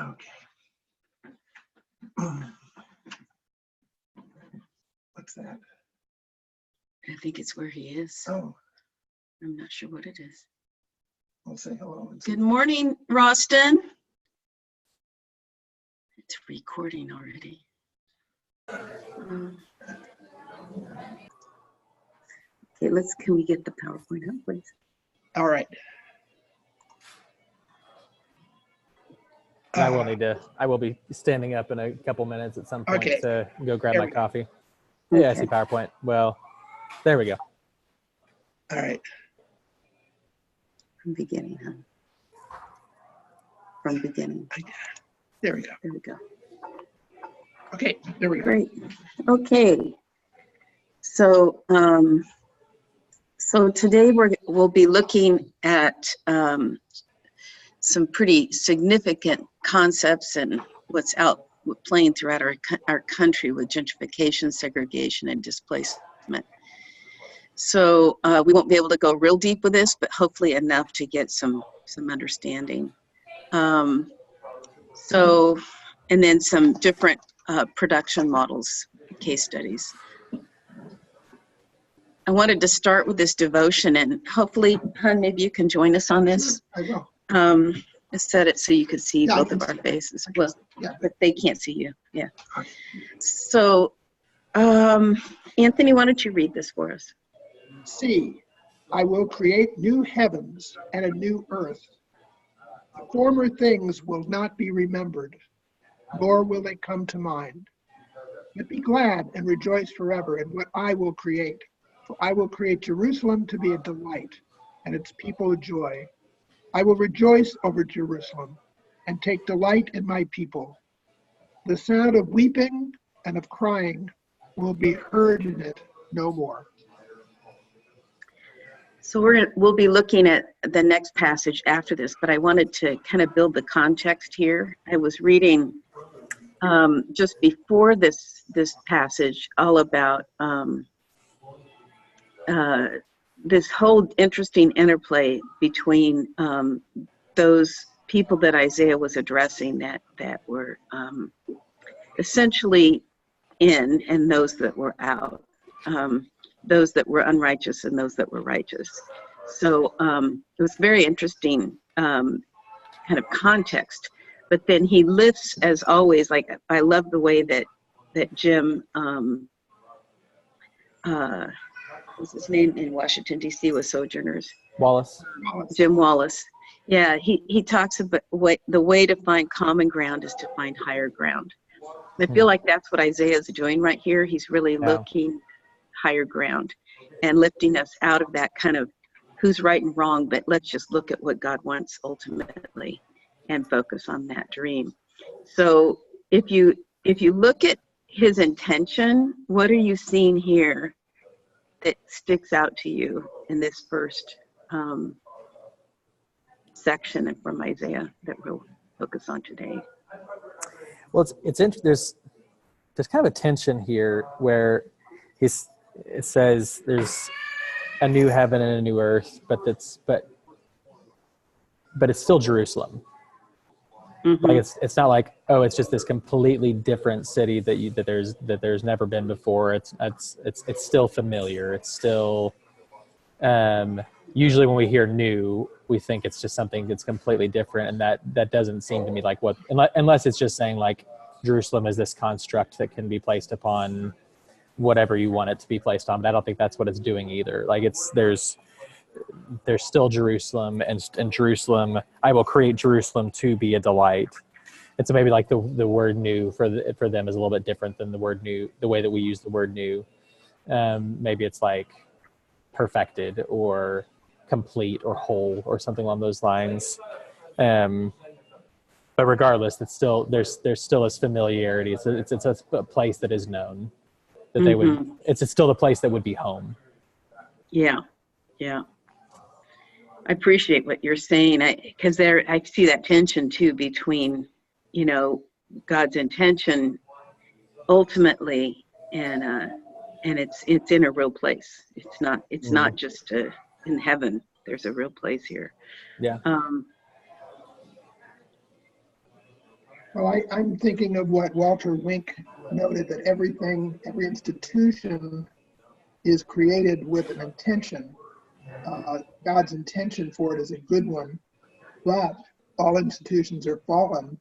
Okay. What's that? I think it's where he is. Oh, I'm not sure what it is. I'll say hello. And see. Good morning, Roston. It's recording already. Okay, can we get the PowerPoint up, please? All right. I will be standing up in a couple minutes at some point Okay. to go grab There my we go. coffee. Yeah, I Okay. see PowerPoint. Well, there we go. All right. From beginning, huh? From beginning. There we go. There we go. Okay. There we go. Great. Okay. So, so today we'll be looking at some pretty significant concepts and what's playing throughout our country with gentrification, segregation, and displacement. So we won't be able to go real deep with this, but hopefully enough to get some understanding. So, and then some different production models, case studies. I wanted to start with this devotion, and hopefully, Hun, maybe you can join us on this. I will. I set it so you could see Yeah, both I of can our see faces. it. Well, Yeah. but they can't see you. Yeah. Okay. So, Anthony, why don't you read this for us? See, I will create new heavens and a new earth. The former things will not be remembered, nor will they come to mind. But be glad and rejoice forever in what I will create. For I will create Jerusalem to be a delight, and its people a joy. I will rejoice over Jerusalem and take delight in my people. The sound of weeping and of crying will be heard in it no more. So we'll be looking at the next passage after this, but I wanted to kind of build the context here. I was reading just before this passage all about this whole interesting interplay between those people that Isaiah was addressing that were essentially in and those that were out, those that were unrighteous and those that were righteous. So it was very interesting kind of context. But then he lifts, as always, like I love the way that Jim, what's his name in Washington, D.C. with Sojourners? Wallace. Jim Wallace. Yeah, he talks about the way to find common ground is to find higher ground. I feel like that's what Isaiah is doing right here. He's really looking higher ground and lifting us out of that kind of who's right and wrong, but let's just look at what God wants ultimately and focus on that dream. So if you look at his intention, what are you seeing here that sticks out to you in this first section from Isaiah that we'll focus on today? Well, it's interesting. There's kind of a tension here where it says there's a new heaven and a new earth, but it's still Jerusalem. Mm-hmm. Like it's not like, oh, it's just this completely different city that there's never been before. It's still familiar. It's still usually when we hear new, we think it's just something that's completely different, and that doesn't seem to me like what, unless it's just saying like Jerusalem is this construct that can be placed upon whatever you want it to be placed on. But I don't think that's what it's doing either. Like there's still Jerusalem, and Jerusalem, I will create Jerusalem to be a delight. And so maybe like the word new for them is a little bit different than the word new, the way that we use the word new. Maybe it's like perfected or complete or whole or something along those lines. But regardless, it's still there's still this familiarity. It's a place that is known, that they would. It's still the place that would be home. Yeah. I appreciate what you're saying, because I see that tension too between, God's intention ultimately and it's in a real place. It's not just in heaven. There's a real place here. Yeah. Well, I'm thinking of what Walter Wink noted, that every institution is created with an intention. God's intention for it is a good one, but all institutions are fallen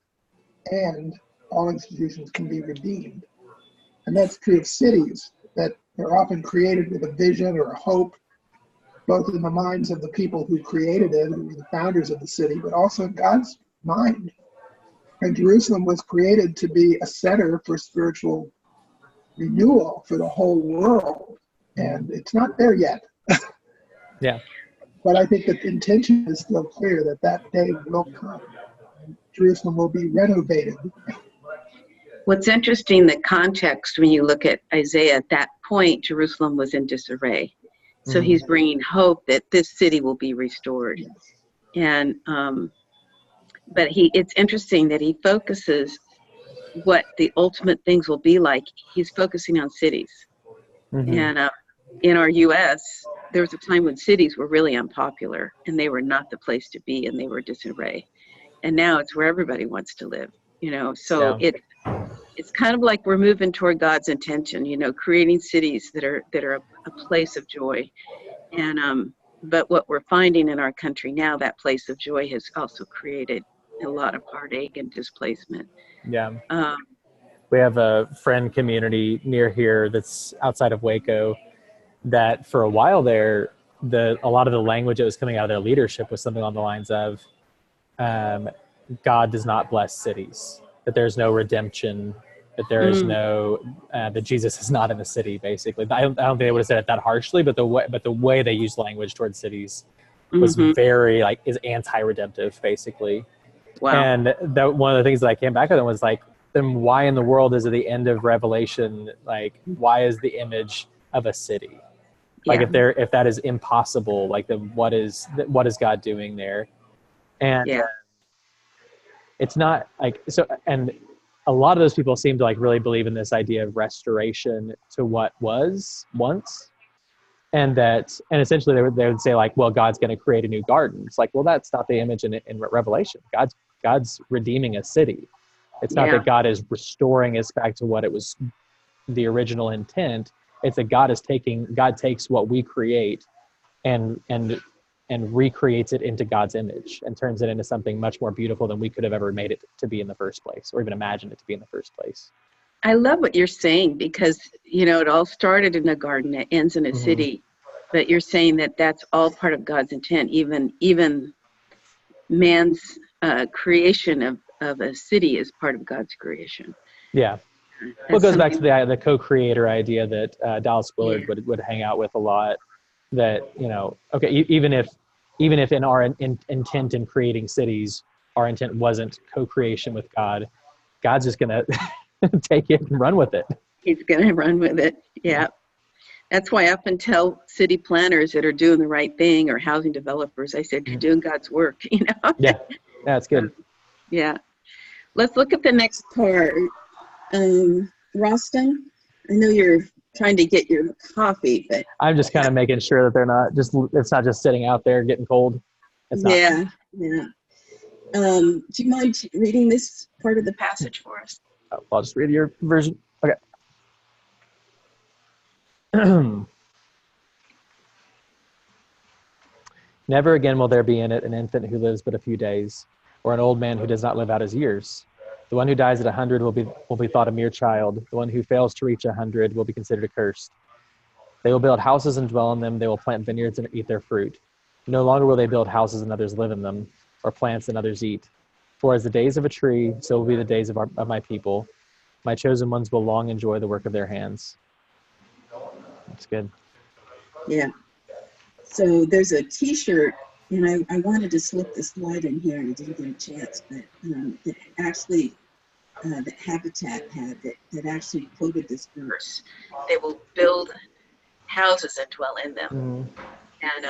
and all institutions can be redeemed. And that's true of cities, that they're often created with a vision or a hope, both in the minds of the people who created it, who were the founders of the city, but also in God's mind. And Jerusalem was created to be a center for spiritual renewal for the whole world. And it's not there yet. Yeah. But I think that the intention is still clear, that that day will come. Jerusalem will be renovated. What's interesting, the context, when you look at Isaiah, at that point, Jerusalem was in disarray. So he's bringing hope that this city will be restored. Yes. And, but it's interesting that he focuses what the ultimate things will be like. He's focusing on cities. And in our U.S., there was a time when cities were really unpopular and they were not the place to be and they were disarray. And now it's where everybody wants to live, so it's kind of like we're moving toward God's intention, creating cities that are a place of joy. And but what we're finding in our country now, that place of joy has also created a lot of heartache and displacement. Yeah. We have a friend community near here that's outside of Waco that for a while there, a lot of the language that was coming out of their leadership was something on the lines of, God does not bless cities, that there's no redemption, that there is no, that Jesus is not in the city, basically. I don't think they would have said it that harshly, but the way they used language towards cities was very, is anti-redemptive, basically. Wow. And one of the things that I came back with was then why in the world is at the end of Revelation, why is the image of a city? If that is impossible, then what is God doing there? And it's not so. And a lot of those people seem to really believe in this idea of restoration to what was once, and essentially they would say well, God's going to create a new garden. It's well, that's not the image in Revelation. God's redeeming a city. It's not that God is restoring us back to what it was, the original intent. It's that God takes what we create and recreates it into God's image and turns it into something much more beautiful than we could have ever made it to be in the first place, or even imagined it to be in the first place. I love what you're saying, because it all started in a garden, it ends in a city, but you're saying that that's all part of God's intent. Even man's creation of a city is part of God's creation. Yeah. Well, it goes back to the co-creator idea that Dallas Willard would hang out with a lot. That even if in our intent in creating cities, our intent wasn't co-creation with God, God's just gonna take it and run with it. He's gonna run with it. Yeah. That's why up until city planners that are doing the right thing, or housing developers, I said, you're doing God's work. Yeah, that's good. Yeah. Let's look at the next part. Rostam, I know you're trying to get your coffee, but I'm just kind of making sure that it's not just sitting out there getting cold. It's not. Yeah. Do you mind reading this part of the passage for us? I'll just read your version. Okay. Never again will there be in it an infant who lives but a few days, or an old man who does not live out his years. The one who dies at 100 will be thought a mere child. The one who fails to reach 100 will be considered accursed. They will build houses and dwell in them. They will plant vineyards and eat their fruit. No longer will they build houses and others live in them, or plants and others eat. For as the days of a tree, so will be the days of my people. My chosen ones will long enjoy the work of their hands. That's good. Yeah. So there's a T-shirt, and I wanted to slip the slide in here, and I didn't get a chance, but that actually, that Habitat had that actually quoted this verse. They will build houses and dwell in them. And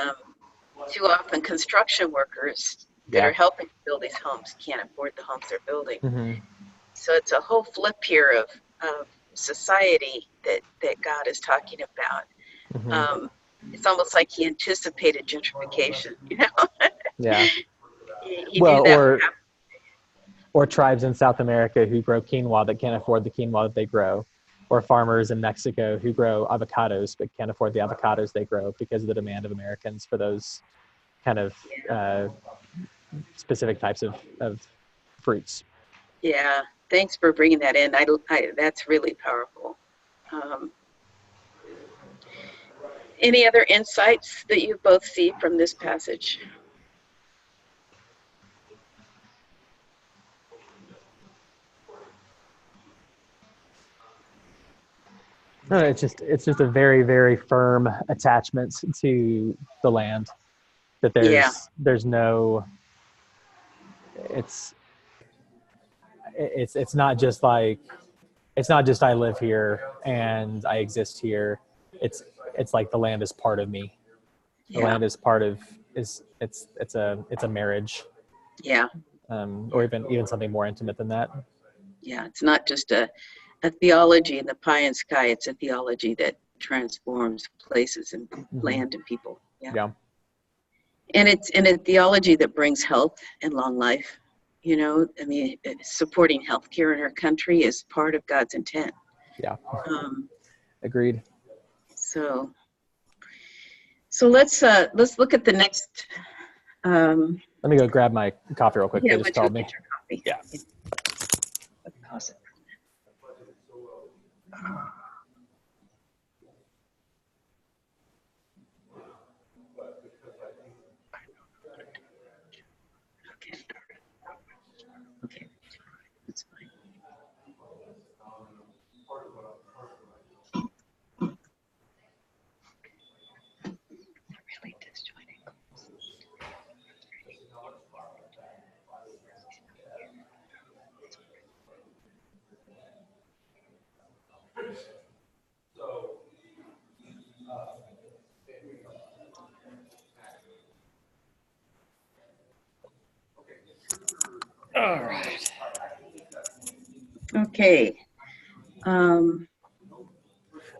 too often construction workers that are helping build these homes can't afford the homes they're building. So it's a whole flip here of society that God is talking about. It's almost like he anticipated gentrification, Yeah. He knew that or tribes in South America who grow quinoa that can't afford the quinoa that they grow, or farmers in Mexico who grow avocados but can't afford the avocados they grow because of the demand of Americans for those kind of specific types of fruits. Yeah, thanks for bringing that in. That's really powerful. Any other insights that you both see from this passage? No, it's just a very, very firm attachment to the land. That there's no. It's not just like, it's not just I live here and I exist here. It's like the land is part of me. The land is part of it's a marriage. Yeah. Or even something more intimate than that. Yeah, it's not just a theology in the pie and sky. It's a theology that transforms places and land and people. Yeah. And it's a theology that brings health and long life. You know, I mean, supporting healthcare in our country is part of God's intent. Yeah. Agreed. So let's look at the next. Let me go grab my coffee real quick. Yeah, they just called me. Yeah. Pause it. Okay, that's fine. Really disjointed. All right. Okay.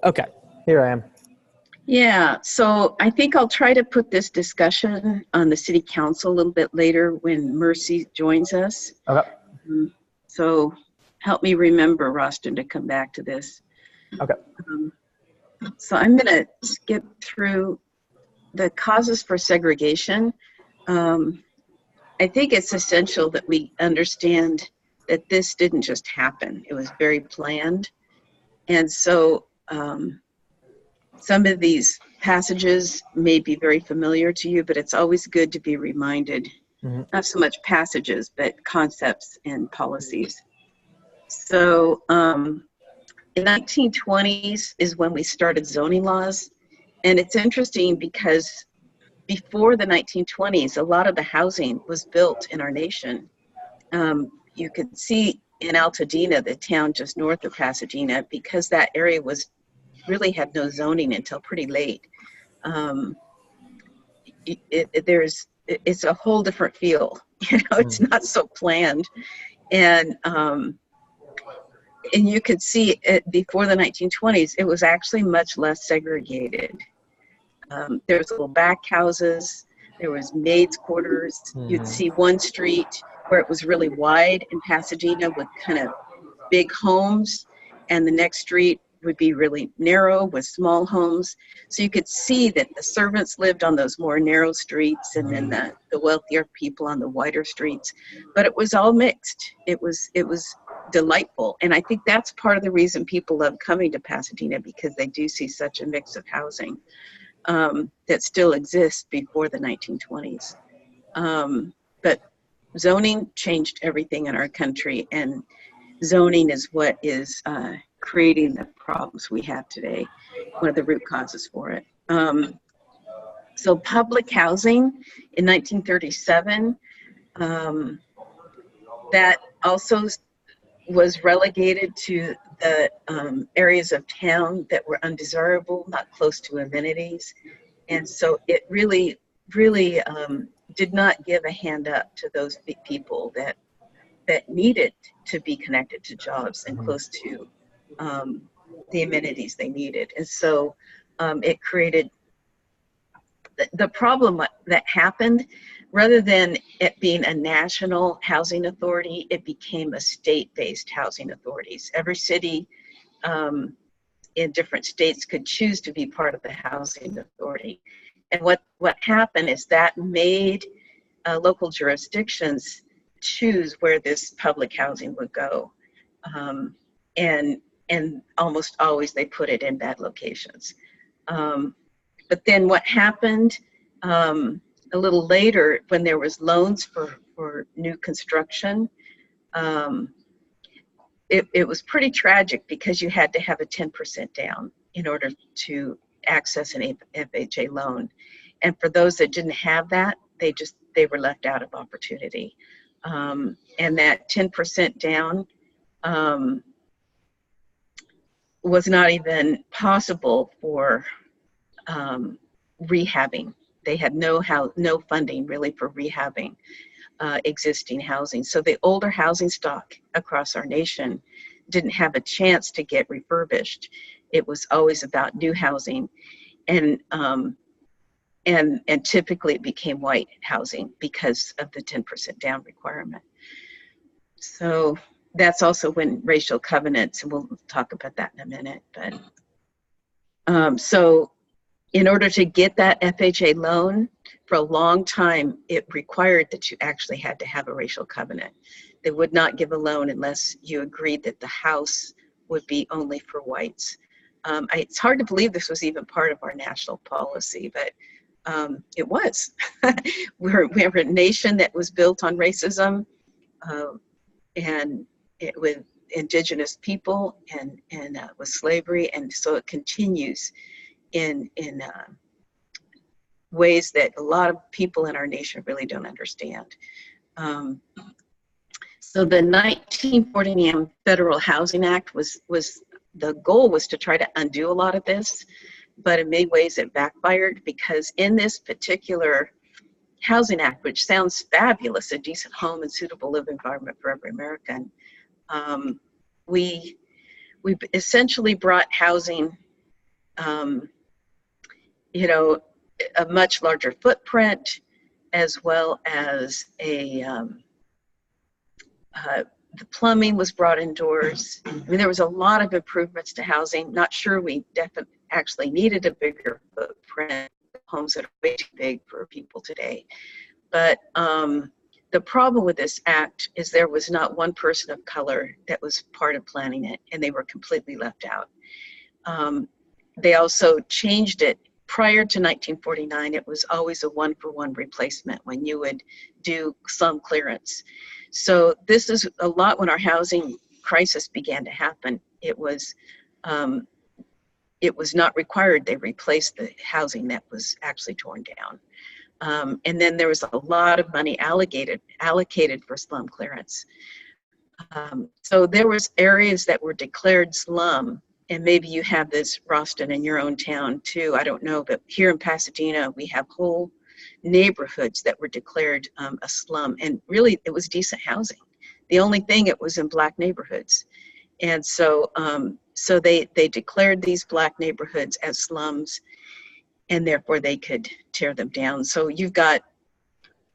Okay. Here I am. Yeah, so I think I'll try to put this discussion on the city council a little bit later when Mercy joins us. Okay. So help me remember, Roston, to come back to this. Okay. So I'm going to skip through the causes for segregation. I think it's essential that we understand that this didn't just happen. It was very planned. And so some of these passages may be very familiar to you, but it's always good to be reminded, not so much passages, but concepts and policies. So the 1920s is when we started zoning laws. And it's interesting because before the 1920s, a lot of the housing was built in our nation. You could see in Altadena, the town just north of Pasadena, because that area really had no zoning until pretty late. It's a whole different feel. You know, it's not so planned. And you could see it before the 1920s, it was actually much less segregated. There was little back houses, there was maids' quarters. You'd see one street where it was really wide in Pasadena with kind of big homes, and the next street would be really narrow with small homes. So you could see that the servants lived on those more narrow streets, and then the wealthier people on the wider streets. But it was all mixed. It was delightful. And I think that's part of the reason people love coming to Pasadena, because they do see such a mix of housing that still exists before the 1920s. But zoning changed everything in our country, and zoning is what is creating the problems we have today, one of the root causes for it. So public housing in 1937, that also was relegated to the areas of town that were undesirable, not close to amenities. And so it really, really did not give a hand up to those people that needed to be connected to jobs and close to the amenities they needed. And so it created the problem that happened rather than it being a national housing authority, it became a state-based housing authorities. Every city in different states could choose to be part of the housing authority. And what happened is that made local jurisdictions choose where this public housing would go. And almost always they put it in bad locations. But then what happened a little later, when there was loans for new construction, it was pretty tragic because you had to have a 10% down in order to access an FHA loan. And for those that didn't have that, they were left out of opportunity. And that 10% down was not even possible for rehabbing. They had no funding really for rehabbing existing housing. So the older housing stock across our nation didn't have a chance to get refurbished. It was always about new housing, and typically it became white housing because of the 10% down requirement. So that's also when racial covenants, and we'll talk about that in a minute. But so in order to get that FHA loan, for a long time, it required that you actually had to have a racial covenant. They would not give a loan unless you agreed that the house would be only for whites. It's hard to believe this was even part of our national policy, but it was. We're a nation that was built on racism, and with indigenous people and with slavery, and so it continues in ways that a lot of people in our nation really don't understand. So the 1949 Federal Housing Act was the goal was to try to undo a lot of this, but in many ways it backfired, because in this particular Housing Act, which sounds fabulous, a decent home and suitable living environment for every American, we essentially brought housing, a much larger footprint, as well as the plumbing was brought indoors. I mean, there was a lot of improvements to housing. Not sure we definitely actually needed a bigger footprint. Homes that are way too big for people today. But the problem with this act is there was not one person of color that was part of planning it, and they were completely left out. They also changed it. Prior to 1949, it was always a one-for-one replacement when you would do slum clearance. So this is a lot when our housing crisis began to happen. It was not required. They replaced the housing that was actually torn down. And then there was a lot of money allocated for slum clearance. So there was areas that were declared slum, and maybe you have this, Roston, in your own town too, I don't know, but here in Pasadena, we have whole neighborhoods that were declared a slum, and really it was decent housing. The only thing, it was in Black neighborhoods. And so so they declared these Black neighborhoods as slums, and therefore they could tear them down. So you've got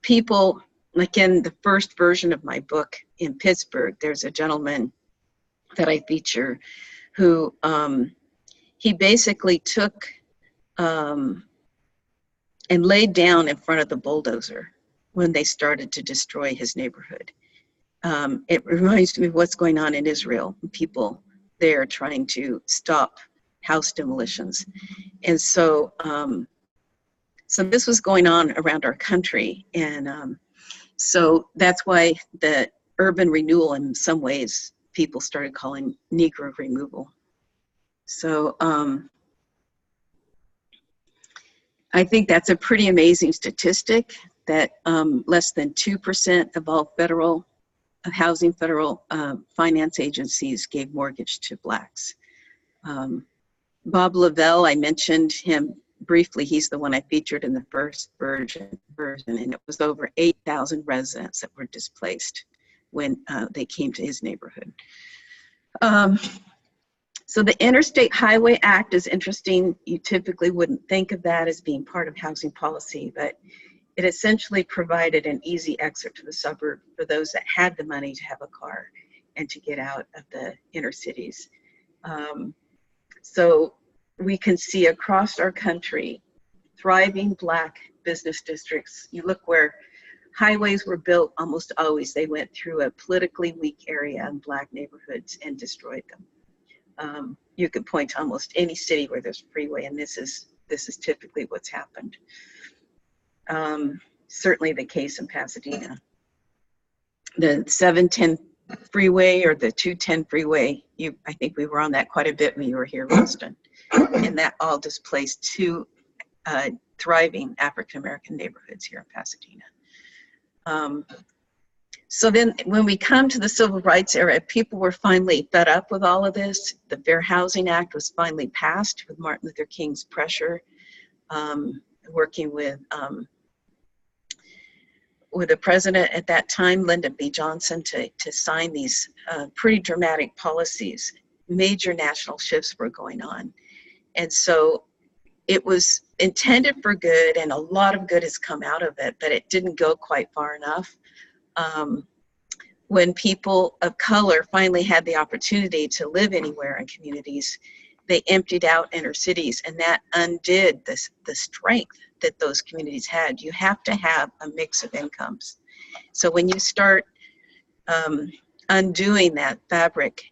people, like in the first version of my book in Pittsburgh, there's a gentleman that I feature who he basically took and laid down in front of the bulldozer when they started to destroy his neighborhood. It reminds me of what's going on in Israel, people there trying to stop house demolitions. And so, so this was going on around our country. And so that's why the urban renewal, in some ways, people started calling Negro removal. So I think that's a pretty amazing statistic, that less than 2% of all federal finance agencies gave mortgage to Blacks. Bob Lavelle, I mentioned him briefly. He's the one I featured in the first version, and it was over 8,000 residents that were displaced when they came to his neighborhood. So the Interstate Highway Act is interesting. You typically wouldn't think of that as being part of housing policy, but it essentially provided an easy exit to the suburb for those that had the money to have a car and to get out of the inner cities. So we can see across our country thriving Black business districts. You look where highways were built, almost always they went through a politically weak area in Black neighborhoods and destroyed them. You could point to almost any city where there's a freeway, and this is typically what's happened. Certainly the case in Pasadena. The 710 freeway or the 210 freeway, I think we were on that quite a bit when you were here, Winston, and that all displaced two thriving African-American neighborhoods here in Pasadena. So then when we come to the Civil Rights era, people were finally fed up with all of this. The Fair Housing Act was finally passed with Martin Luther King's pressure, working with the president at that time, Lyndon B. Johnson, to sign these pretty dramatic policies. Major national shifts were going on. And so it was intended for good, and a lot of good has come out of it, but it didn't go quite far enough. When people of color finally had the opportunity to live anywhere in communities, they emptied out inner cities, and that undid the strength that those communities had. You have to have a mix of incomes. So when you start undoing that fabric,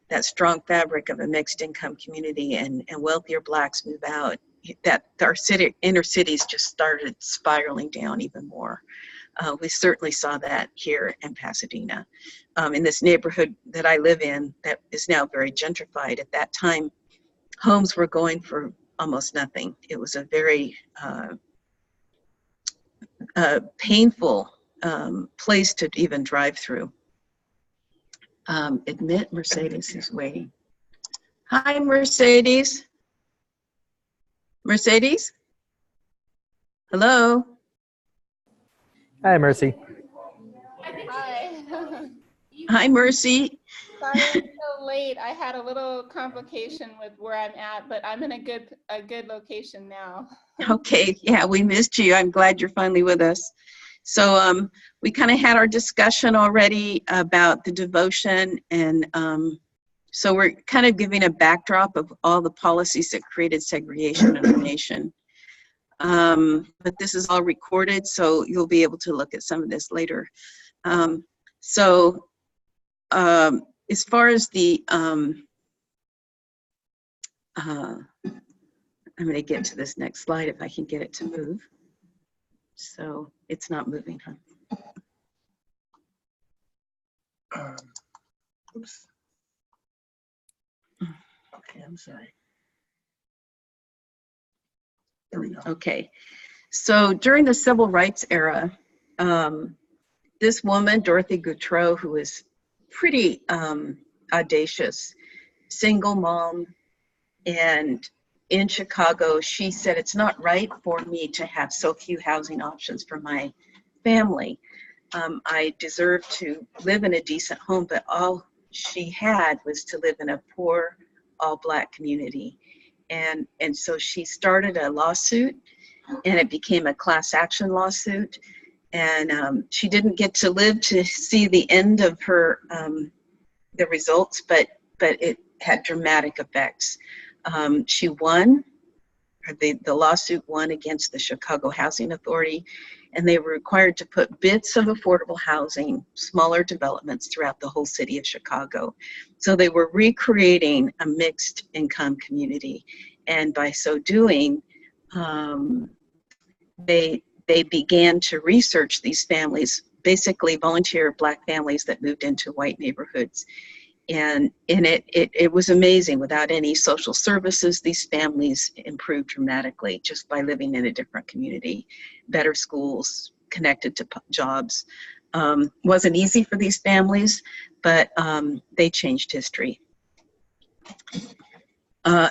that strong fabric of a mixed income community, and wealthier Blacks move out, that our inner cities just started spiraling down even more. We certainly saw that here in Pasadena. In this neighborhood that I live in, that is now very gentrified. At that time, homes were going for almost nothing. It was a very painful place to even drive through. Admit Mercedes is waiting. Hi, Mercedes. Mercedes? Hello? Hi, Mercy. Hi. Hi, Mercy. Sorry I'm so late. I had a little complication with where I'm at, but I'm in a good location now. Okay, yeah, we missed you. I'm glad you're finally with us. So we kind of had our discussion already about the devotion, and so we're kind of giving a backdrop of all the policies that created segregation in our nation. But this is all recorded, so you'll be able to look at some of this later. As far as the, I'm going to get to this next slide if I can get it to move. So it's not moving, huh? Oops. Okay, I'm sorry. There we go. Okay, so during the Civil Rights era, this woman, Dorothy Goutreau, who was pretty audacious, single mom, and in Chicago, she said, it's not right for me to have so few housing options for my family. I deserve to live in a decent home, but all she had was to live in a poor, all-Black community. And so she started a lawsuit, and it became a class action lawsuit. And she didn't get to live to see the end of her, the results, but it had dramatic effects. She won, or the lawsuit won against the Chicago Housing Authority, and they were required to put bits of affordable housing, smaller developments throughout the whole city of Chicago. So they were recreating a mixed income community. And by so doing, they began to research these families, basically volunteer Black families that moved into white neighborhoods. And it was amazing. Without any social services, these families improved dramatically just by living in a different community, better schools, connected to jobs. Wasn't easy for these families, but they changed history.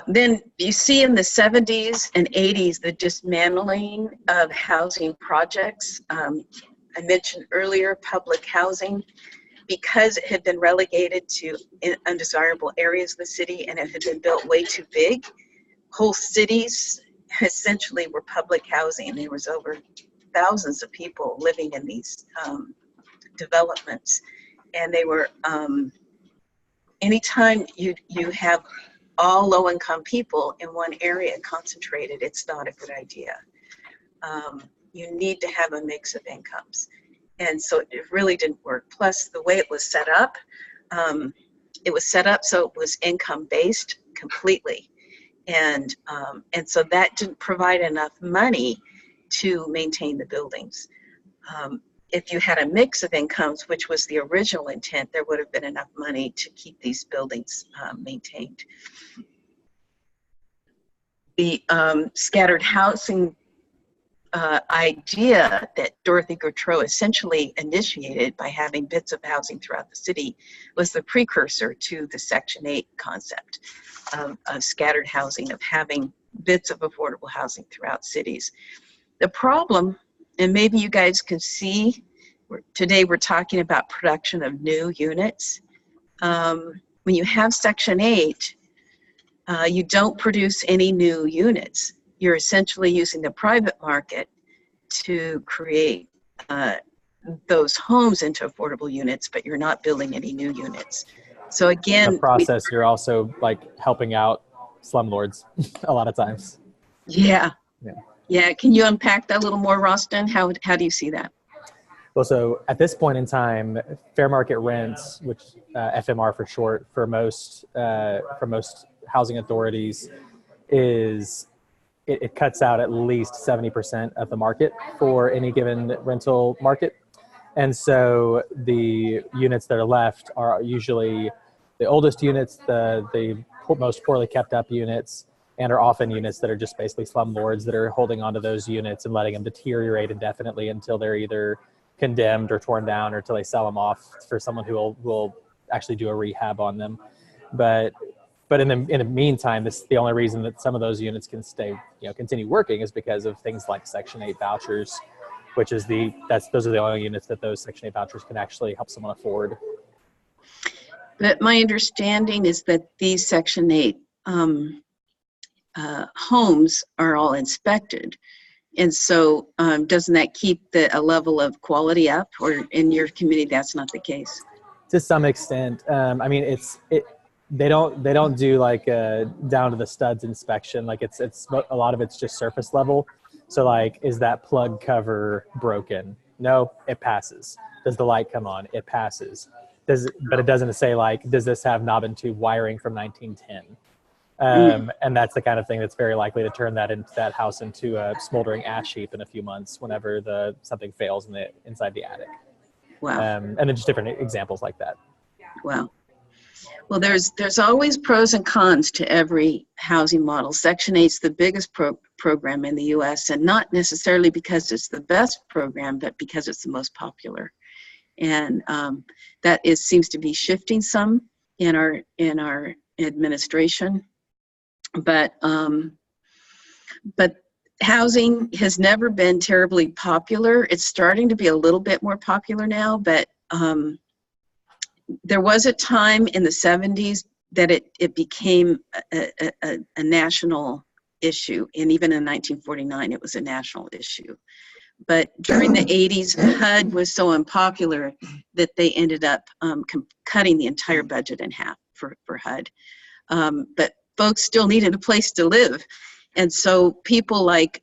Then you see in the 70s and 80s the dismantling of housing projects. I mentioned earlier public housing. Because it had been relegated to undesirable areas of the city and it had been built way too big, whole cities essentially were public housing. There was over thousands of people living in these developments. And they were, anytime you have all low-income people in one area concentrated, it's not a good idea. You need to have a mix of incomes. And so it really didn't work. Plus, the way it was set up so it was income-based completely. And so that didn't provide enough money to maintain the buildings. If you had a mix of incomes, which was the original intent, there would have been enough money to keep these buildings maintained. The scattered housing idea that Dorothy Gautreaux essentially initiated by having bits of housing throughout the city was the precursor to the Section 8 concept of scattered housing, of having bits of affordable housing throughout cities. The problem, and maybe you guys can see, today we're talking about production of new units. When you have Section 8, you don't produce any new units. You're essentially using the private market to create those homes into affordable units, but you're not building any new units. So again, in the process, you're also like helping out slumlords a lot of times. Yeah. Can you unpack that a little more, Roston? How do you see that? Well, so at this point in time, fair market rents, which FMR for short, for most housing authorities, is it cuts out at least 70% of the market for any given rental market. And so the units that are left are usually the oldest units, the most poorly kept up units, and are often units that are just basically slumlords that are holding onto those units and letting them deteriorate indefinitely until they're either condemned or torn down, or until they sell them off for someone who will actually do a rehab on them. But in the meantime, the only reason that some of those units can continue working is because of things like Section 8 vouchers, which is those are the only units that those Section 8 vouchers can actually help someone afford. But my understanding is that these Section 8 homes are all inspected. And so doesn't that keep a level of quality up, or in your community, that's not the case? To some extent. I mean, they don't do like down to the studs inspection. Like it's a lot of it's just surface level. So like, is that plug cover broken? No, it passes. Does the light come on? It passes. But it doesn't say like, does this have knob and tube wiring from 1910? And that's the kind of thing that's very likely to turn that house into a smoldering ash heap in a few months whenever something fails inside the attic. Wow. And then just different examples like that. Wow. Well, there's always pros and cons to every housing model. Section 8 is the biggest program in the U.S., and not necessarily because it's the best program, but because it's the most popular. And that seems to be shifting some in our administration. But housing has never been terribly popular. It's starting to be a little bit more popular now, but there was a time in the 70s that it became a national issue, and even in 1949 it was a national issue. But during the 80s, HUD was so unpopular that they ended up cutting the entire budget in half for HUD. But folks still needed a place to live. And so people like,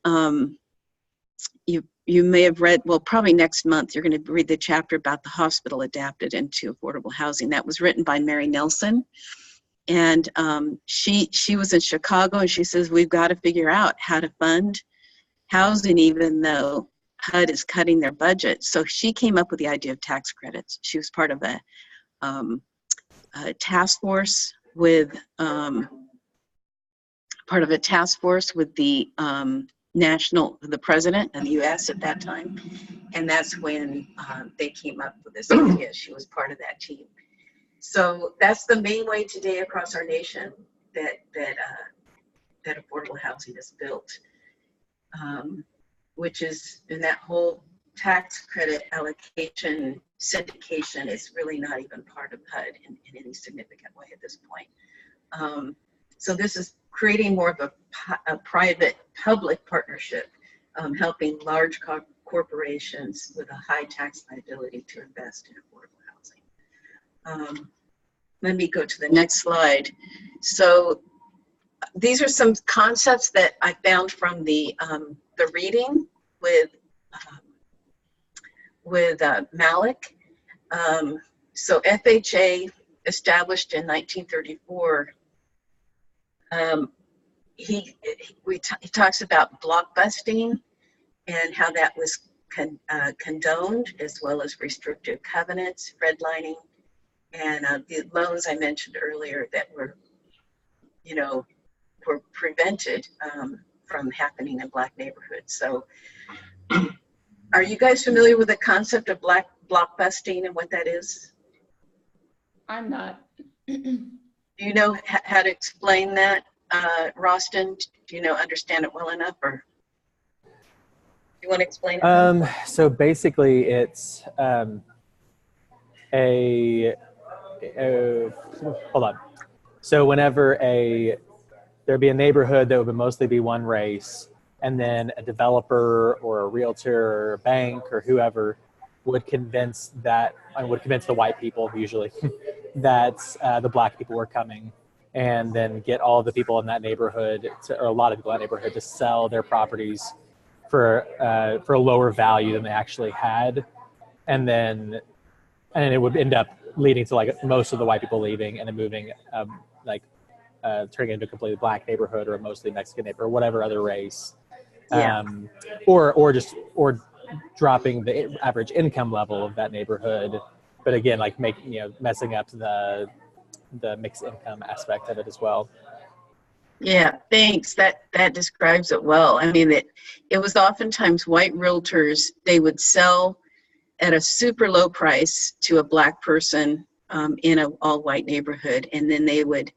you may have read, well, probably next month, you're going to read the chapter about the hospital adapted into affordable housing. That was written by Mary Nelson. And she was in Chicago, and she says, we've got to figure out how to fund housing even though HUD is cutting their budget. So she came up with the idea of tax credits. She was part of a task force with the president of the U.S. at that time, and that's when they came up with this idea. She was part of that team. So that's the main way today across our nation that affordable housing is built, which is, in that whole tax credit allocation syndication is really not even part of HUD in any significant way at this point. So this is creating more of a private-public partnership, helping large corporations with a high tax liability to invest in affordable housing. Let me go to the next slide. So these are some concepts that I found from the reading with Malik. So FHA, established in 1934, he talks about blockbusting and how that was condoned, as well as restrictive covenants, redlining, and the loans I mentioned earlier that were, were prevented from happening in Black neighborhoods. So are you guys familiar with the concept of blockbusting and what that is? I'm not. Do you know how to explain that, Roston? Do you understand it well enough, or you want to explain it? So basically, it's hold on. So whenever there'd be a neighborhood that would mostly be one race, and then a developer or a realtor or a bank or whoever would convince the white people usually that the Black people were coming, and then get all the people in that neighborhood or a lot of people in that neighborhood to sell their properties for a lower value than they actually had, and it would end up leading to like most of the white people leaving and then moving turning into a completely Black neighborhood or a mostly Mexican neighborhood or whatever other race. Yeah. Or dropping the average income level of that neighborhood, but again, like messing up the mixed income aspect of it as well. Yeah, thanks. That describes it well. I mean, it was oftentimes white realtors, they would sell at a super low price to a Black person in an all-white neighborhood, and then they would,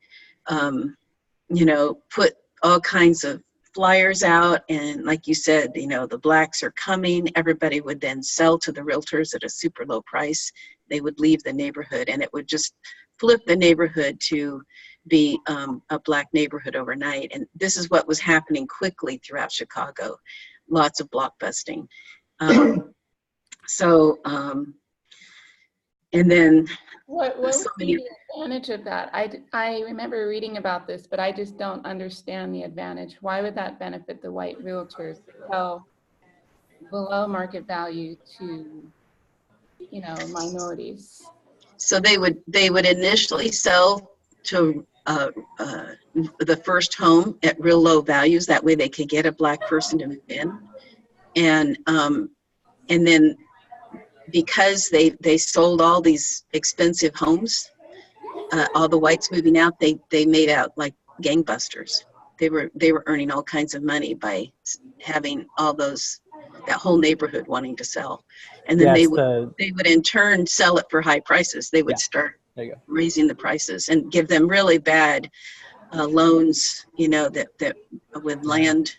put all kinds of flyers out, and like you said, the Blacks are coming. Everybody would then sell to the realtors at a super low price. They would leave the neighborhood, and it would just flip the neighborhood to be a Black neighborhood overnight. And this is what was happening quickly throughout Chicago. Lots of blockbusting. And then What would be the advantage of that? I remember reading about this, but I just don't understand the advantage. Why would that benefit the white realtors to sell below market value to, minorities? So they would initially sell to the first home at real low values. That way they could get a Black person to move in, and then because they sold all these expensive homes, all the whites moving out, they made out like gangbusters. They were earning all kinds of money by having that whole neighborhood wanting to sell, and then they would in turn sell it for high prices. They would start raising the prices and give them really bad loans, that with land.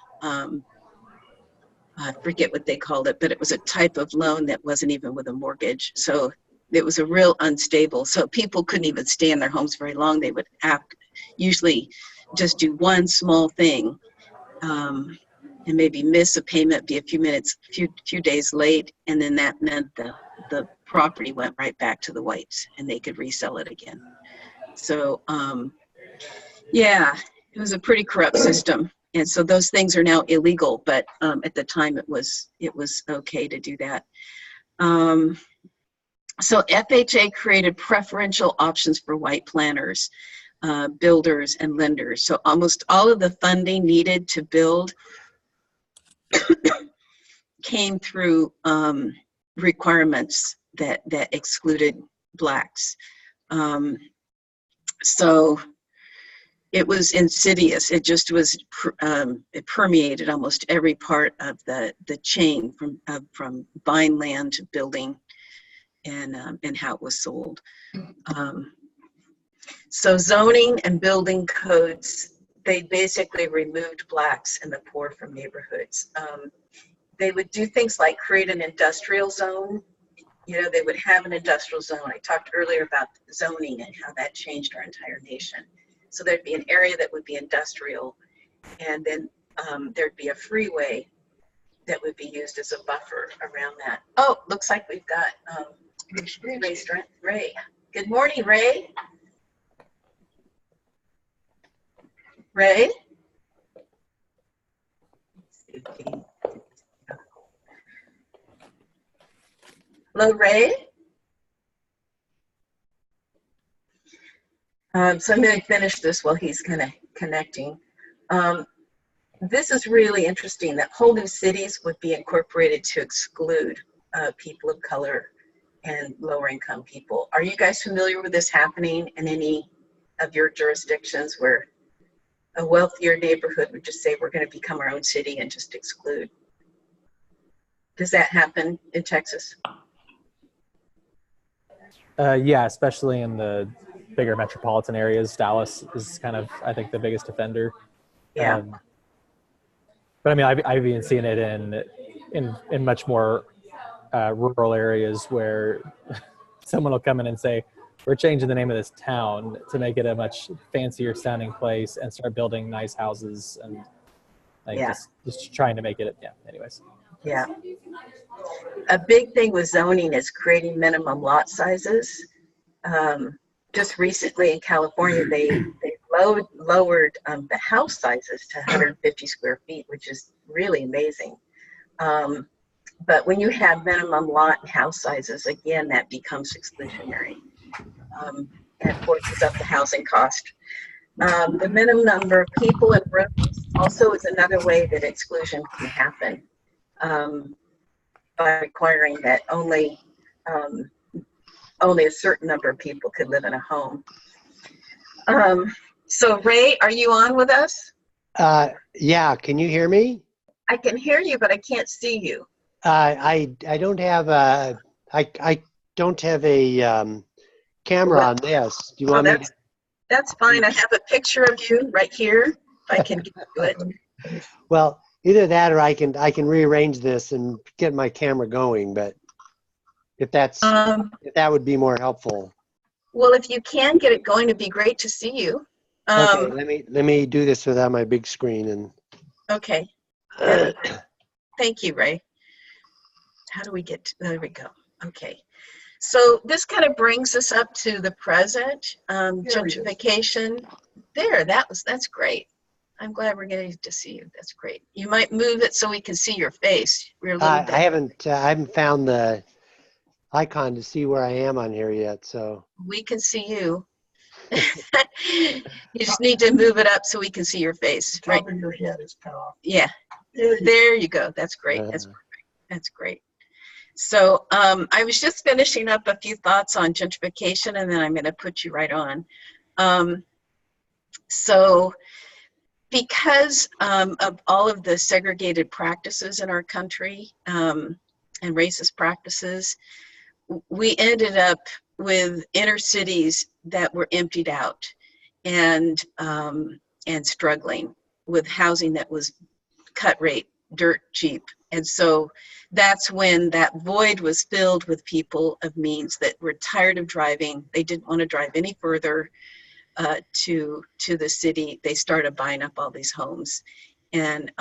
I forget what they called it, but it was a type of loan that wasn't even with a mortgage. So it was a real unstable. So people couldn't even stay in their homes very long. They would usually just do one small thing and maybe miss a payment, be a few days late, and then that meant the property went right back to the whites and they could resell it again. So it was a pretty corrupt system. And so those things are now illegal, but at the time it was okay to do that. So FHA created preferential options for white planners, builders, and lenders. So almost all of the funding needed to build came through requirements that excluded Blacks. So it was insidious. It just was, it permeated almost every part of the chain from buying land to building and how it was sold. So zoning and building codes, they basically removed Blacks and the poor from neighborhoods. They would do things like create an industrial zone. They would have an industrial zone. I talked earlier about zoning and how that changed our entire nation. So there'd be an area that would be industrial, and then there'd be a freeway that would be used as a buffer around that. Oh, looks like we've got Ray. Good morning, Ray. Ray? Hello, Ray? So I'm going to finish this while he's kind of connecting. This is really interesting that whole new cities would be incorporated to exclude people of color and lower income people. Are you guys familiar with this happening in any of your jurisdictions where a wealthier neighborhood would just say, we're going to become our own city and just exclude? Does that happen in Texas? Yeah, especially in the bigger metropolitan areas. Dallas is kind of, I think, the biggest offender. Yeah. But I mean, I've even seen it in much more rural areas where someone will come in and say, we're changing the name of this town to make it a much fancier sounding place and start building nice houses and like just trying to make it. Yeah. Anyways. Yeah. A big thing with zoning is creating minimum lot sizes. Just recently in California, they lowered the house sizes to 150 square feet, which is really amazing. But when you have minimum lot and house sizes, again, that becomes exclusionary and forces up the housing cost. The minimum number of people in rooms also is another way that exclusion can happen, by requiring that only a certain number of people could live in a home. So Ray, are you on with us? Yeah, can you hear me? I can hear you, but I can't see you. I don't have a I don't have a camera on this. Do you want me to? That's fine. I have a picture of you right here. I can get to it. Well, either that or I can rearrange this and get my camera going. But if that's if that would be more helpful. Well, if you can get it going, it'd be great to see you. Okay, let me do this without my big screen and. Okay. Thank you, Ray. How do we get to, there we go. Okay. So this kind of brings us up to the present, gentrification. There, that's great. I'm glad we're getting to see you. That's great. You might move it so we can see your face. We're a little bit. I haven't found the icon to see where I am on here yet, so. We can see you. You just need to move it up so we can see your face. Top of your head is cut off. Yeah. There you go. That's great. That's perfect. That's great. So I was just finishing up a few thoughts on gentrification, and then I'm going to put you right on. So because of all of the segregated practices in our country and racist practices, we ended up with inner cities that were emptied out and struggling with housing that was cut rate, dirt cheap. And so that's when that void was filled with people of means that were tired of driving. They didn't want to drive any further to the city. They started buying up all these homes. And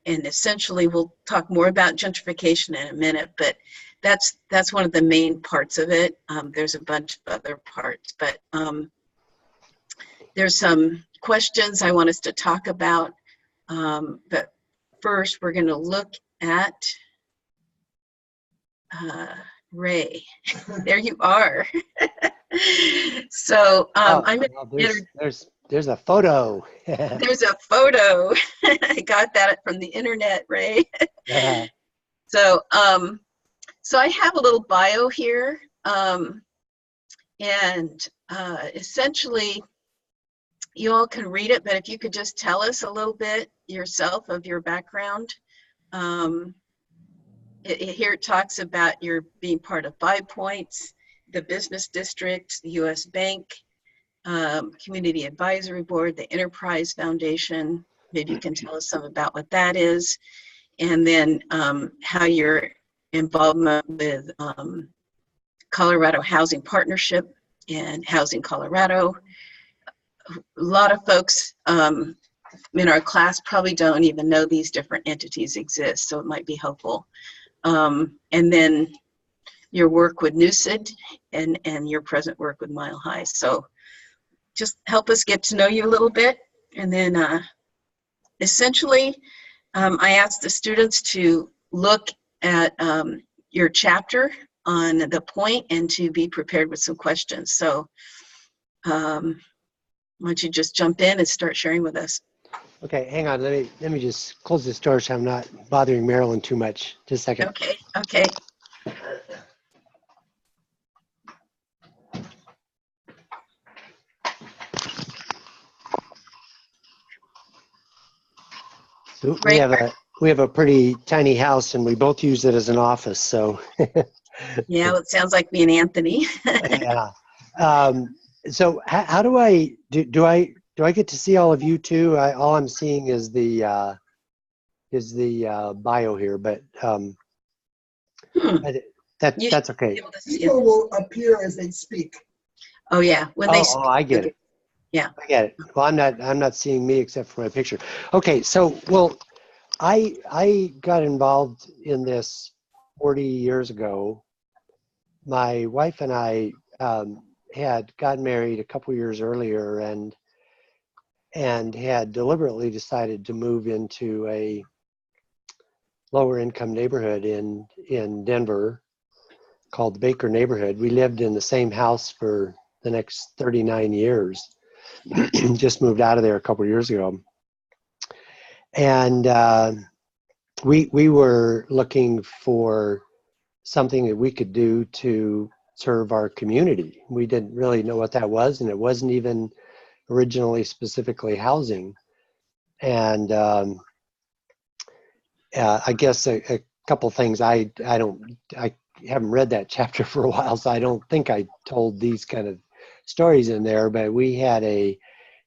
essentially, we'll talk more about gentrification in a minute, but that's one of the main parts of it. There's a bunch of other parts, but there's some questions I want us to talk about. But first, we're going to look at Ray. There you are. So there's a photo. There's a photo. I got that from the internet, Ray. Yeah. So I have a little bio here, and essentially, you all can read it, but if you could just tell us a little bit yourself of your background. Here it talks about your being part of 5 Points, the Business District, the U.S. Bank, Community Advisory Board, the Enterprise Foundation. Maybe you can tell us some about what that is, and then how your involvement with Colorado Housing Partnership and Housing Colorado. A lot of folks in our class probably don't even know these different entities exist, so it might be helpful. And then your work with Noosa and your present work with Mile High. So just help us get to know you a little bit. And then essentially, I asked the students to look at your chapter on the point and to be prepared with some questions. So why don't you just jump in and start sharing with us? Okay, hang on. Let me just close this door so I'm not bothering Marilyn too much. Just a second. Okay, okay. So Right. we have a pretty tiny house, and we both use it as an office. So Yeah, well, it sounds like me and Anthony. yeah. So how do I do I get to see all of you too? All I'm seeing is the bio here, but that's okay. People will appear as they speak. Oh yeah, when they Oh, I get it. Yeah. I get it. Well, I'm not seeing me except for my picture. Okay, so well, I got involved in this 40 years ago. My wife and I had gotten married a couple years earlier and had deliberately decided to move into a lower income neighborhood in Denver called the Baker neighborhood. We lived in the same house for the next 39 years. Just moved out of there a couple years ago. And we were looking for something that we could do to serve our community. We didn't really know what that was, and it wasn't even originally specifically housing. And I guess a couple things. I haven't read that chapter for a while, so I don't think I told these kind of stories in there. But we had a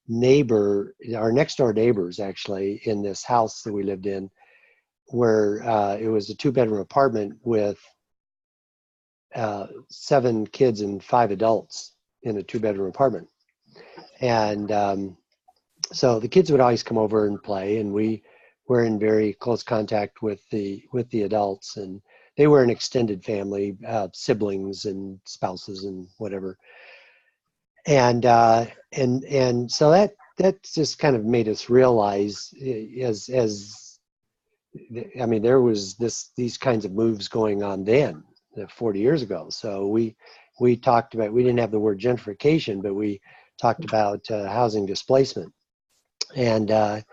neighbor, our next door neighbors actually, in this house that we lived in, where it was a 2-bedroom apartment with 7 kids and 5 adults in a 2-bedroom apartment. And so the kids would always come over and play, and we were in very close contact with the adults, and they were an extended family, siblings and spouses and whatever. And so that just kind of made us realize, as I mean, there was these kinds of moves going on then, 40 years ago. So we talked about, we didn't have the word gentrification, but we talked about housing displacement. And the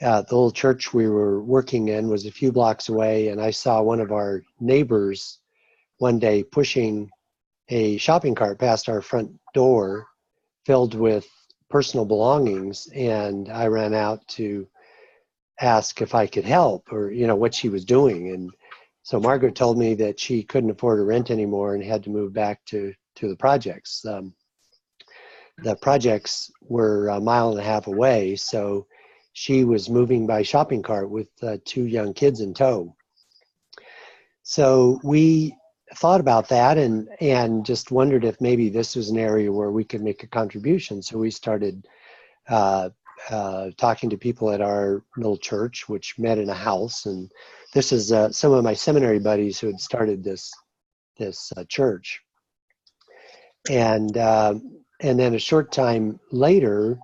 little church we were working in was a few blocks away, and I saw one of our neighbors one day pushing a shopping cart past our front door filled with personal belongings, and I ran out to ask if I could help, or what she was doing. And so Margaret told me that she couldn't afford to rent anymore and had to move back to the projects. The projects were 1.5 miles away, so she was moving by shopping cart with 2 young kids in tow. So we thought about that and just wondered if maybe this was an area where we could make a contribution. So we started talking to people at our little church, which met in a house. And this is some of my seminary buddies who had started this church. And then a short time later,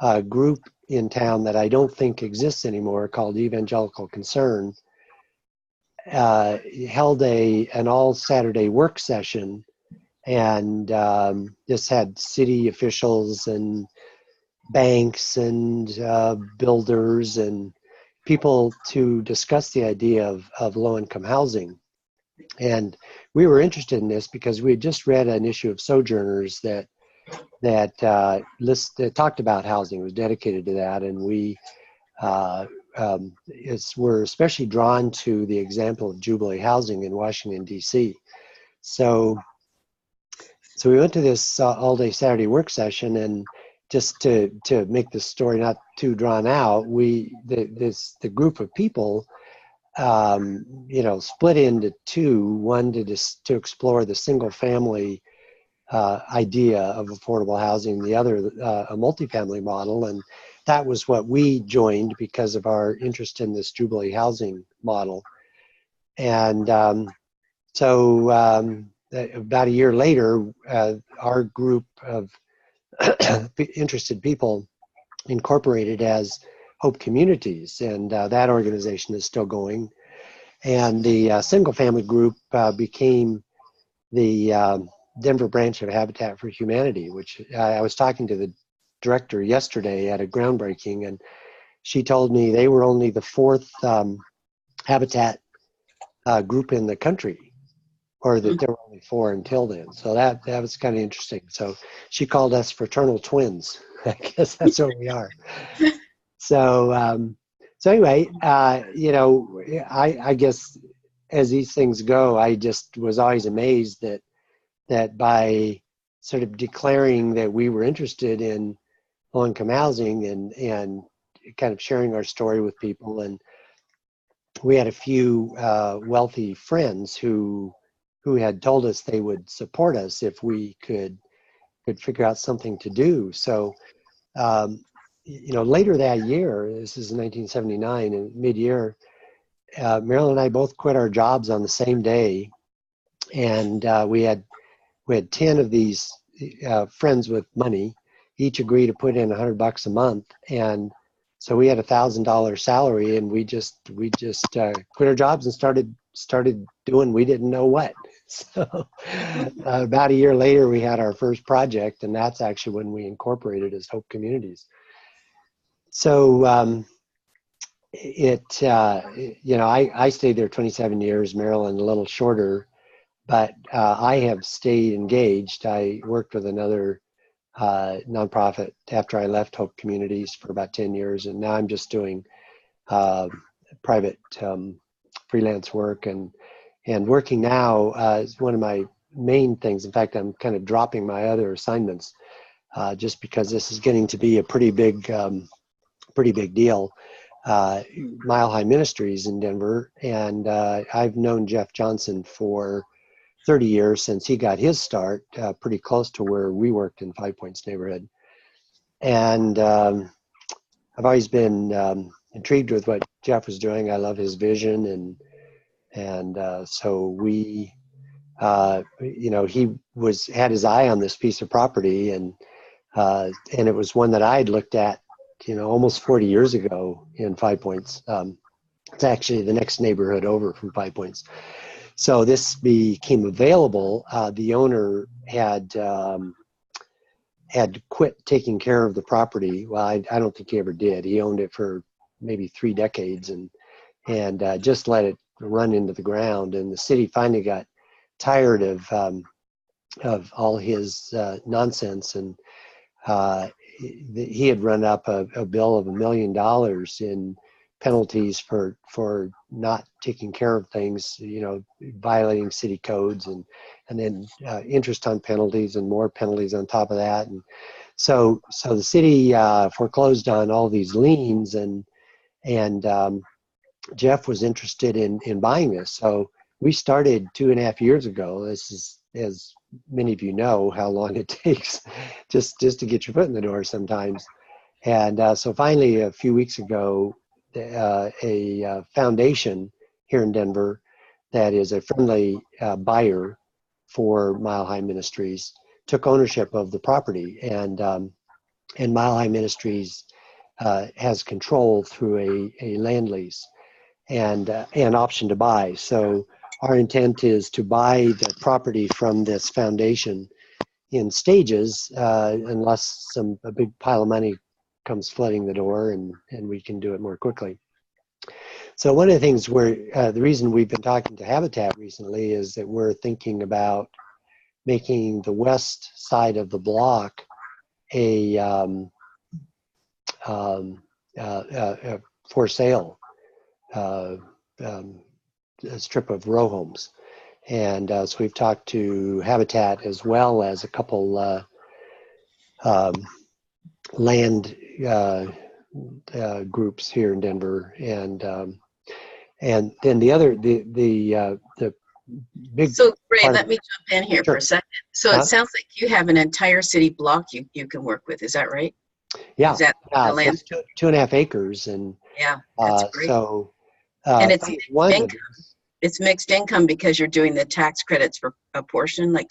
a group in town that I don't think exists anymore, called Evangelical Concern, held an all Saturday work session, and this had city officials and banks and builders and people to discuss the idea of low-income housing. And we were interested in this because we had just read an issue of Sojourners that talked about housing, was dedicated to that, and we were especially drawn to the example of Jubilee Housing in Washington, D.C. So we went to this all-day Saturday work session, and just to make the story not too drawn out, the group of people split into 2, one to explore the single family idea of affordable housing, the other a multifamily model. And that was what we joined because of our interest in this Jubilee housing model. And about a year later, our group of interested people incorporated as Hope Communities, and that organization is still going. And the single family group became the Denver branch of Habitat for Humanity, which I was talking to the director yesterday at a groundbreaking, and she told me they were only the fourth Habitat group in the country, or that there were only four until then. So that was kind of interesting. So she called us fraternal twins. I guess that's what we are. So anyway, I guess as these things go, I just was always amazed that by sort of declaring that we were interested in low-income housing and kind of sharing our story with people, and we had a few wealthy friends who had told us they would support us if we could figure out something to do. So later that year, this is 1979, and mid-year, Marilyn and I both quit our jobs on the same day, and we had 10 of these friends with money, each agreed to put in $100 a month, and so we had $1,000 salary, and we just quit our jobs and started doing we didn't know what. So about a year later, we had our first project, and that's actually when we incorporated as Hope Communities. So I stayed there 27 years, Marilyn a little shorter, but I have stayed engaged. I worked with another nonprofit after I left Hope Communities for about 10 years, and now I'm just doing private freelance work, and working now is one of my main things. In fact, I'm kind of dropping my other assignments just because this is getting to be a pretty big deal. Mile High Ministries in Denver, and I've known Jeff Johnson for 30 years since he got his start, pretty close to where we worked in Five Points neighborhood. And I've always been intrigued with what Jeff was doing. I love his vision, and so we, he had his eye on this piece of property, and it was one that I had looked at, almost 40 years ago in Five Points. It's actually the next neighborhood over from Five Points. So this became available. The owner had quit taking care of the property. Well, I don't think he ever did. He owned it for maybe 3 decades and just let it run into the ground. And the city finally got tired of all his nonsense, and he had run up a bill of $1 million in penalties for not taking care of things, violating city codes, and then interest on penalties and more penalties on top of that. And so the city foreclosed on all these liens, and Jeff was interested in buying this. So we started 2.5 years ago. This is, as many of you know, how long it takes just to get your foot in the door sometimes. And so finally, a few weeks ago, a foundation here in Denver that is a friendly buyer for Mile High Ministries took ownership of the property, and Mile High Ministries has control through a land lease and an option to buy. So our intent is to buy the property from this foundation in stages, unless a big pile of money comes flooding the door, and we can do it more quickly. So one of the things the reason we've been talking to Habitat recently is that we're thinking about making the west side of the block a for sale a strip of row homes. And so we've talked to Habitat as well as a couple land groups here in Denver, and then the big. So Ray, let me jump in here Sure. for a second. So it sounds like you have an entire city block you can work with. Is that right? Yeah, Is that yeah, the land? that's 2.5 acres, and Yeah, that's great. so And it's phase mixed one of income. It's mixed income because you're doing the tax credits for a portion, like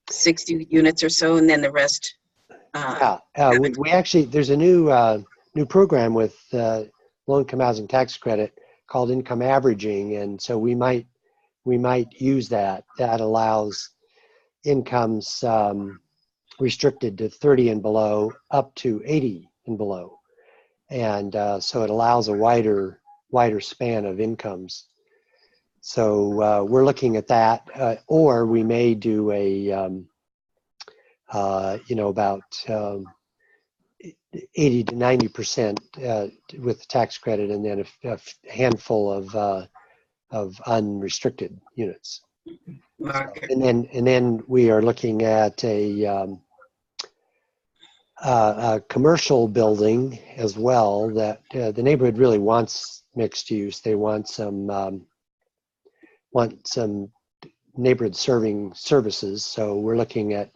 60 units or so, and then the rest. we actually, there's a new program with low-income housing tax credit called income averaging, and so we might use that. That allows incomes restricted to 30 and below up to 80 and below, and so it allows a wider span of incomes. So we're looking at that, or we may do a about 80 to 90% with the tax credit, and then a handful of unrestricted units. Market. And then we are looking at a commercial building as well. That the neighborhood really wants mixed use. They want some neighborhood serving services. So we're looking at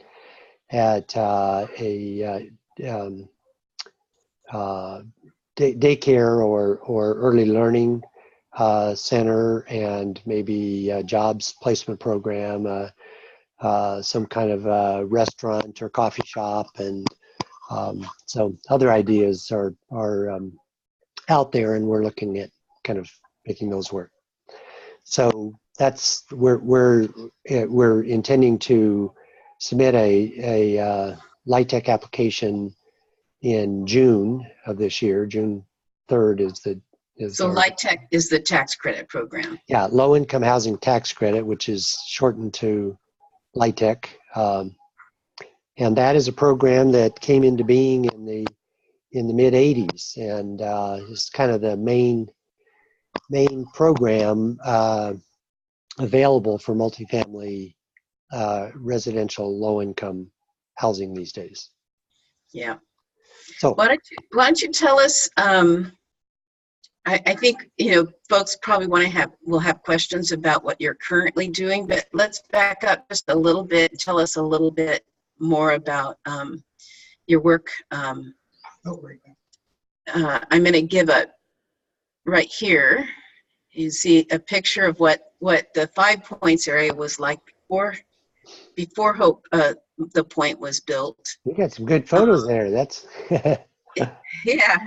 daycare or early learning center, and maybe a jobs placement program, some kind of restaurant or coffee shop, and so other ideas are out there, and we're looking at kind of making those work. So that's we're intending to submit a LIHTC application in June of this year. June 3rd is So LIHTC is the tax credit program. Yeah, low income housing tax credit, which is shortened to LIHTC. And that is a program that came into being in the mid 80s, and is kind of the main program available for multifamily residential low income housing these days. Yeah. So why don't you tell us? I think folks probably will have questions about what you're currently doing, but let's back up just a little bit and tell us a little bit more about your work. I'm going to give right here. You see a picture of what the 5 Points area was like before Hope the Point was built. we got some good photos there. That's Yeah.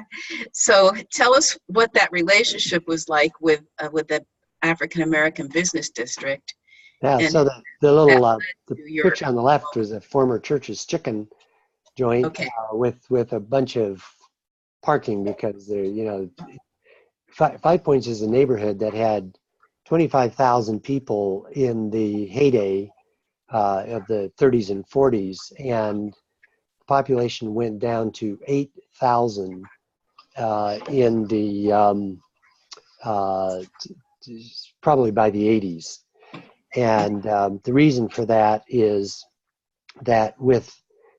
So tell us what that relationship was like with the African American Business District. Yeah. And So the little the your- picture on the left was a former Church's Chicken joint, Okay. with a bunch of parking, because they're 5 Points is a neighborhood that had 25,000 people in the heyday of the 30s and 40s, and the population went down to 8,000 in the probably by the 80s. And the reason for that is that with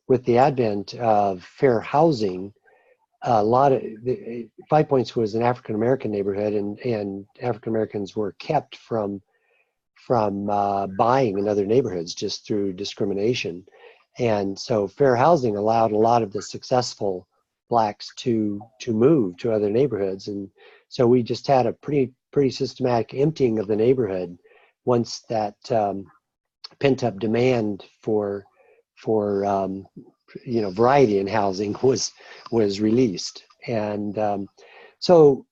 the advent of fair housing, a lot of 5 Points was an African American neighborhood, and African Americans were kept from buying in other neighborhoods just through discrimination. And so fair housing allowed a lot of the successful blacks to move to other neighborhoods. And so we just had a pretty systematic emptying of the neighborhood once that pent up demand for variety in housing was released. And so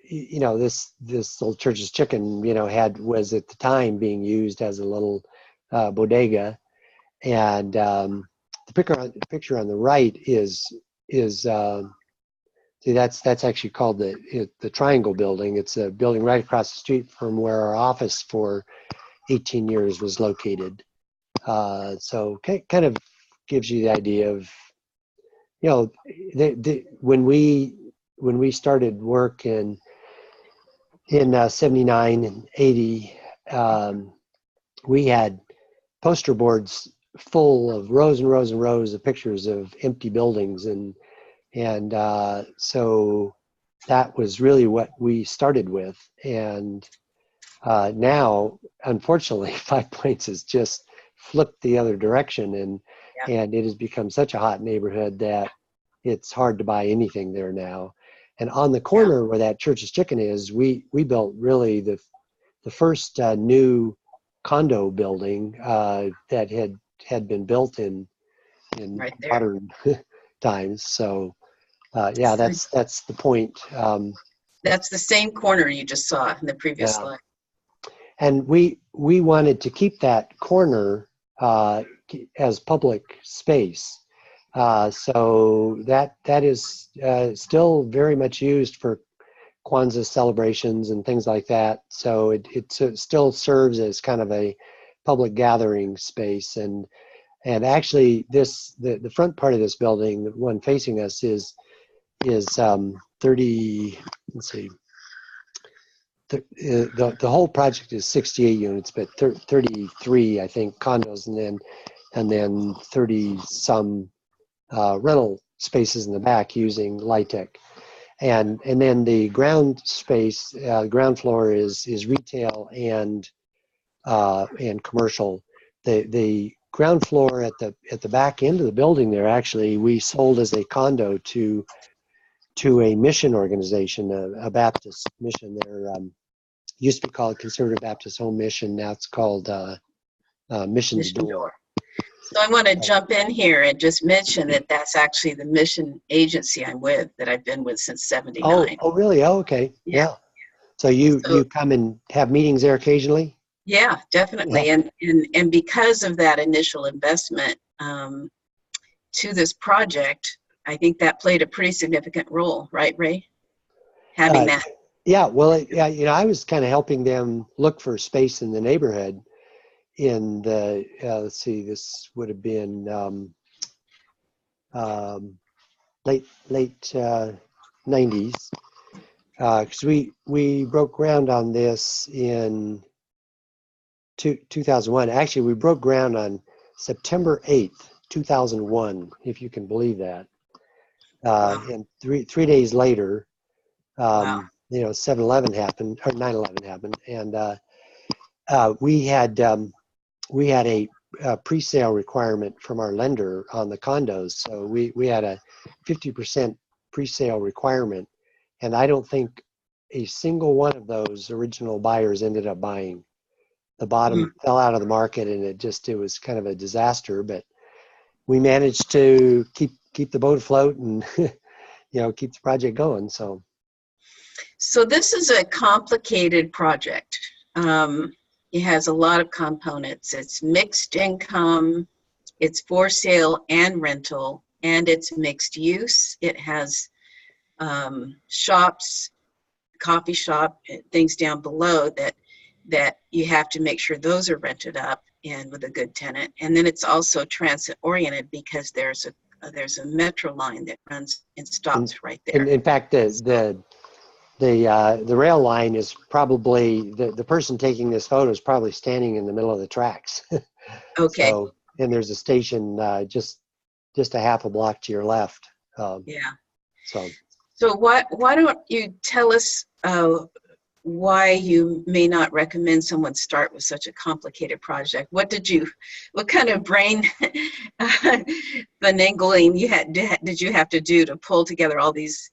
this little Church's Chicken was at the time being used as a little bodega. And the picture on the right is see, that's actually called the Triangle Building. It's a building right across the street from where our office for 18 years was located. So kind of gives you the idea of when we started work in 79 and 80, we had poster boards full of rows and rows and rows of pictures of empty buildings, and so that was really what we started with. And now, unfortunately, 5 Points has just flipped the other direction, and it has become such a hot neighborhood that it's hard to buy anything there now. And on the corner where that Church's Chicken is, we built really the first new condo building that had been built in Right there. modern times. So yeah, that's the point. That's the same corner you just saw in the previous Yeah. slide. And we wanted to keep that corner as public space. So that is still very much used for Kwanzaa celebrations and things like that. So it still serves as kind of a public gathering space. And actually the front part of this building, the one facing us, is 30, let's see, the whole project is 68 units, but 33, I think, condos, and then 30 some rental spaces in the back using Lytec. And then the ground space, ground floor is retail and commercial. The ground floor at the back end of the building there, actually, we sold as a condo to a mission organization, a Baptist mission. There used to be called Conservative Baptist Home Mission. Now it's called Mission Door. So I want to jump in here and just mention that that's actually the mission agency I'm with, that I've been with since '79. Oh, really? Oh, okay. Yeah. So you come and have meetings there occasionally? Yeah, definitely. Yeah. And because of that initial investment to this project, I think that played a pretty significant role, right, Ray? Having that. Yeah. Well, yeah. I was kind of helping them look for space in the neighborhood. In the let's see, this would have been late 90s, because we broke ground on this in 2001. Actually, we broke ground on September 8th, 2001, if you can believe that. And three days later, 7/11 happened, or 9/11 happened, and we had a pre-sale requirement from our lender on the condos. So we had a 50% pre-sale requirement, and I don't think a single one of those original buyers ended up buying. The bottom fell out of the market, and it was kind of a disaster, but we managed to keep the boat afloat and keep the project going. So this is a complicated project. It has a lot of components. It's mixed income, it's for sale and rental, and it's mixed use. It has shops, coffee shop, things down below that you have to make sure those are rented up and with a good tenant. And then it's also transit oriented, because there's a metro line that runs and stops right there. In fact, the rail line is probably, the person taking this photo is probably standing in the middle of the tracks. Okay. So, and there's a station just a half a block to your left. Yeah. So why don't you tell us why you may not recommend someone start with such a complicated project? What kind of brain finagling did you have to do to pull together all these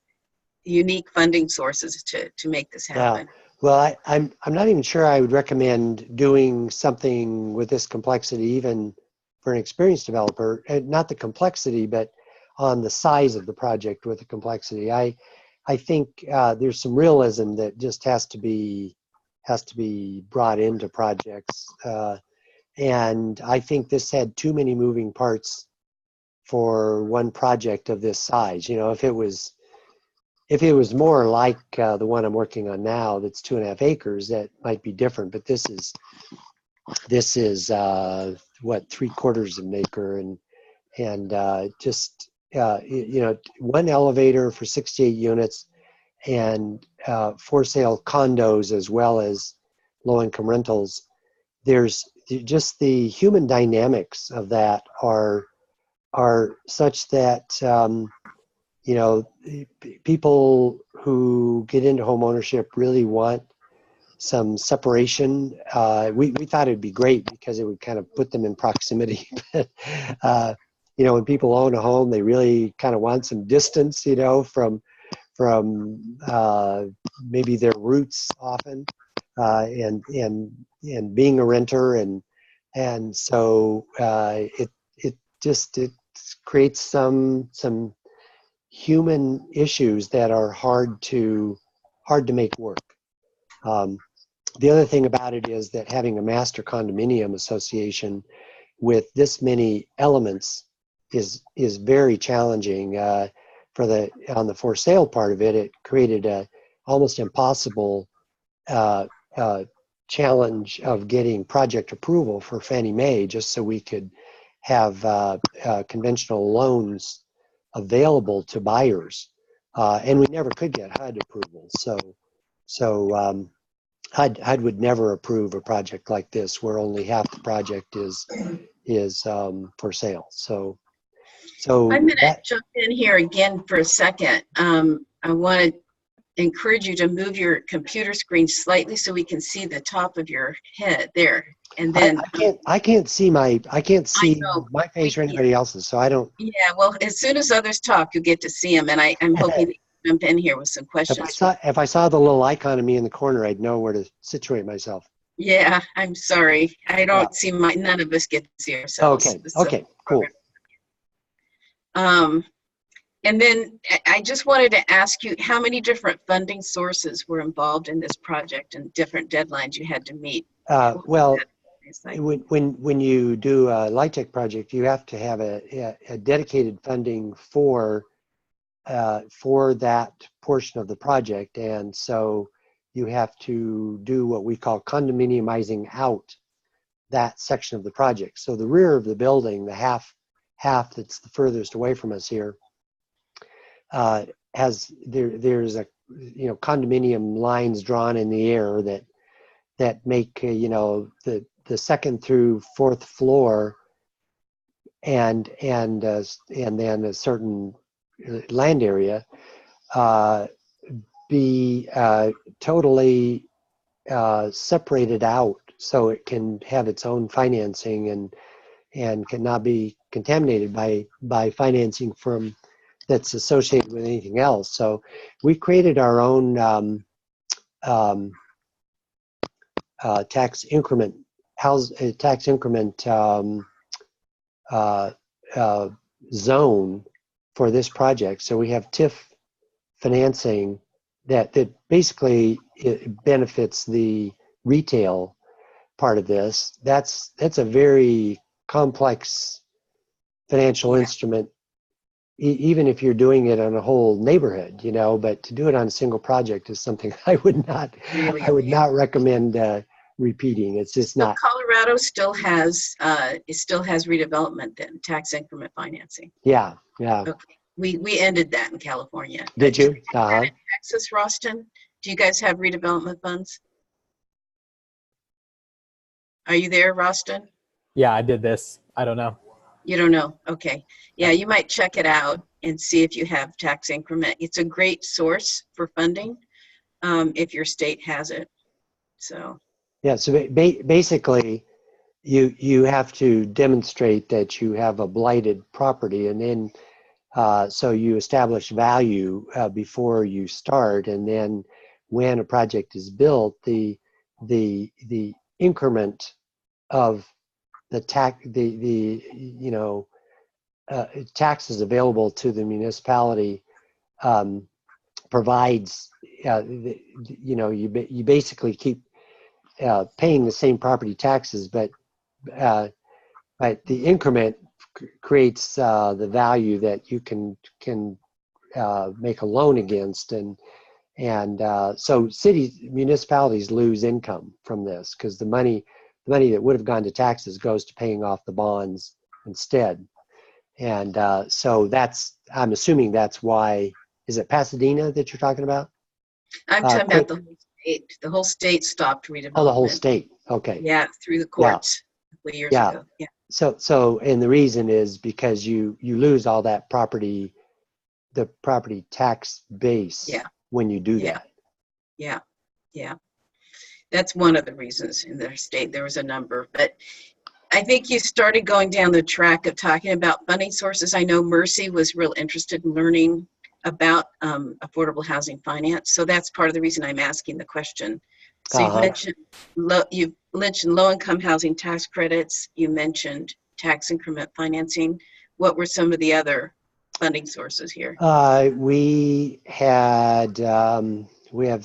unique funding sources to make this happen? Yeah. Well, I'm not even sure I would recommend doing something with this complexity, even for an experienced developer. Not the complexity, but on the size of the project with the complexity. I think there's some realism that just has to be brought into projects, and I think this had too many moving parts for one project of this size. If it was more like the one I'm working on now, that's 2.5 acres, that might be different. But this is 3/4 of an acre, and just one elevator for 68 units, and for sale condos as well as low-income rentals. There's just the human dynamics of that are such that people who get into home ownership really want some separation. We thought it'd be great because it would kind of put them in proximity. you know, when people own a home, they really kind of want some distance, you know, from maybe their roots often, and being a renter, and so it creates some human issues that are hard to make work. The other thing about it is that having a master condominium association with this many elements is very challenging. On the for sale part of it, it created a almost impossible challenge of getting project approval for Fannie Mae, just so we could have conventional loans available to buyers, and we never could get HUD approval. So HUD would never approve a project like this, where only half the project is for sale. So I'm going to that, jump in here again for a second. I want to encourage you to move your computer screen slightly so we can see the top of your head there. And then I can't see my know. face or anybody else's, so I don't. Yeah, well, as soon as others talk, you'll get to see them, and I'm hoping to jump in here with some questions. If I saw the little icon of me in the corner, I'd know where to situate myself. Yeah, I'm sorry. I don't see none of us get to see ourselves. Okay. Okay. Cool. And then I just wanted to ask you, how many different funding sources were involved in this project and different deadlines you had to meet? Well, when you do a LIHTC project, you have to have a dedicated funding for that portion of the project, and so you have to do what we call condominiumizing out that section of the project. So the rear of the building, the half that's the furthest away from us here, there's a, you know, condominium lines drawn in the air that make you know, the second through fourth floor and then a certain land area be totally separated out, so it can have its own financing and cannot be contaminated by financing from that's associated with anything else. So we created our own tax increment zone for this project. So we have TIF financing that basically it benefits the retail part of this. That's a very complex financial instrument, even if you're doing it on a whole neighborhood, you know. But to do it on a single project is something I would not recommend repeating. It's just not. Colorado still has redevelopment then, tax increment financing. Yeah. Okay. We ended that in California. Did you? In Texas, Roston, do you guys have redevelopment funds? Are you there, Roston? Yeah, I did this. I don't know. You don't know? Okay. Yeah, you might check it out and see if you have tax increment. It's a great source for funding if your state has it. So. Yeah, so basically you have to demonstrate that you have a blighted property, and then so you establish value before you start, and then when a project is built, the increment of the taxes available to the municipality provides you basically keep paying the same property taxes, but the increment creates the value that you can make a loan against, and so municipalities lose income from this, because the money that would have gone to taxes goes to paying off the bonds instead. And so I'm assuming that's why. Is it Pasadena that you're talking about? I'm talking about the whole state. The whole state stopped redevelopment. Oh, the whole state. Okay. Yeah, through the courts a couple of years ago. Yeah. So and the reason is because you lose all that property, the property tax base when you do that. Yeah. That's one of the reasons in their state. There was a number, but I think you started going down the track of talking about funding sources. I know Mercy was real interested in learning about affordable housing finance. So that's part of the reason I'm asking the question. So Uh-huh. you've mentioned low-income housing tax credits. You mentioned tax increment financing. What were some of the other funding sources here? We have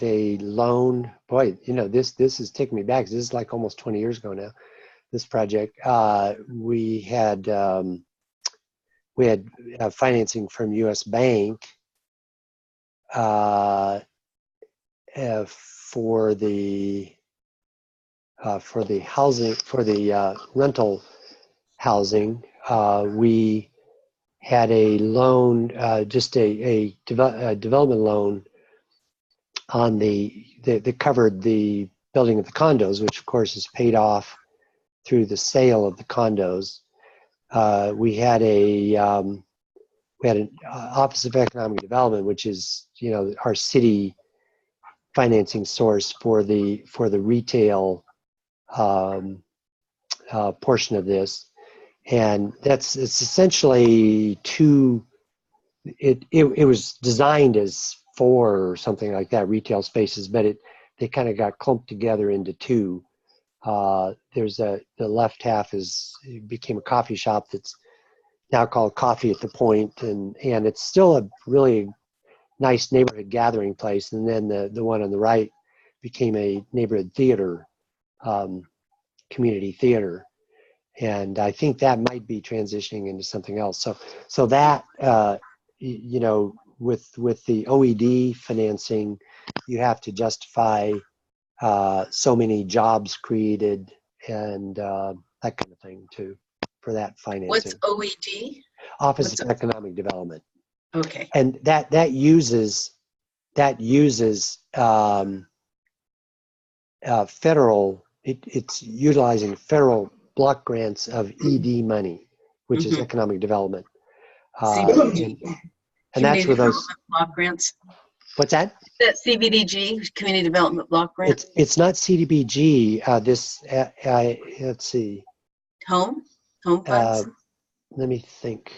a loan. Boy, this is taking me back. This is like almost 20 years ago now. This project, we had financing from U.S. Bank for the housing, for the rental housing. We had a loan, just a development loan on that covered the building of the condos, which of course is paid off through the sale of the condos. We had an Office of Economic Development, which is our city financing source for the retail portion of this, and it's essentially it was designed as 4 or something like that retail spaces, but they kind of got clumped together into 2. There's the left half became a coffee shop that's now called Coffee at the Point, and it's still a really nice neighborhood gathering place. And then the one on the right became a neighborhood theater, community theater, and I think that might be transitioning into something else. So that with the OED financing, you have to justify so many jobs created and that kind of thing too for that financing. What's OED? Office of Economic Development. Okay. And that uses federal. It's utilizing federal block grants of ED money, which is economic development. And that's where those block grants. What's that? That CBDG, Community Development Block Grant. It's not CDBG. Let's see. Home funds. Let me think.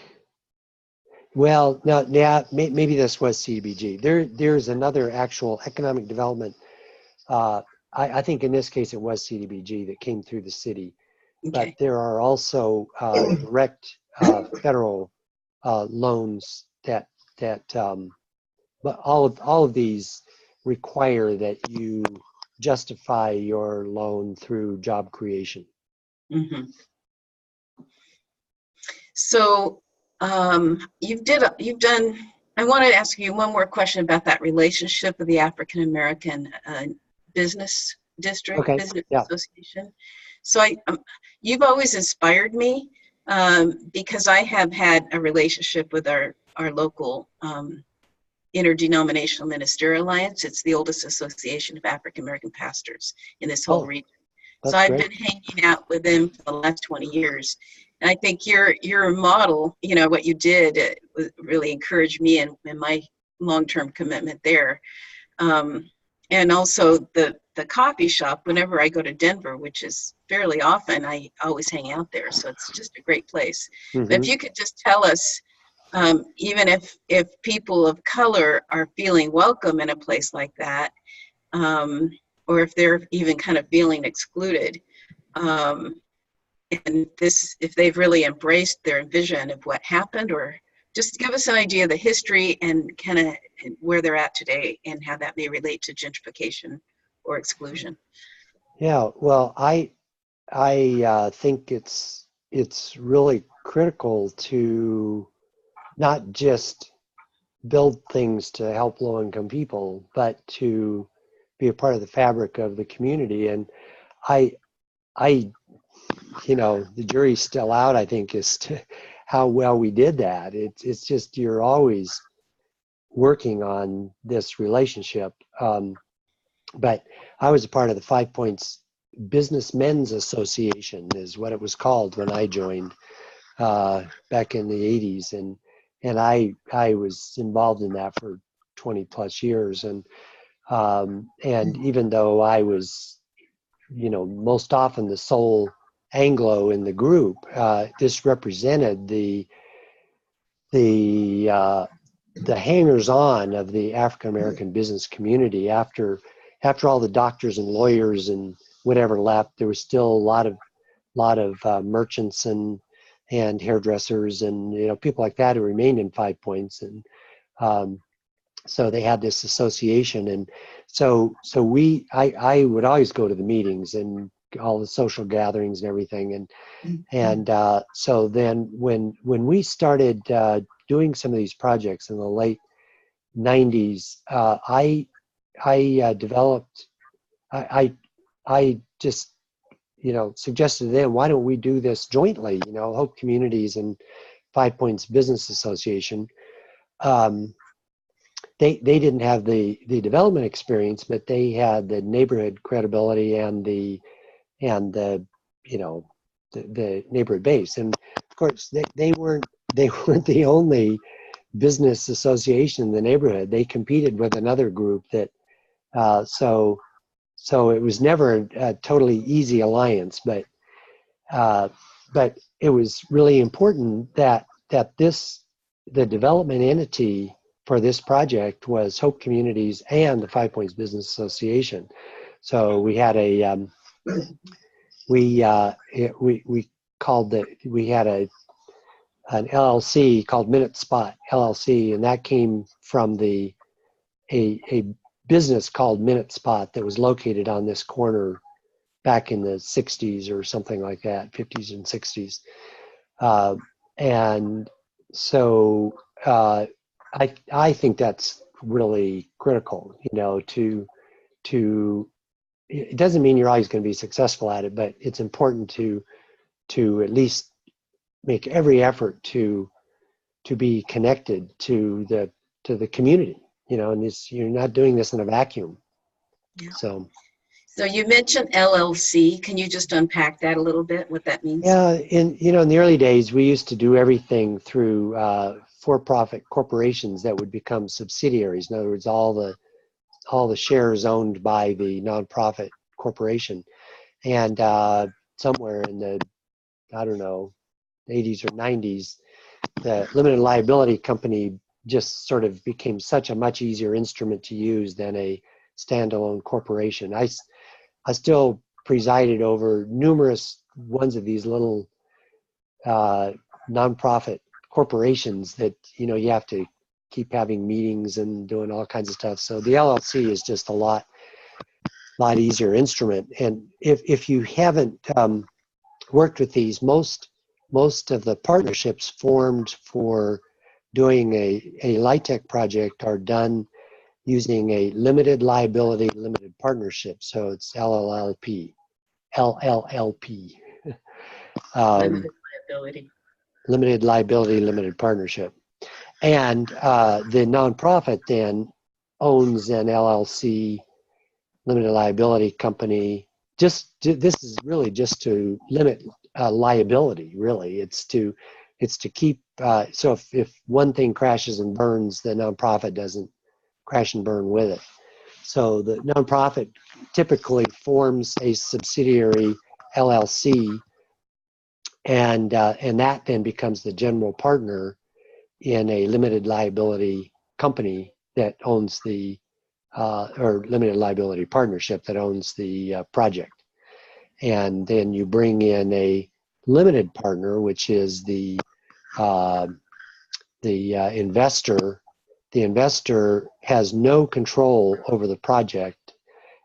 Well, no, yeah, maybe this was CDBG. There's another actual economic development. I think in this case it was CDBG that came through the city, but there are also direct federal loans that but all of these require that you justify your loan through job creation. Mm-hmm. So you've done. I want to ask you one more question about that relationship with the African American Business District, Business Association. So you've always inspired me because I have had a relationship with our local Interdenominational Ministerial Alliance. It's the oldest association of African American pastors in this whole region. So I've been hanging out with them for the last 20 years. And I think your model, what you did really encouraged me in my long-term commitment there. And also the coffee shop, whenever I go to Denver, which is fairly often, I always hang out there. So it's just a great place. But if you could just tell us, even if people of color are feeling welcome in a place like that, or if they're even kind of feeling excluded, and if they've really embraced their vision of what happened, or just give us an idea of the history and kind of where they're at today and how that may relate to gentrification or exclusion. Yeah, well, I think it's really critical to not just build things to help low-income people, but to be a part of the fabric of the community. And the jury's still out, I think, as to how well we did that. It's just, you're always working on this relationship. But I was a part of the 5 Points Businessmen's Association is what it was called when I joined back in the 80s. And I was involved in that for 20 plus years. And even though I was, most often the sole Anglo in the group, this represented the hangers-on of the African American business community. After all the doctors and lawyers and whatever left, there was still a lot of merchants and hairdressers and people like that who remained in Five Points, and so they had this association. And so I would always go to the meetings and all the social gatherings and everything. And so then when we started doing some of these projects in the late 90s, I developed, I just, suggested to them, why don't we do this jointly, Hope Communities and Five Points Business Association. They didn't have the development experience, but they had the neighborhood credibility and the neighborhood base. And of course they weren't the only business association in the neighborhood. They competed with another group that so it was never a totally easy alliance, but it was really important that the development entity for this project was Hope Communities and the Five Points Business Association. So we had an LLC called Minute Spot LLC, and that came from a business called Minute Spot that was located on this corner back in the 60s or something like that, 50s and 60s. And so I think that's really critical, to it doesn't mean you're always going to be successful at it, but it's important to at least make every effort to be connected to the community, and you're not doing this in a vacuum. Yeah. So you mentioned LLC. Can you just unpack that a little bit, what that means? yeah, in the early days, we used to do everything through for-profit corporations that would become subsidiaries. In other words, all the shares owned by the nonprofit corporation. And somewhere in the, 80s or 90s, the limited liability company just sort of became such a much easier instrument to use than a standalone corporation. I still presided over numerous ones of these little nonprofit corporations that you have to keep having meetings and doing all kinds of stuff. So the LLC is just a lot easier instrument. And if you haven't worked with these, most of the partnerships formed for doing a LIHTC project are done using a limited liability limited partnership. So it's LLLP. Limited liability. Limited liability limited partnership. And the nonprofit then owns an LLC, limited liability company. This is really just to limit liability. Really, it's to keep. So if one thing crashes and burns, the nonprofit doesn't crash and burn with it. So the nonprofit typically forms a subsidiary LLC, and that then becomes the general partner in a limited liability company that owns the or limited liability partnership that owns the project. And then you bring in a limited partner, which is the investor. The investor has no control over the project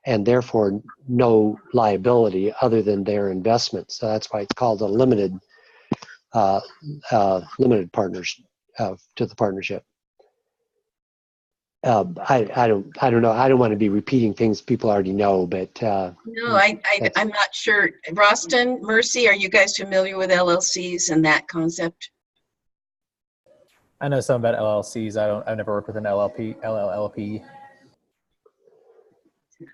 and therefore no liability other than their investment. So that's why it's called a limited partnership to the partnership. I don't know. I don't want to be repeating things people already know, but no, I'm not sure. Roston, Mercy, are you guys familiar with LLCs and that concept? I know some about LLCs. I've never worked with an LLP.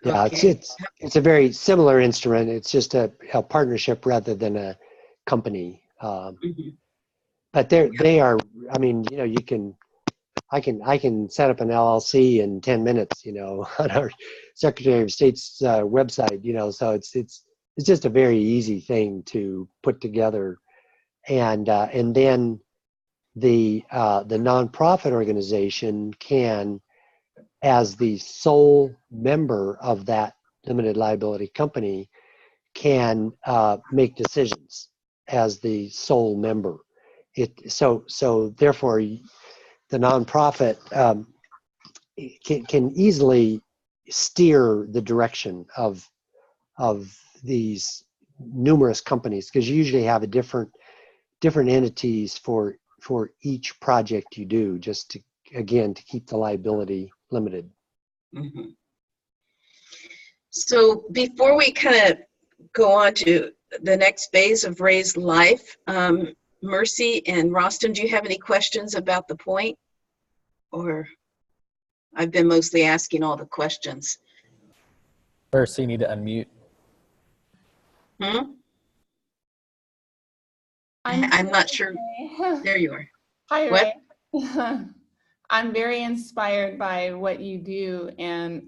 Yeah, Okay. it's a very similar instrument. It's just a partnership rather than a company. But they are. I mean, you can. I can set up an LLC in 10 minutes. On our Secretary of State's website. So it's just a very easy thing to put together. And then the nonprofit organization can, as the sole member of that limited liability company, can make decisions as the sole member. So therefore, the nonprofit can easily steer the direction of these numerous companies, because you usually have a different entities for each project you do, just to, again, to keep the liability limited. Mhm. So before we kind of go on to the next phase of Ray's life, Mercy and Rostam, do you have any questions about the point? Or I've been mostly asking all the questions. First, you need to unmute. I'm not sure. There you are. Hi, What? Ray. I'm very inspired by what you do, and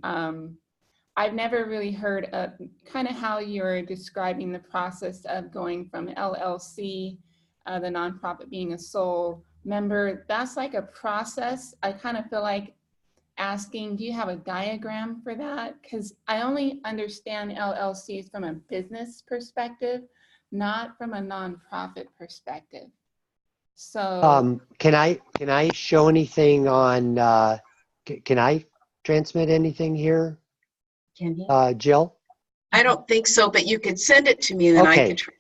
I've never really heard of kind of how you're describing the process of going from LLC, the nonprofit being a sole member. That's like a process. I kind of feel like asking, do you have a diagram for that? Because I only understand LLCs from a business perspective, not from a nonprofit perspective. So Can I show anything on? Can I transmit anything here, Can he? Jill? I don't think so, but you could send it to me and then I Okay. could try.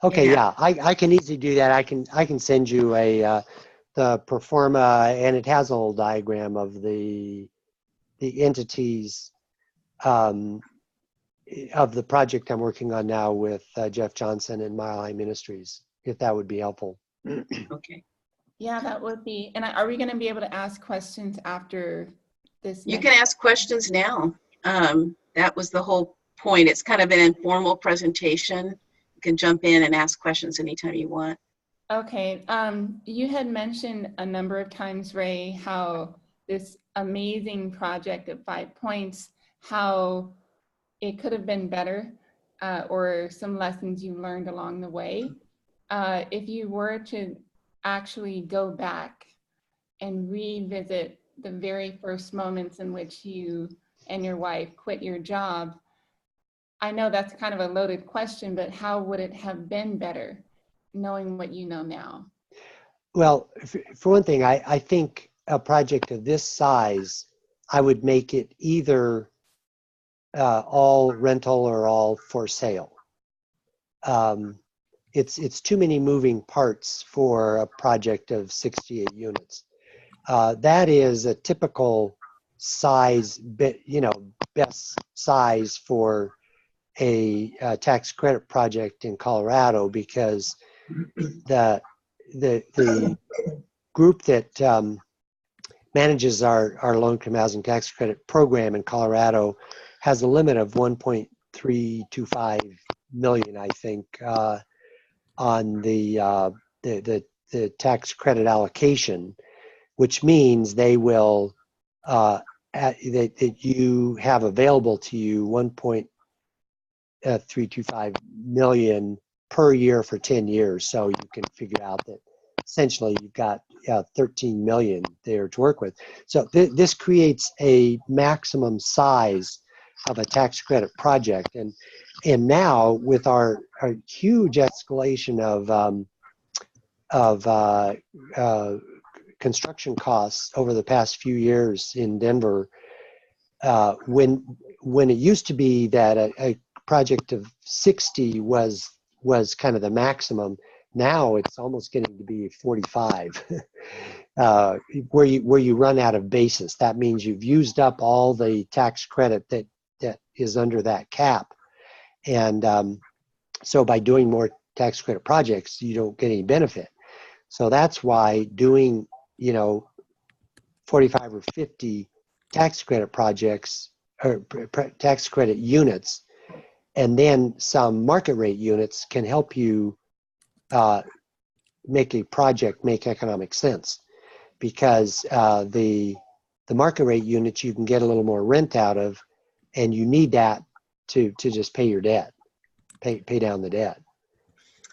Okay, Yeah. yeah, I can easily do that. I can send you the performa, and it has a whole diagram of the entities of the project I'm working on now with Jeff Johnson and Mile High Ministries, if that would be helpful. Okay. yeah, that would be. And are we going to be able to ask questions after this? You next- can ask questions now. That was the whole point. It's kind of an informal presentation. You can jump in and ask questions anytime you want. Okay. You had mentioned a number of times, Ray, how this amazing project at 5 Points, how it could have been better, or some lessons you learned along the way. If you were to actually go back and revisit the very first moments in which you and your wife quit your job, I know that's kind of a loaded question, but how would it have been better knowing what you know now? Well, for one thing, I think a project of this size, I would make it either all rental or all for sale. It's too many moving parts for a project of 68 units. That is a typical size, best size for a tax credit project in Colorado, because the group that manages our low-income housing tax credit program in Colorado has a limit of 1.325 million, I think, on the tax credit allocation, which means they will that you have available to you 1.325 million per year for 10 years. So you can figure out that essentially you've got 13 million there to work with. So this creates a maximum size of a tax credit project. And now with our huge escalation of construction costs over the past few years in Denver, when it used to be that a project of 60 was kind of the maximum, now it's almost getting to be 45, where you run out of basis. That means you've used up all the tax credit that is under that cap, and so by doing more tax credit projects, you don't get any benefit. So that's why doing 45 or 50 tax credit projects or tax credit units, and then some market rate units can help you make a project make economic sense, because the market rate units you can get a little more rent out of, and you need that to just pay your debt. pay down the debt.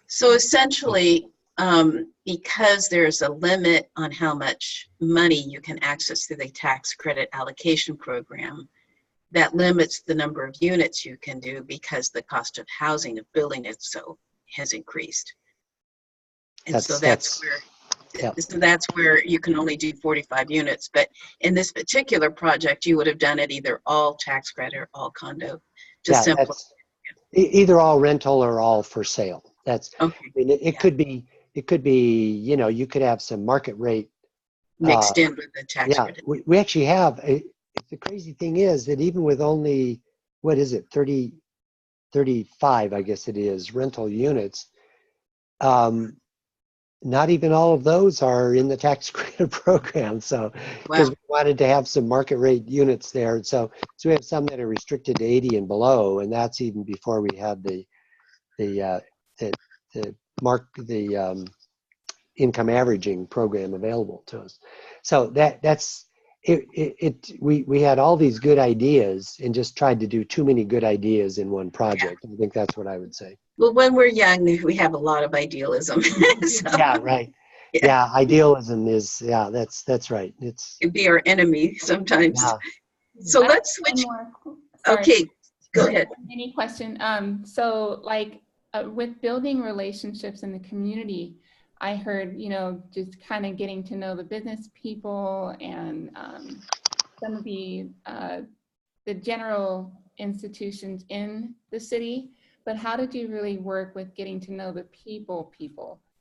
So essentially, because there's a limit on how much money you can access through the tax credit allocation program, that limits the number of units you can do because the cost of housing, of building it, so has increased. And so that's where you can only do 45 units. But in this particular project, you would have done it either all tax credit or all condo to simplify. Either all rental or all for sale. That's Okay. I mean, it could be, you know, you could have some market rate Mixed in with the tax yeah, credit. we actually have the crazy thing is that even with only, what is it, 35, I guess it is, rental units, not even all of those are in the tax credit program. So, because we wanted to have some market rate units there. So we have some that are restricted to 80 and below, and that's even before we had the income averaging program available to us. So that's it. We had all these good ideas and just tried to do too many good ideas in one project. I think that's what I would say. Well, when we're young, we have a lot of idealism. So, Yeah, right. Yeah, idealism is, yeah, that's right. It can be our enemy sometimes. Yeah. So I let's have switch. one more. Sorry. Okay, go ahead. Any question? So like with building relationships in the community, I heard, you know, just kind of getting to know the business people and some of the general institutions in the city. But how did you really work with getting to know the people,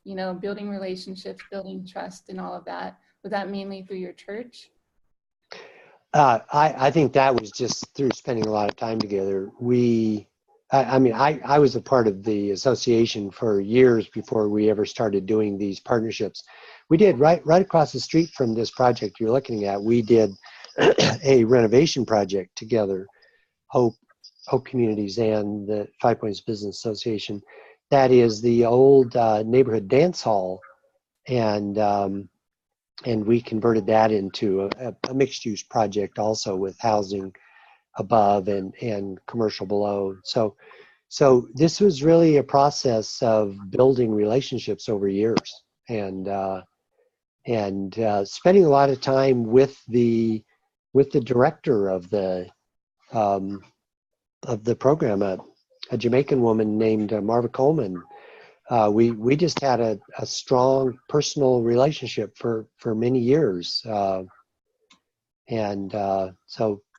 you know, building relationships, building trust and all of that? Was that mainly through your church? I think that was just through spending a lot of time together. I was a part of the association for years before we ever started doing these partnerships. We did right across the street from this project you're looking at. We did a renovation project together, Hope Communities and the Five Points Business Association. That is the old neighborhood dance hall, and we converted that into a mixed-use project also with housing above and commercial below. So this was really a process of building relationships over years and spending a lot of time with the director of the program, a Jamaican woman named Marva Coleman. We just had a strong personal relationship for many years. So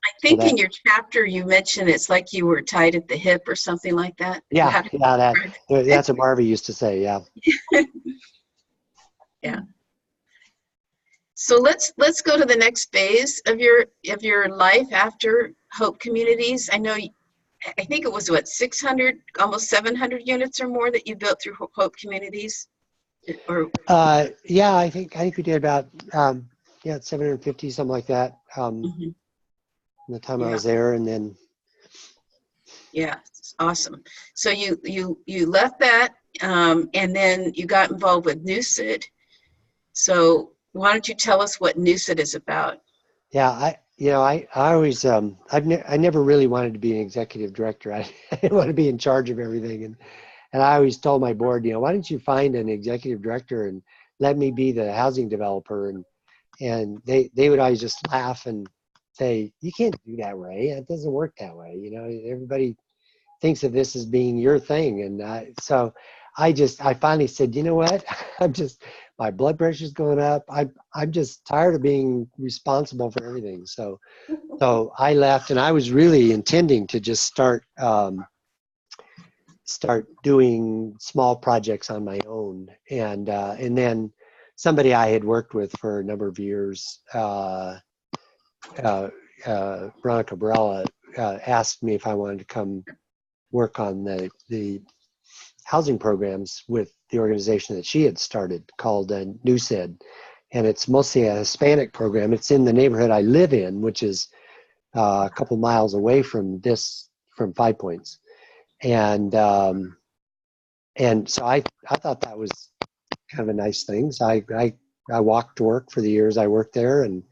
I think in your chapter you mentioned it's like you were tied at the hip or something like that. Yeah, that's what Marva used to say. Yeah. Yeah. So let's go to the next phase of your life after Hope Communities. I think it was what, 600, almost 700 units or more that you built through Hope Communities, or yeah, I think we did about 750, something like that. The time I was there, and then it's awesome. So you left that, and then you got involved with NewSid. So why don't you tell us what NewSid is about? Yeah, I always I never really wanted to be an executive director. I didn't want to be in charge of everything, and I always told my board, why don't you find an executive director and let me be the housing developer, and they would always just laugh and say, you can't do that, Ray. It doesn't work that way. Everybody thinks of this as being your thing. And so I finally said, you know what? My blood pressure's going up. I'm just tired of being responsible for everything. So I left, and I was really intending to just start doing small projects on my own. And then somebody I had worked with for a number of years, Veronica Barella, asked me if I wanted to come work on the housing programs with the organization that she had started called NewSid. And it's mostly a Hispanic program. It's in the neighborhood I live in, which is a couple miles away from Five Points. And so I thought that was kind of a nice thing. So I walked to work for the years I worked there, and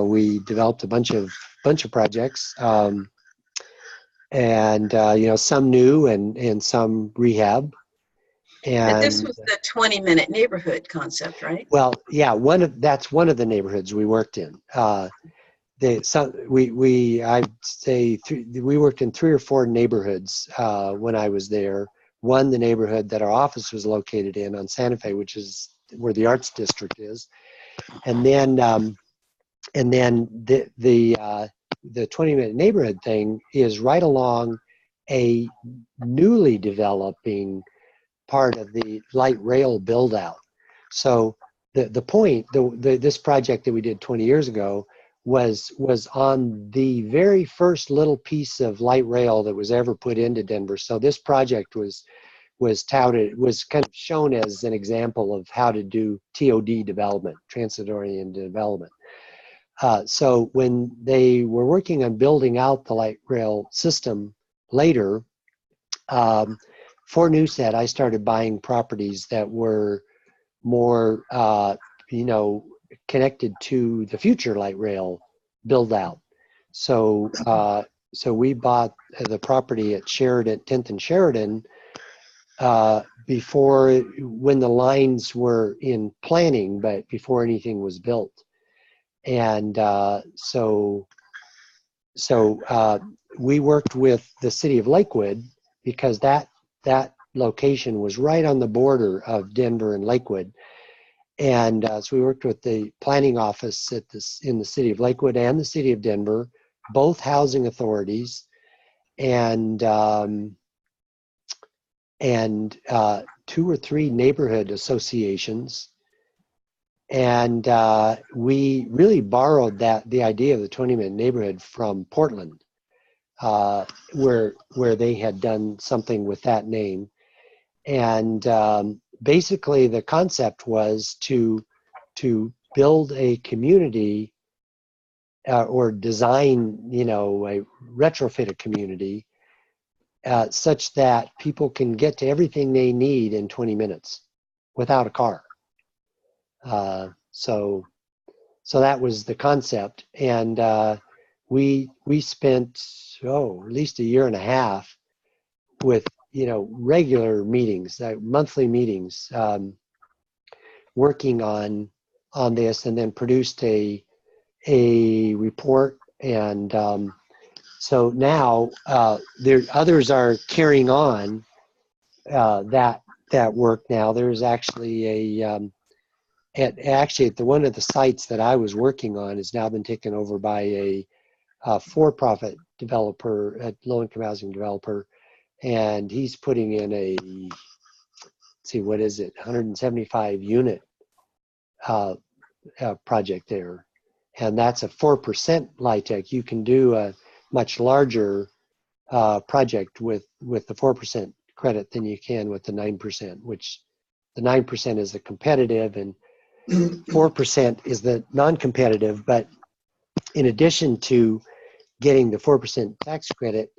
we developed a bunch of projects. and you know, some new and some rehab. But this And was the 20-minute neighborhood concept, right? well, yeah, that's one of the neighborhoods we worked in. I'd say we worked in 3 or 4 neighborhoods when I was there. One, the neighborhood that our office was located in on Santa Fe, which is where the Arts District is, and then the 20-minute neighborhood thing is right along a newly developing part of the light rail build out. So the point, this project that we did 20 years ago was on the very first little piece of light rail that was ever put into Denver. So this project was touted, was kind of shown as an example of how to do TOD development, transit-oriented development. So when they were working on building out the light rail system later, for Newset, I started buying properties that were more, you know, connected to the future light rail build out. So, so we bought the property at Sheridan, 10th and Sheridan, before, when the lines were in planning, but before anything was built. And we worked with the city of Lakewood because that location was right on the border of Denver and Lakewood. And so we worked with the planning office in the city of Lakewood and the city of Denver, both housing authorities, and 2 or 3 neighborhood associations. And we really borrowed the idea of the 20-minute neighborhood from Portland, where they had done something with that name. And basically the concept was to build a community or design, you know, a retrofit a community such that people can get to everything they need in 20 minutes without a car. So that was the concept. And we spent, at least 1.5 years with, you know, regular meetings, monthly meetings, working on this, and then produced a report. And so now others are carrying on that work now. There's actually at one of the sites that I was working on has now been taken over by a for-profit developer, a low-income housing developer, and he's putting in a, let's see, what is it, 175 unit project there, and that's a 4% LIHTC. You can do a much larger project with the 4% credit than you can with the 9%, which the 9% is the competitive and 4% is the non-competitive. But in addition to getting the 4% tax credit,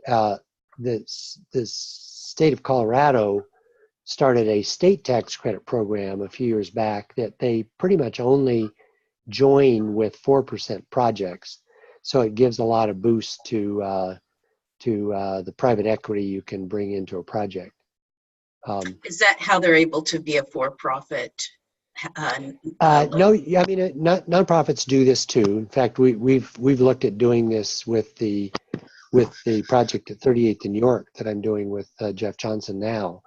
the state of Colorado started a state tax credit program a few years back that they pretty much only join with 4% projects. So it gives a lot of boost to the private equity you can bring into a project. Is that how they're able to be a for-profit? No, I mean, nonprofits do this too. In fact, we've looked at doing this with the project at 38th and York that I'm doing with Jeff Johnson now.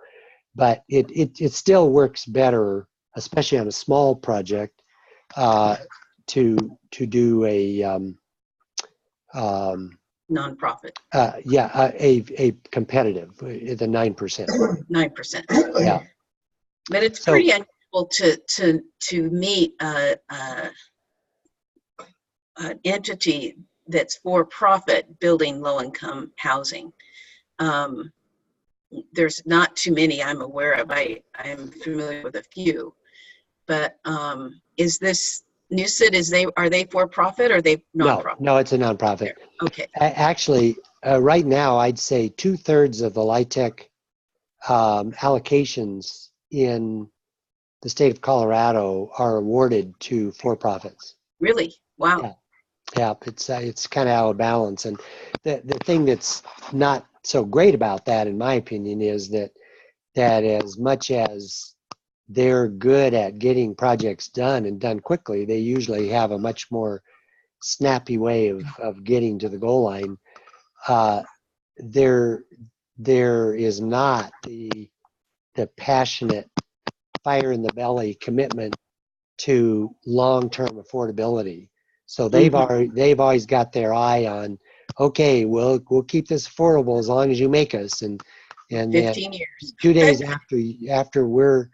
But it still works better, especially on a small project, to do a Nonprofit. A competitive, the 9%. 9%. Yeah. But it's pretty unusual to meet an entity that's for profit building low income housing. There's not too many I'm aware of. I am familiar with a few, but is this Newset, are they for profit or are they nonprofit? No, it's a nonprofit. Okay. Actually, right now, I'd say 2/3 of the LIHTC allocations in the state of Colorado are awarded to for-profits. Really? Wow. Yeah, it's kind of out of balance. And the thing that's not so great about that, in my opinion, is that as much as they're good at getting projects done and done quickly, they usually have a much more snappy way of getting to the goal line. There is not the passionate, fire in the belly commitment to long-term affordability. So they've always got their eye on, okay, we'll keep this affordable as long as you make us, and 15 years. 2 days after we're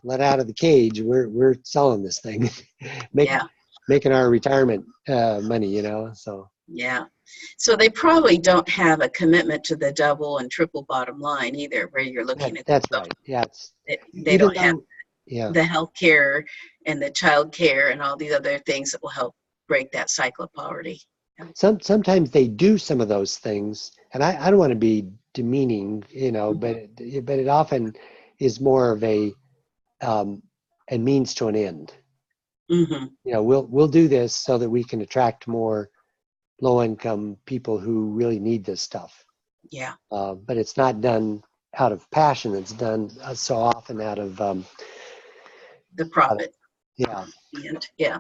let out of the cage, we're selling this thing, making our retirement money, you know. So yeah, so they probably don't have a commitment to the double and triple bottom line either, where you're looking at that's right. Yeah, they don't have the health care and the child care and all these other things that will help break that cycle of poverty. Sometimes they do some of those things, and I don't want to be demeaning, you know, but it often is more of a means to an end. Mm-hmm. You know, we'll do this so that we can attract more low-income people who really need this stuff. Yeah. But it's not done out of passion. It's done so often out of the profit. Yeah. Yeah.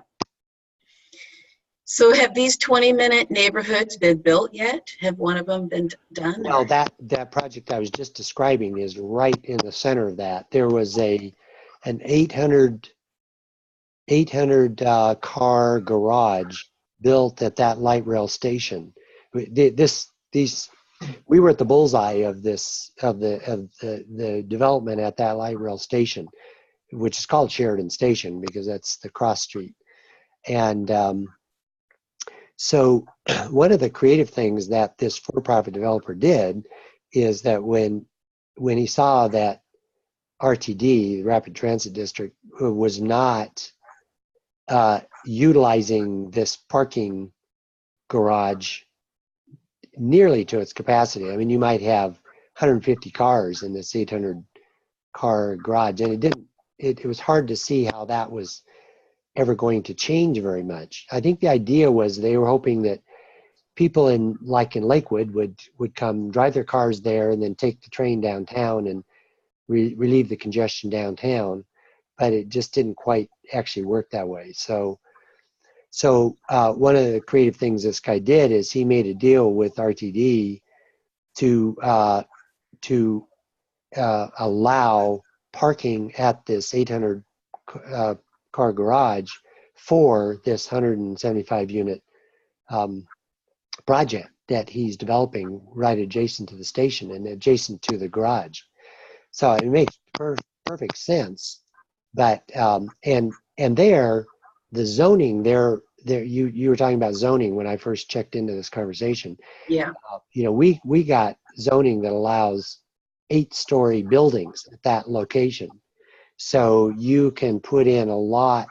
So have these 20-minute neighborhoods been built yet? Have one of them been done? Well, that project I was just describing is right in the center of that. There was an 800 car garage built at that light rail station. We were at the bullseye of the development at that light rail station, which is called Sheridan Station because that's the cross street. And so one of the creative things that this for-profit developer did is that when he saw that RTD, the Rapid Transit District, was not utilizing this parking garage nearly to its capacity. I mean, you might have 150 cars in this 800 car garage, and it was hard to see how that was ever going to change very much. I think the idea was they were hoping that people in Lakewood would come drive their cars there and then take the train downtown and relieve the congestion downtown, but it just didn't quite actually work that way. So one of the creative things this guy did is he made a deal with RTD to allow parking at this 800 car garage for this 175 unit project that he's developing right adjacent to the station and adjacent to the garage. So it makes perfect sense. But and there, the zoning there you were talking about zoning when I first checked into this conversation. Yeah. You know, we got zoning that allows 8-story buildings at that location. So you can put in a lot,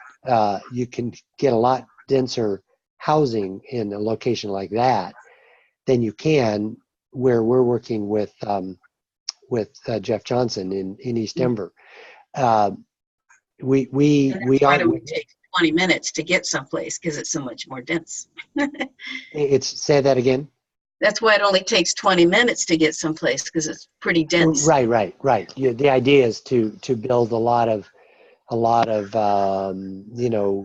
you can get a lot denser housing in a location like that than you can where we're working with Jeff Johnson in East Denver. We why do we take 20 minutes to get someplace because it's so much more dense. Say that again. That's why it only takes 20 minutes to get someplace because it's pretty dense. Right. Yeah, the idea is to build a lot of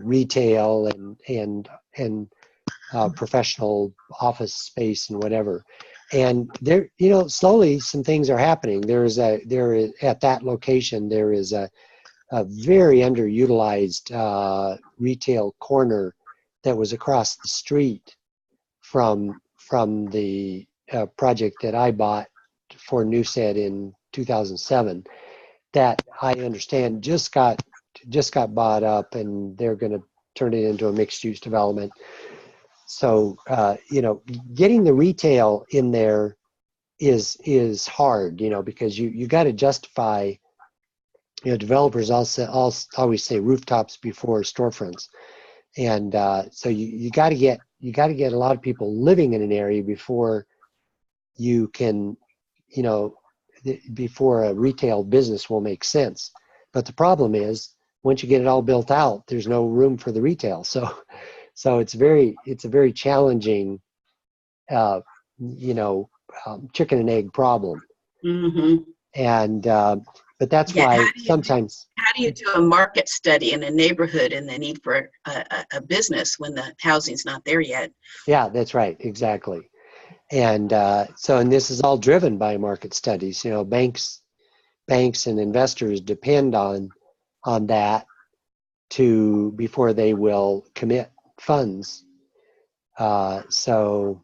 retail and professional office space and whatever. And there, slowly some things are happening. There is at that location there is a very underutilized retail corner that was across the street from the project that I bought for Newset in 2007 that I understand just got bought up, and they're going to turn it into a mixed-use development. So getting the retail in there is hard, because you got to justify. Developers always say rooftops before storefronts, and so you got to get a lot of people living in an area before you can, before a retail business will make sense. But the problem is once you get it all built out, there's no room for the retail. So it's a very challenging, chicken and egg problem. Mm-hmm. And but that's Yeah, why sometimes. How do you do a market study in a neighborhood and the need for a business when the housing's not there yet? Yeah, that's right, exactly. And and this is all driven by market studies. You know, banks and investors depend on that before they will commit funds. So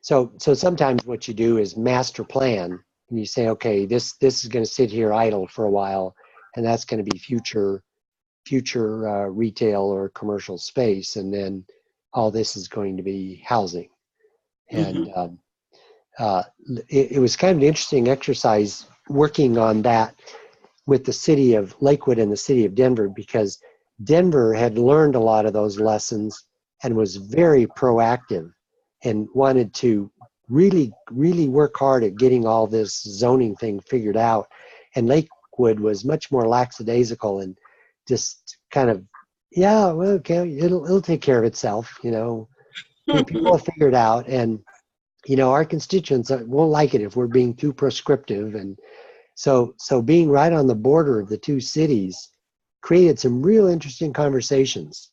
sometimes what you do is master plan, and you say, okay, this is going to sit here idle for a while, and that's going to be future retail or commercial space, and then all this is going to be housing. And it was kind of an interesting exercise working on that with the city of Lakewood and the city of Denver, because Denver had learned a lot of those lessons and was very proactive and wanted to really, really work hard at getting all this zoning thing figured out. And Lakewood was much more lackadaisical and just kind of, yeah, well, okay, it'll take care of itself, you know. People will figure it out. And, you know, our constituents won't like it if we're being too prescriptive. And so being right on the border of the two cities created some real interesting conversations.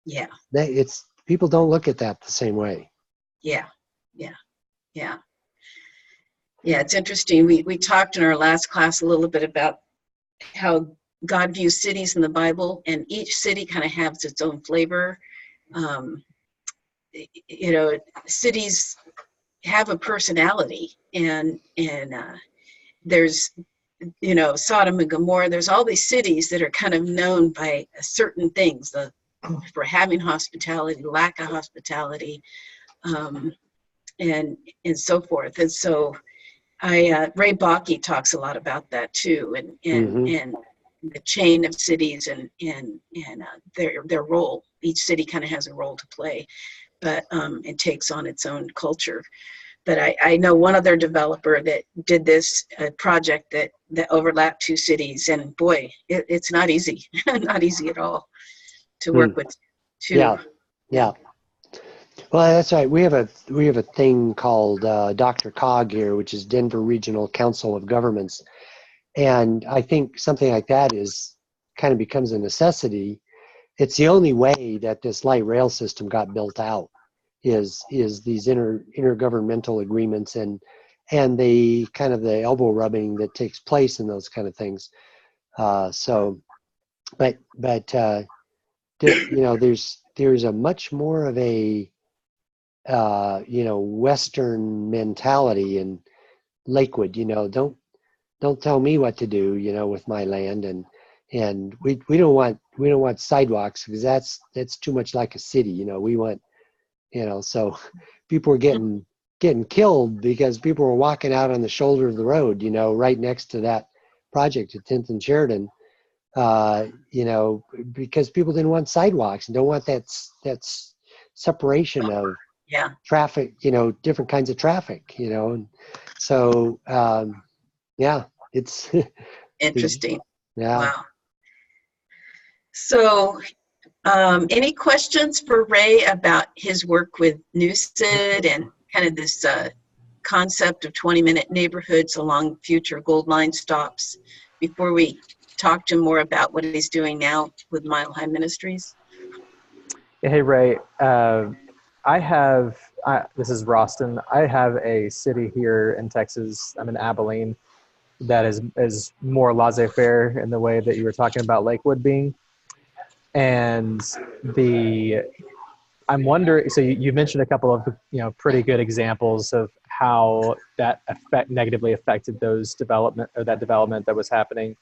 Yeah. People don't look at that the same way. Yeah. It's interesting. We talked in our last class a little bit about how God views cities in the Bible, and each city kind of has its own flavor. You know, cities have a personality, and there's, you know, Sodom and Gomorrah. There's all these cities that are kind of known by certain things, for having hospitality, lack of hospitality, and so forth. And so Ray Bakke talks a lot about that too, and the chain of cities and their role. Each city kind of has a role to play, but it takes on its own culture. But I know one other developer that did this project that overlapped two cities, and boy, it's not easy, not easy at all to work with two. Yeah. Well, that's right. We have a thing called DRCOG here, which is Denver Regional Council of Governments, and I think something like that kind of becomes a necessity. It's the only way that this light rail system got built out is these intergovernmental agreements and the kind of the elbow rubbing that takes place in those kind of things. But you know, there's a much more of a you know, Western mentality in Lakewood. You know, don't tell me what to do, you know, with my land, and we don't want sidewalks, because that's too much like a city. You know, we want, you know, so people were getting killed because people were walking out on the shoulder of the road, you know, right next to that project at 10th and Sheridan, you know, because people didn't want sidewalks and don't want that separation of traffic, you know, different kinds of traffic, you know. And so it's Interesting. Yeah. Wow. So any questions for Ray about his work with Newsid and kind of this concept of 20-minute neighborhoods along future Gold Line stops before we talk to him more about what he's doing now with Mile High Ministries? Hey, Ray. This is Roston. I have a city here in Texas. I'm in Abilene. That is more laissez-faire in the way that you were talking about Lakewood being. And I'm wondering, so you mentioned a couple of, you know, pretty good examples of how that negatively affected that development that was happening.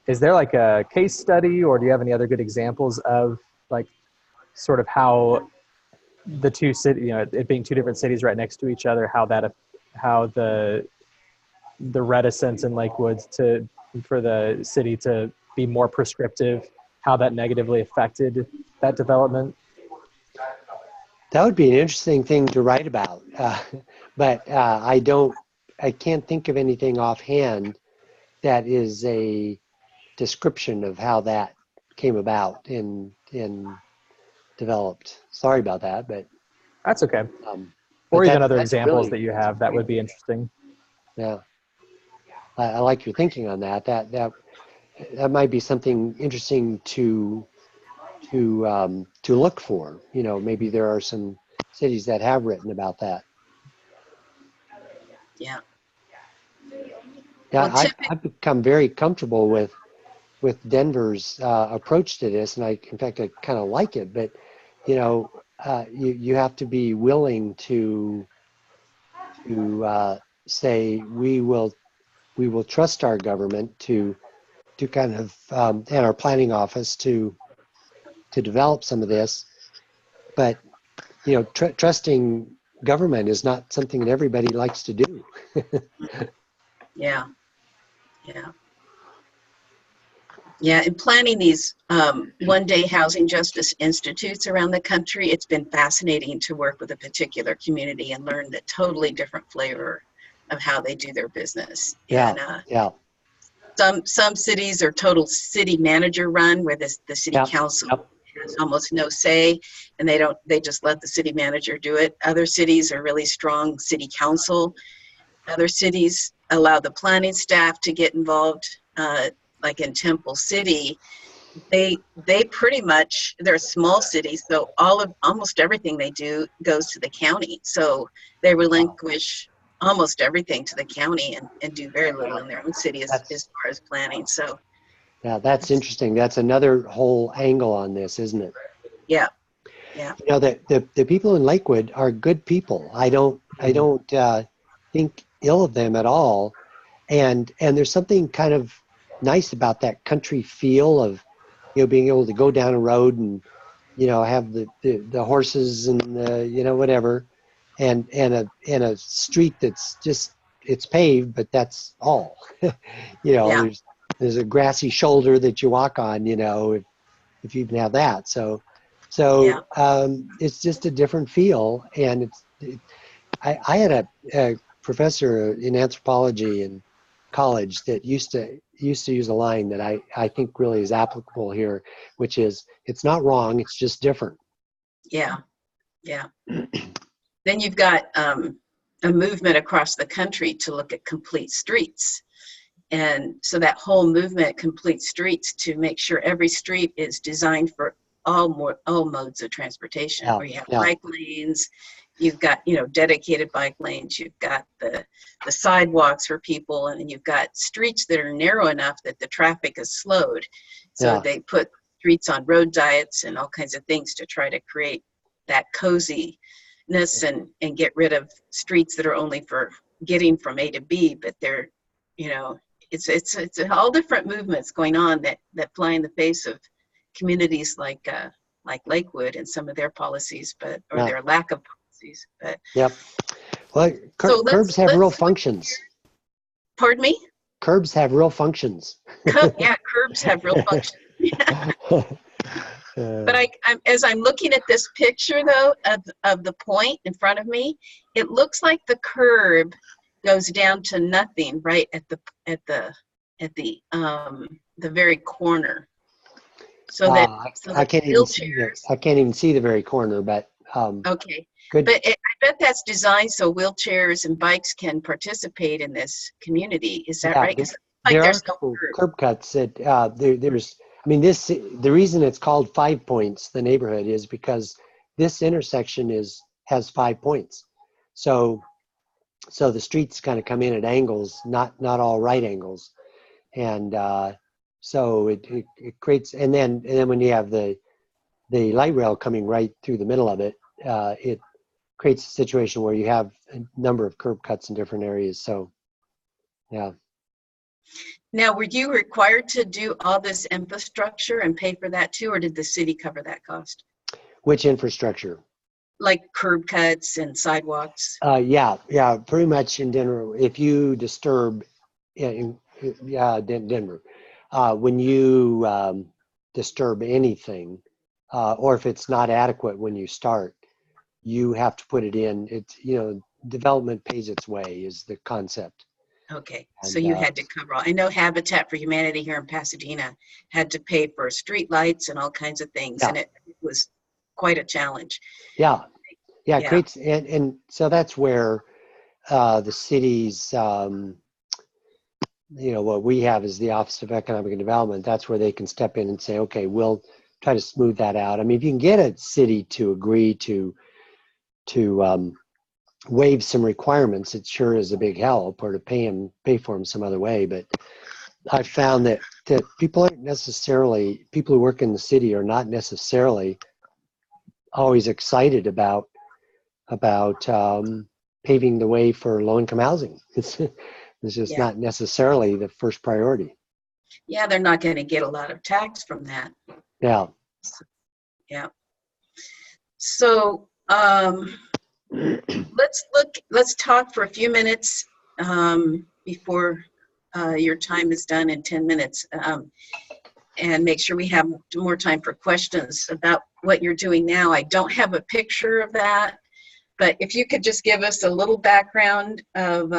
Is there like a case study, or do you have any other good examples of like sort of how the two cities, you know, it being two different cities right next to each other, how the reticence in Lakewood for the city to be more prescriptive, how that negatively affected that development? That would be an interesting thing to write about, but I can't think of anything offhand that is a description of how that came about and developed. Sorry about that, but That's okay. Or But even other that's examples really- that you have, that would be interesting. Yeah. I like your thinking on that. That might be something interesting to look for. You know, maybe there are some cities that have written about that. Yeah. Yeah, Well, I've become very comfortable with Denver's approach to this, and in fact, I kind of like it. But you know, you have to be willing to say we will trust our government to kind of and our planning office to develop some of this. But you know, trusting government is not something that everybody likes to do. Yeah. Yeah. Yeah, and planning these one-day housing justice institutes around the country, it's been fascinating to work with a particular community and learn the totally different flavor of how they do their business. Yeah, And yeah, some cities are total city manager run, where the city yeah, council yep. has almost no say, and they just let the city manager do it. Other cities are really strong city council. Other cities allow the planning staff to get involved. Like in Temple City, they pretty much, they're a small city, so almost everything they do goes to the county. So they relinquish almost everything to the county and do very little in their own city as far as planning. So Yeah, that's interesting. That's another whole angle on this, isn't it? yeah, yeah, You know, the people in Lakewood are good people. I don't think ill of them at all. And there's something kind of nice about that country feel of, you know, being able to go down a road and, you know, have the horses and the, you know, whatever, and a street that's just, it's paved, but that's all. You know, yeah, there's a grassy shoulder that you walk on, you know, if you even have that. So yeah. it's just a different feel. And I had a professor in anthropology in college that used to use a line that I think really is applicable here, which is, it's not wrong, it's just different. Yeah, yeah. Then you've got a movement across the country to look at complete streets. And so that whole movement, complete streets, to make sure every street is designed for all modes of transportation, Yeah, where you have yeah. bike lanes, you've got, you know, dedicated bike lanes, you've got the sidewalks for people, and then you've got streets that are narrow enough that the traffic is slowed. So Yeah. they put streets on road diets and all kinds of things to try to create that coziness and get rid of streets that are only for getting from A to B, but they're, you know, it's all different movements going on that fly in the face of communities like Lakewood and some of their policies, or Yeah. their lack of policies. But Yep. Well, So curbs have real functions. pardon me? Curbs have real functions. Yeah, curbs have real function. But as I'm looking at this picture though of the point in front of me, it looks like the curb goes down to nothing right at the very corner. So that I can't even see I can't even see the very corner, but okay. good. But I bet that's designed so wheelchairs and bikes can participate in this community. Is that Yeah, right? 'Cause there are there's a no couple curb. curb cuts that there's. I mean, the reason it's called 5 Points, the neighborhood, is because this intersection has 5 points. So the streets kind of come in at angles, not all right angles, and so it creates. And then when you have the light rail coming right through the middle of it, it creates a situation where you have a number of curb cuts in different areas. So yeah. Now, were you required to do all this infrastructure and pay for that too, or did the city cover that cost? Which infrastructure? Like curb cuts and sidewalks? Yeah, pretty much in Denver. If you disturb, Denver, when you disturb anything, or if it's not adequate when you start, you have to put it in. It's, you know, development pays its way is the concept. Okay, And, so you had to cover all. I know Habitat for Humanity here in Pasadena had to pay for street lights and all kinds of things, Yeah. and it was quite a challenge. Yeah, Yeah, it Yeah. creates, and so that's where the city's, what we have is the Office of Economic Development. That's where they can step in and say, okay, we'll try to smooth that out. I mean, if you can get a city to agree to waive some requirements, it sure is a big help, or to pay for them some other way. But I've found that people who work in the city are not necessarily always excited about paving the way for low-income housing. It's just Yeah. not necessarily the first priority. Yeah, they're not going to get a lot of tax from that. Yeah. Yeah. So let's talk for a few minutes before your time is done in 10 minutes, and make sure we have more time for questions about what you're doing now. I don't have a picture of that, but if you could just give us a little background of,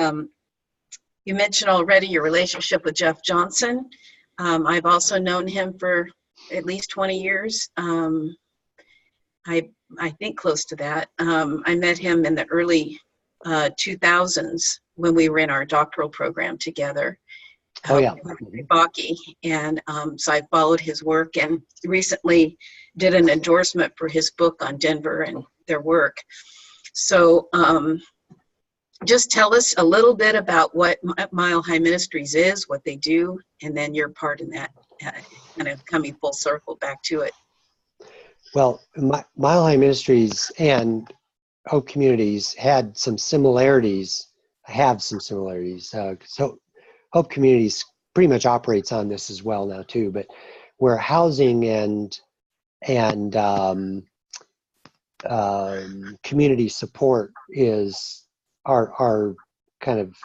you mentioned already your relationship with Jeff Johnson. I've also known him for at least 20 years. I think close to that. I met him in the early 2000s when we were in our doctoral program together. Oh, yeah. Baki. And so I followed his work and recently did an endorsement for his book on Denver and their work. So just tell us a little bit about what Mile High Ministries is, what they do, and then your part in that, kind of coming full circle back to it. Well, Mile High Ministries and Hope Communities have some similarities. So Hope Communities pretty much operates on this as well now too, but where housing and community support are kind of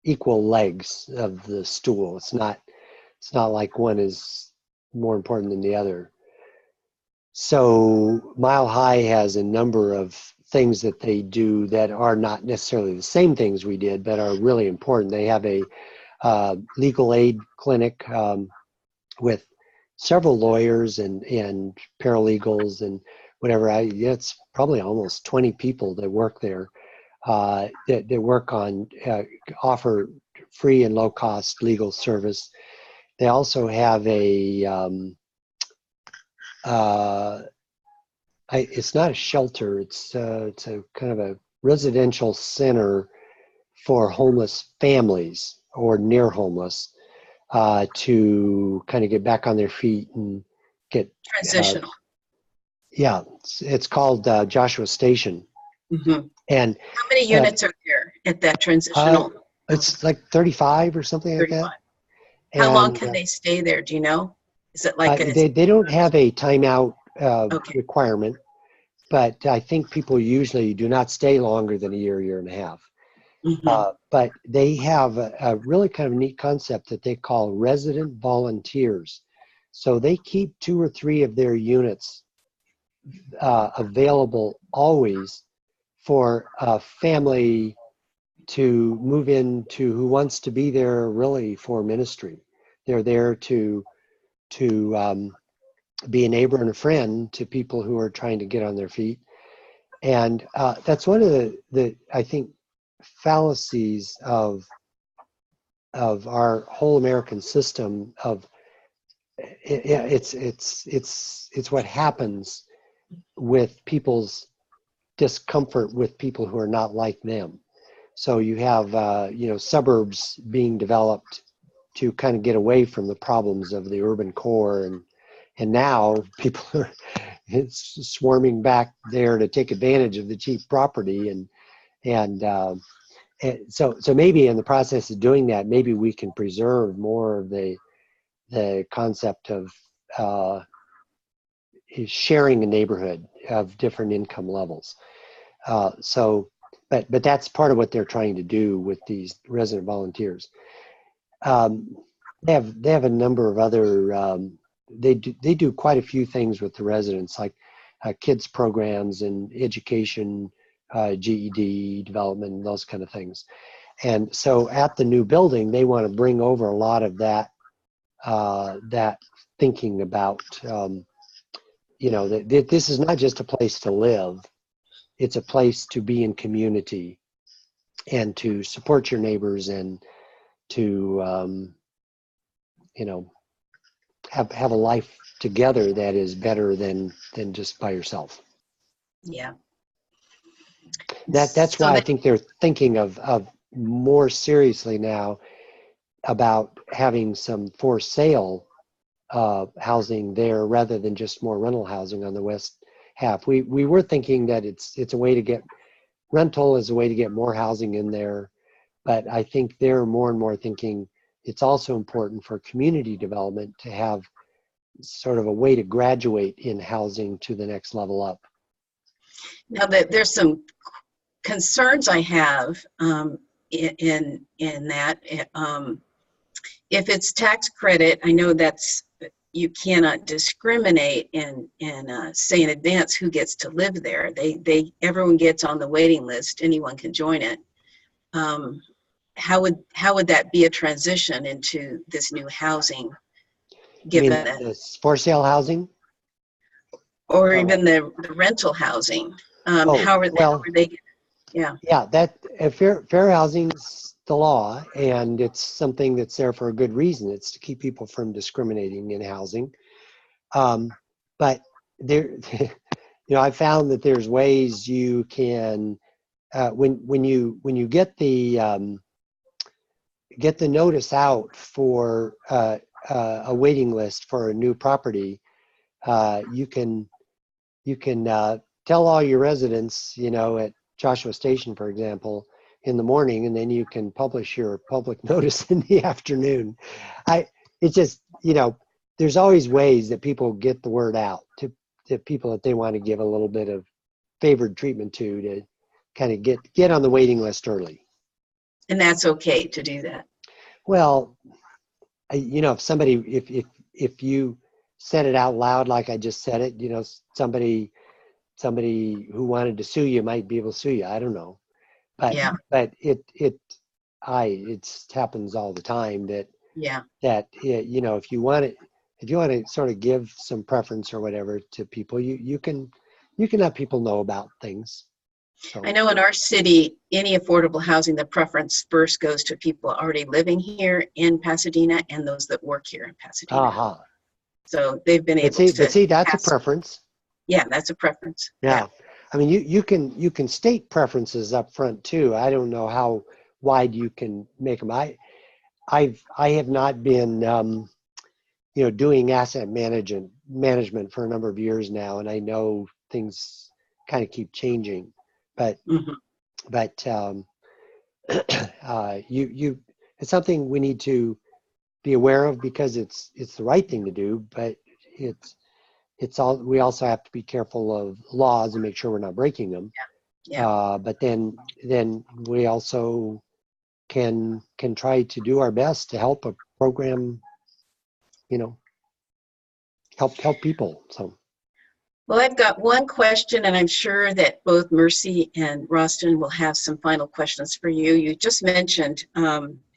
equal legs of the stool. It's not like one is more important than the other. So Mile High has a number of things that they do that are not necessarily the same things we did, but are really important. They have a legal aid clinic with several lawyers and paralegals and whatever. It's probably almost 20 people that work there that work on offer free and low cost legal service. They also have it's not a shelter. It's a kind of a residential center for homeless families or near homeless to kind of get back on their feet and get Transitional. Yeah, it's called Joshua Station. Mm-hmm. And how many units are there at that transitional? It's like 35 or something 35. Like that. How long can they stay there? Do you know? Is it like they don't have a timeout requirement, but I think people usually do not stay longer than a year and a half. Mm-hmm. But they have a really kind of neat concept that they call resident volunteers. So they keep 2 or 3 of their units available always for a family to move into who wants to be there really for ministry. They're there to be a neighbor and a friend to people who are trying to get on their feet. And that's one of the I think fallacies of our whole American system of it's what happens with people's discomfort with people who are not like them. So you have suburbs being developed to kind of get away from the problems of the urban core, and now people are swarming back there to take advantage of the cheap property, and so maybe in the process of doing that, maybe we can preserve more of the concept of sharing a neighborhood of different income levels. But that's part of what they're trying to do with these resident volunteers. They have a number of other. They do quite a few things with the residents, like kids programs and education, GED development, and those kind of things. And so at the new building, they want to bring over a lot of that thinking about that this is not just a place to live, it's a place to be in community and to support your neighbors and to you know, have a life together that is better than just by yourself. Yeah. That's So why I that- think they're thinking of more seriously now about having some for sale housing there rather than just more rental housing on the west half. We were thinking that it's a way to get rental is a way to get more housing in there, but I think they're more and more thinking it's also important for community development to have sort of a way to graduate in housing to the next level up. Now that there's some concerns I have in that. If it's tax credit, I know that's you cannot discriminate and say in advance who gets to live there. Everyone gets on the waiting list. Anyone can join it. How would that be a transition into this new housing? Given I mean, this for sale housing? or even the rental housing. How are they? Yeah. Yeah, that fair housing's the law, and it's something that's there for a good reason. It's to keep people from discriminating in housing. But there, I found that there's ways you can when you get the notice out for a waiting list for a new property, you can tell all your residents, at Joshua Station, for example, in the morning, and then you can publish your public notice in the afternoon. It's just, there's always ways that people get the word out to people that they want to give a little bit of favored treatment to kind of get on the waiting list early. And that's okay to do that. Well, if somebody, if you said it out loud like I just said it, somebody who wanted to sue you might be able to sue you. I don't know, but Yeah. but it happens all the time that if you want to sort of give some preference or whatever to people, you can let people know about things. So. I know in our city, any affordable housing, the preference first goes to people already living here in Pasadena and those that work here in Pasadena. Uh-huh. So they've been able to. But see, that's a preference. Yeah, that's a preference. Yeah. I mean, you can state preferences up front too. I don't know how wide you can make them. I have not been doing asset management for a number of years now, and I know things kind of keep changing. But it's something we need to be aware of because it's the right thing to do. But we also have to be careful of laws and make sure we're not breaking them. Yeah. But then we also can try to do our best to help a program, help people. So. Well, I've got one question, and I'm sure that both Mercy and Roston will have some final questions for you. You just mentioned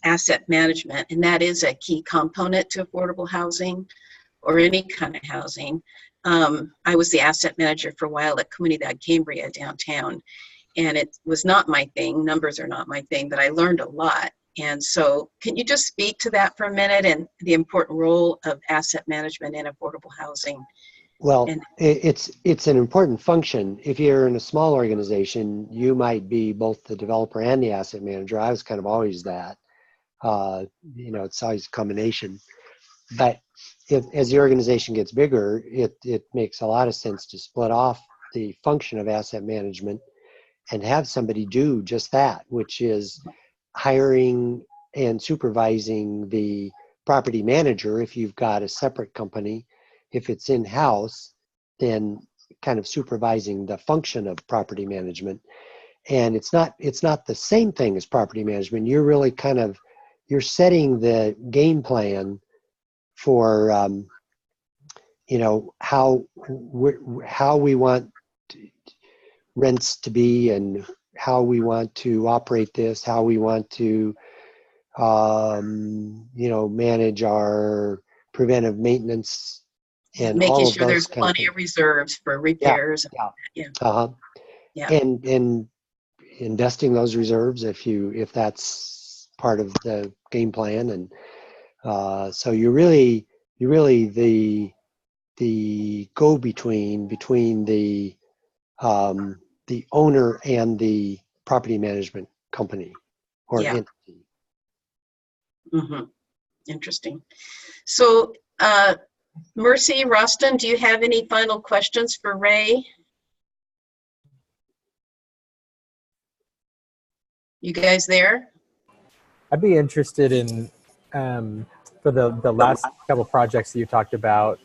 asset management, and that is a key component to affordable housing or any kind of housing. I was the asset manager for a while at Comunidad Cambria downtown, and it was not my thing. Numbers are not my thing, but I learned a lot. And so can you just speak to that for a minute and the important role of asset management in affordable housing? Well, it's an important function. If you're in a small organization, you might be both the developer and the asset manager. I was kind of always that. It's always a combination. But as the organization gets bigger, it makes a lot of sense to split off the function of asset management and have somebody do just that, which is hiring and supervising the property manager if you've got a separate company. If it's in-house, then kind of supervising the function of property management. And it's not the same thing as property management. You're really you're setting the game plan for how we want rents to be and how we want to operate this, how we want to manage our preventive maintenance. And making all of sure there's those plenty of reserves for repairs. Yeah. Uh-huh. Yeah. And investing those reserves if that's part of the game plan. And so you're really the go-between between the owner and the property management company or Yeah. entity. Mm-hmm. Interesting. So, Mercy, Roston, do you have any final questions for Ray? You guys there? I'd be interested in for the last couple projects that you talked about.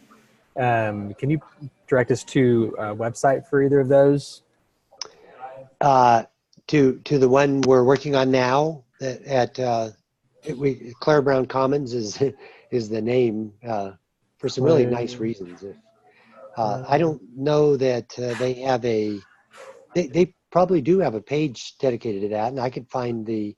Can you direct us to a website for either of those? To the one we're working on now at Claire Brown Commons is the name for some really nice reasons. I don't know that they have they probably do have a page dedicated to that, and I could find the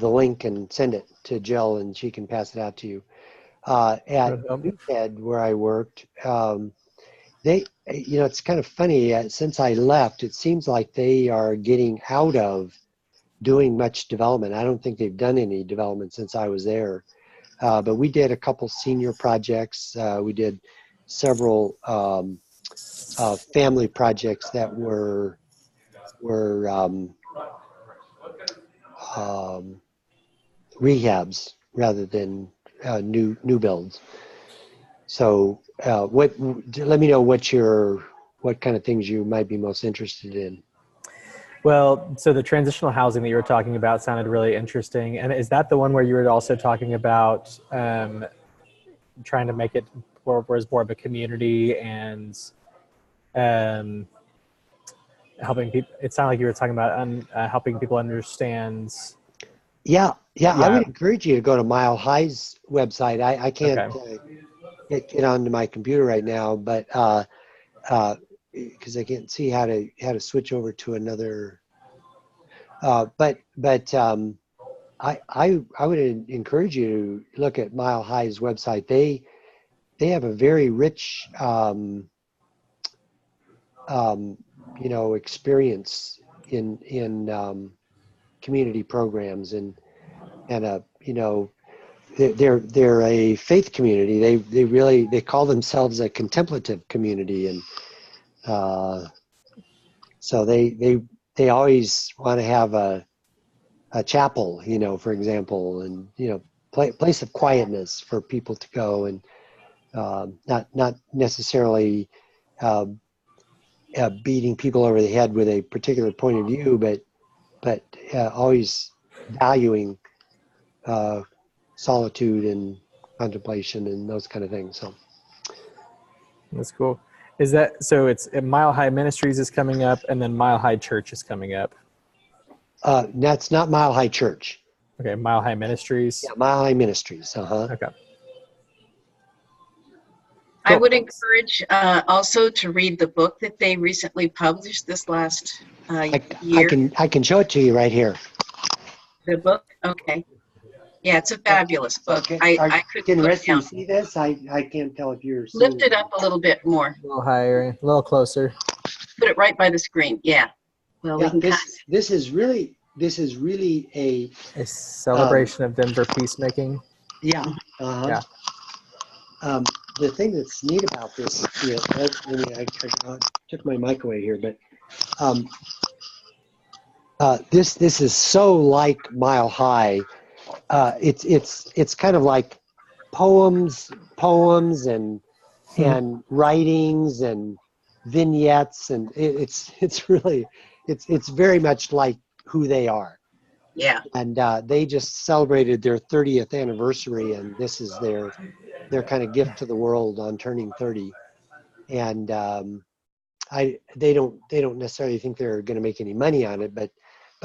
link and send it to Jill, and she can pass it out to you. At Newstead, where I worked, it's kind of funny. Since I left, it seems like they are getting out of doing much development. I don't think they've done any development since I was there. But we did a couple senior projects. We did several family projects that were rehabs rather than new builds. So let me know what kind of things you might be most interested in. Well, so the transitional housing that you were talking about sounded really interesting. And is that the one where you were also talking about trying to make it where it's more of a community and helping people? It sounded like you were talking about helping people understand. Yeah. I would encourage you to go to Mile High's website. I can't get onto my computer right now, but because I can't see how to switch over to another. But I would encourage you to look at Mile High's website. They have a very rich experience in community programs and they're a faith community. They call themselves a contemplative community, and so they always want to have a chapel, for example, and place of quietness for people to go, and not necessarily beating people over the head with a particular point of view, but always valuing solitude and contemplation and those kind of things. So That's cool. Is that so? It's Mile High Ministries is coming up, and then Mile High Church is coming up. That's not Mile High Church. Okay, Mile High Ministries. Yeah, Mile High Ministries. Okay. I would encourage also to read the book that they recently published this last year. I can show it to you right here. The book? Okay. Yeah, it's a fabulous book. Okay. I couldn't Can put it down. see this? I can't tell if you're Lift it up a little bit more. A little higher, a little closer. Put it right by the screen. Yeah. Well, we can this is really a celebration of Denver peacemaking. Yeah. Yeah. The thing that's neat about this, I took my mic away here, but this is so like Mile High. It's kind of like poems and writings and vignettes, and it's really very much like who they are. Yeah. And they just celebrated their 30th anniversary, and this is their kind of gift to the world on turning 30. And they don't necessarily think they're going to make any money on it, but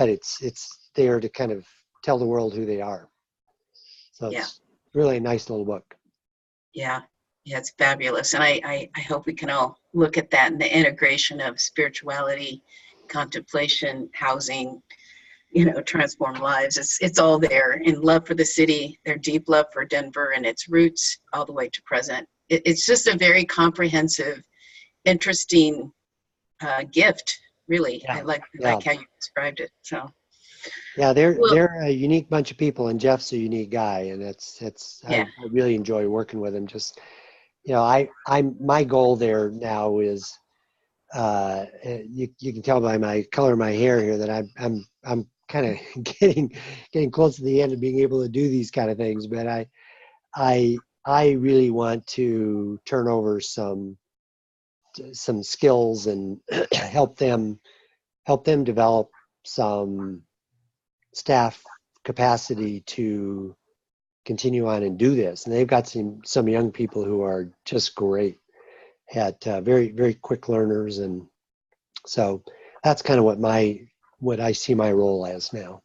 it's there to kind of tell the world who they are. So it's really a nice little book. Yeah. Yeah, it's fabulous. And I hope we can all look at that and the integration of spirituality, contemplation, housing, transform lives. It's all there in love for the city, their deep love for Denver and its roots all the way to present. It's just a very comprehensive, interesting gift, really. Yeah. I like Yeah. how you described it. So Yeah, they're well, they're a unique bunch of people, and Jeff's a unique guy, and yeah, I really enjoy working with him. Just I'm my goal there now is you can tell by my color of my hair here that I'm kind of getting close to the end of being able to do these kind of things, but I really want to turn over some skills and help them develop some staff capacity to continue on and do this. And they've got some young people who are just great at very, very quick learners. And so that's kind of what I see my role as now.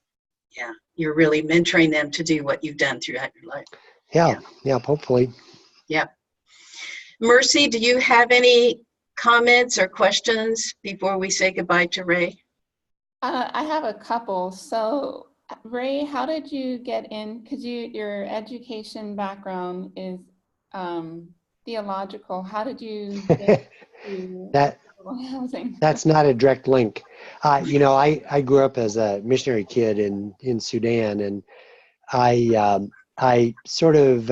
yeah, you're really mentoring them to do what you've done throughout your life. Yeah, hopefully. Yeah. Mercy, do you have any comments or questions before we say goodbye to Ray? I have a couple. So, Ray, how did you get in? Because your education background is theological. How did you get to that affordable housing? That's not a direct link. I grew up as a missionary kid in Sudan, and I sort of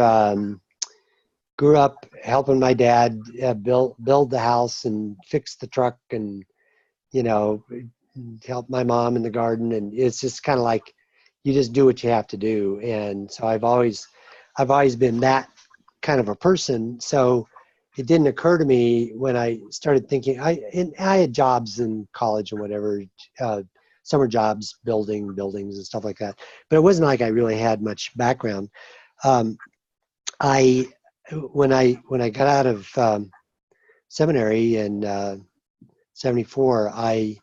grew up helping my dad build the house and fix the truck, and help my mom in the garden. And it's just kind of like you just do what you have to do. And so I've always been that kind of a person. So it didn't occur to me when I started thinking. I had jobs in college and whatever, summer jobs building buildings and stuff like that. But it wasn't like I really had much background. When I got out of seminary in '74, I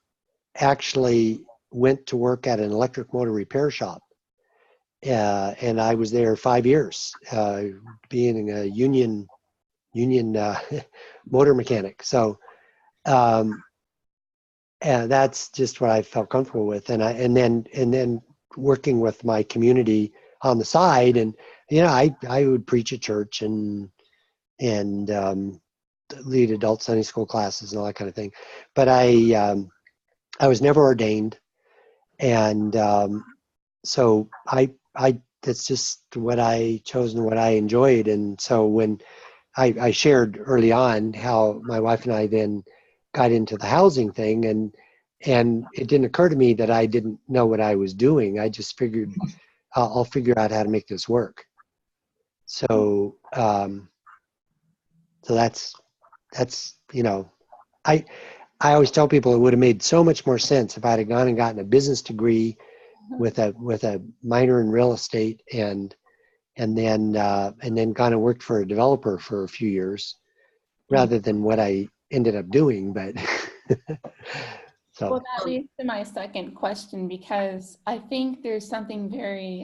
actually went to work at an electric motor repair shop, and I was there 5 years, being a union motor mechanic. So, and that's just what I felt comfortable with, and then working with my community on the side, and I would preach at church and lead adult Sunday school classes and all that kind of thing, but I was never ordained, and so I that's just what I chose and what I enjoyed. And so when I shared early on how my wife and I then got into the housing thing, and it didn't occur to me that I didn't know what I was doing. I just figured I'll figure out how to make this work. So so that's I always tell people it would have made so much more sense if I'd have gone and gotten a business degree with a minor in real estate, and then gone and worked for a developer for a few years, rather than what I ended up doing. But so. Well, that leads to my second question, because I think there's something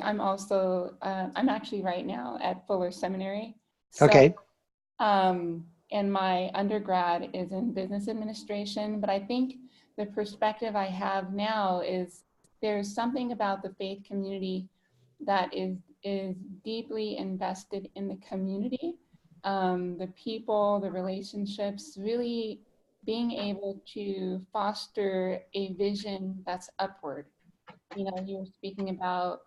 I'm actually right now at Fuller Seminary. So, Okay. and my undergrad is in business administration, but I think the perspective I have now is there's something about the faith community that is deeply invested in the community, the people, the relationships, really being able to foster a vision that's upward. You were speaking about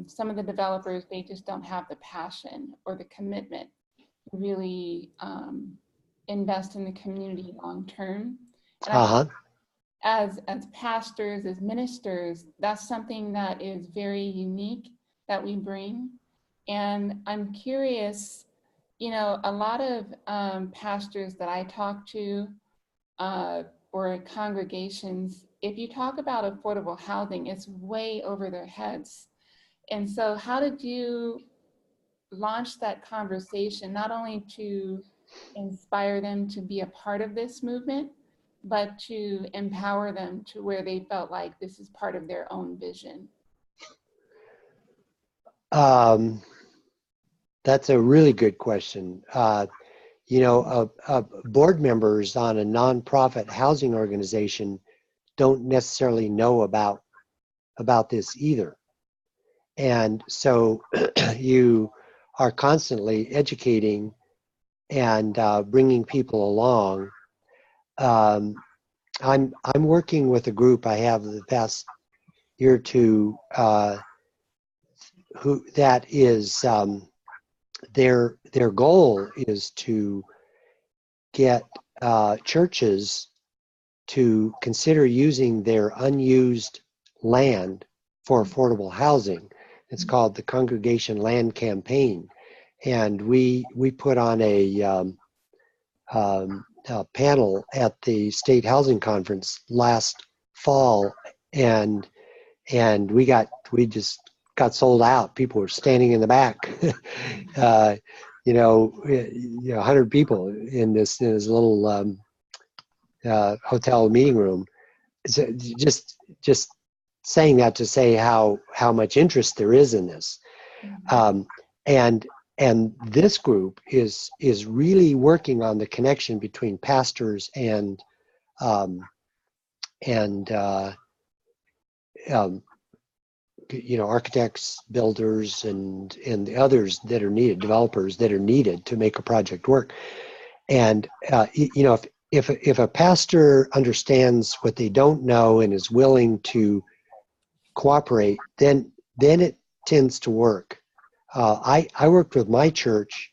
some of the developers, they just don't have the passion or the commitment to really invest in the community long term. And as pastors, as ministers, that's something that is very unique that we bring. And I'm curious, a lot of pastors that I talk to or congregations, if you talk about affordable housing, it's way over their heads. And so how did you launch that conversation, not only to inspire them to be a part of this movement, but to empower them to where they felt like this is part of their own vision? That's a really good question. Board members on a nonprofit housing organization don't necessarily know about about this either. And so you are constantly educating and bringing people along. I'm working with a group I have the past year or two who that is their goal is to get churches to consider using their unused land for affordable housing. It's called the Congregation Land Campaign, and we put on a panel at the State Housing Conference last fall, and we just got sold out. People were standing in the back. 100 people in this little hotel meeting room. So just saying that to say how much interest there is in this, and this group is really working on the connection between pastors and architects, builders, and the others that are needed, developers that are needed to make a project work. And if a pastor understands what they don't know and is willing to cooperate, then it tends to work. I worked with my church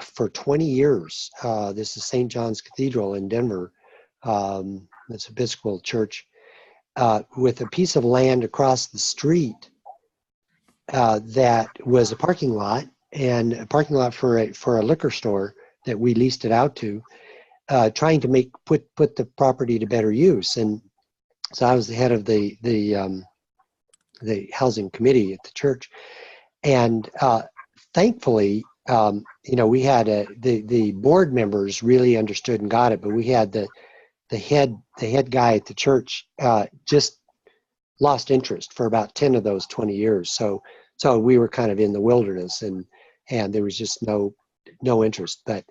for 20 years. This is St. John's Cathedral in Denver. It's an Episcopal church. With a piece of land across the street that was a parking lot, and a parking lot for a liquor store that we leased it out to, trying to put the property to better use. And so I was the head of the housing committee at the church, and thankfully, we had the board members really understood and got it, but we had the head guy at the church just lost interest for about 10 of those 20 years. So we were kind of in the wilderness, and there was just no interest. But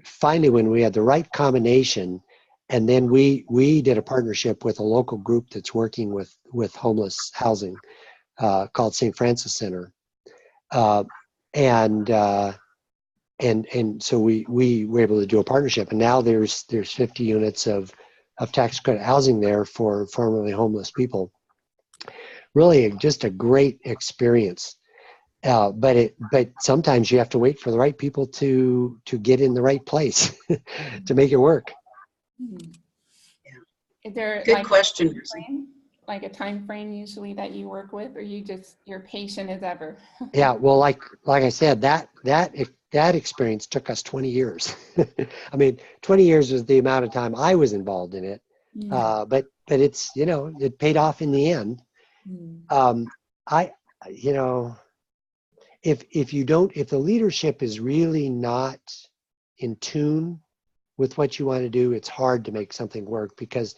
finally, when we had the right combination, and then we did a partnership with a local group that's working with homeless housing called St. Francis Center, and so we were able to do a partnership, and now there's 50 units of tax credit housing there for formerly homeless people. Really, just a great experience. But sometimes you have to wait for the right people to get in the right place to make it work. Is there Good question. like a time frame usually that you work with, or you're patient as ever? Yeah, well, like I said, that experience took us 20 years. I mean, 20 years was the amount of time I was involved in it. But it's, it paid off in the end. If the leadership is really not in tune with what you want to do, it's hard to make something work, because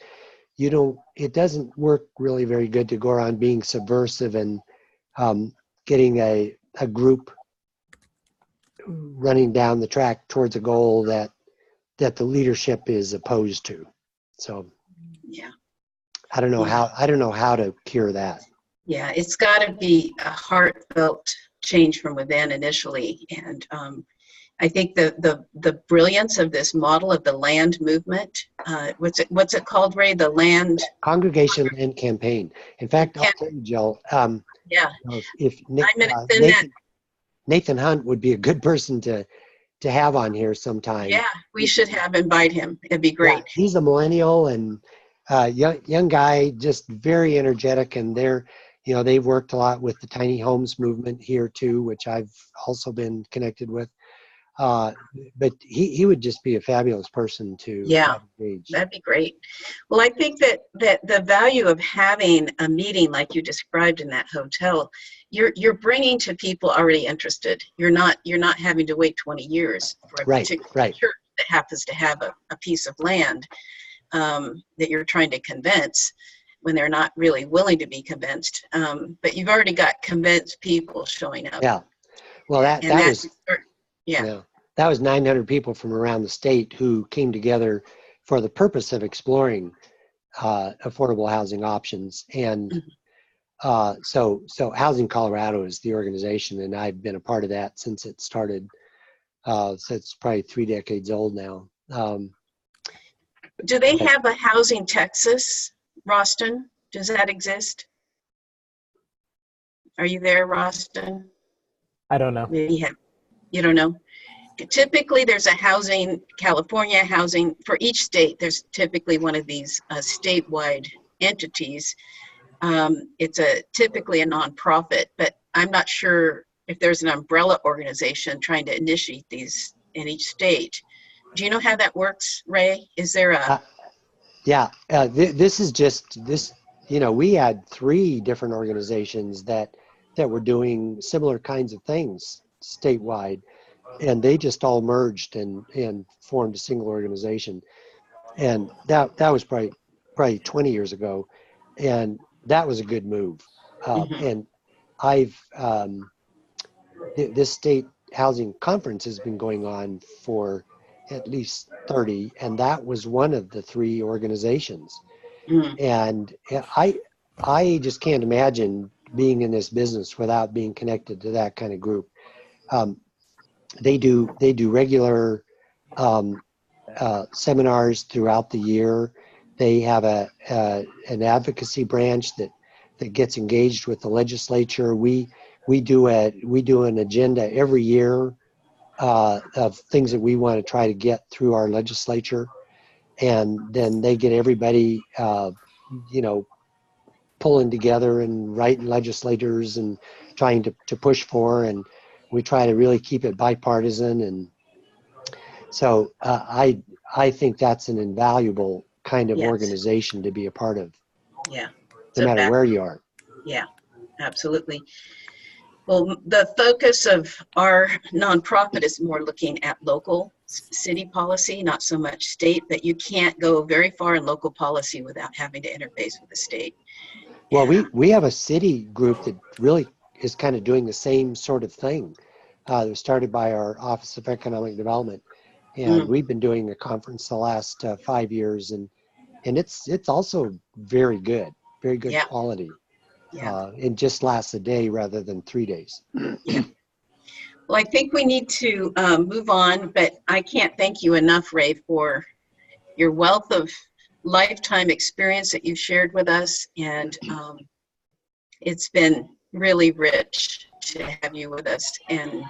it doesn't work really very good to go around being subversive and getting a group running down the track towards a goal that the leadership is opposed to. So Yeah. I don't know how to cure that. Yeah, it's got to be a heartfelt change from within initially, and I think the brilliance of this model of the land movement. What's it called, Ray? The land Congregation Land Campaign. In fact, I'll tell you, Jill. Yeah. If Nathan Hunt would be a good person to have on here sometime. Yeah, we should invite him. It'd be great. Yeah, he's a millennial and young guy, just very energetic, and they've worked a lot with the tiny homes movement here too, which I've also been connected with. But he would just be a fabulous person to engage. That'd be great. Well, I think that the value of having a meeting like you described in that hotel, you're bringing to people already interested. You're not having to wait 20 years for a particular church that happens to have a piece of land that you're trying to convince when they're not really willing to be convinced. But you've already got convinced people showing up. Yeah. Well, that was 900 people from around the state who came together for the purpose of exploring affordable housing options. And so Housing Colorado is the organization, and I've been a part of that since it started. So it's probably 3 decades old now. Do they have a Housing Texas, Roston? Does that exist? Are you there, Roston? I don't know. Maybe you don't know. Typically, there's a California housing, for each state, there's typically one of these statewide entities. It's typically a nonprofit, but I'm not sure if there's an umbrella organization trying to initiate these in each state. Do you know how that works, Ray? Is there a... This is just this, we had 3 different organizations that were doing similar kinds of things statewide, and they just all merged and formed a single organization. And that was probably 20 years ago, and that was a good move. And I've this state housing conference has been going on for at least 30, and that was one of the 3 organizations. And I just can't imagine being in this business without being connected to that kind of group. They do regular seminars throughout the year. They have an advocacy branch that gets engaged with the legislature. We do an agenda every year of things that we want to try to get through our legislature, and then they get everybody pulling together and writing legislators and trying to push for, and we try to really keep it bipartisan. And so I think that's an invaluable kind of organization to be a part of. Yeah. No matter where you are. Yeah, absolutely. Well, the focus of our nonprofit is more looking at local city policy, not so much state, but you can't go very far in local policy without having to interface with the state. Well, we have a city group that really is kind of doing the same sort of thing. It was started by our Office of Economic Development, and we've been doing a conference the last 5 years, and it's also very good quality. It just lasts a day rather than 3 days. Yeah. Well, I think we need to move on, but I can't thank you enough, Ray, for your wealth of lifetime experience that you've shared with us, and it's been really rich to have you with us, and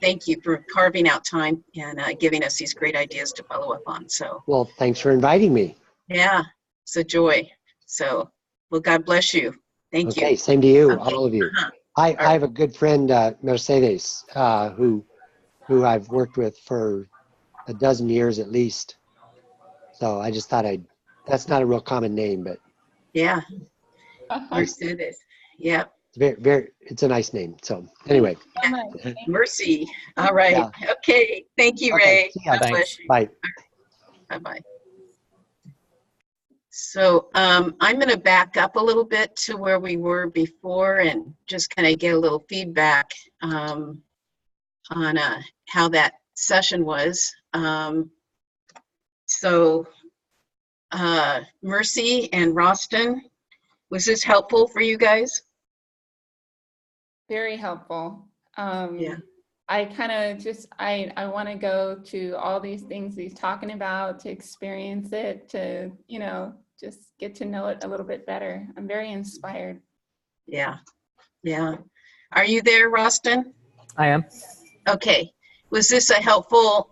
thank you for carving out time and giving us these great ideas to follow up on. So, well, thanks for inviting me. Yeah, it's a joy. So, well, God bless you. Thank you. Okay, same to you, all of you. I have a good friend, Mercedes, who I've worked with for a dozen years at least. So I just thought that's not a real common name, but yeah, Mercedes. Yeah. It's a nice name. So anyway. Mercy. All right. Yeah. Okay. Thank you, Ray. God bless you. Bye. Bye-bye. So I'm going to back up a little bit to where we were before and just kind of get a little feedback on how that session was. Mercy and Roston, was this helpful for you guys? Very helpful. Yeah. I kind of I want to go to all these things he's talking about, to experience it, to, just get to know it a little bit better. I'm very inspired. Yeah. Yeah. Are you there, Roston? I am. Okay. Was this a helpful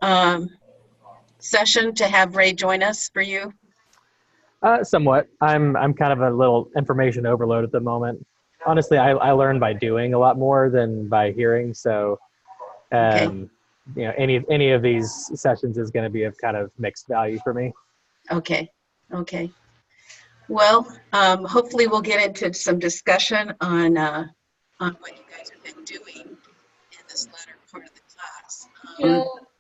session to have Ray join us for you? Somewhat. I'm kind of a little information overload at the moment. Honestly, I learn by doing a lot more than by hearing. So, any of these sessions is going to be of kind of mixed value for me. Okay. Okay. Well, hopefully we'll get into some discussion on what you guys have been doing in this latter part of the class.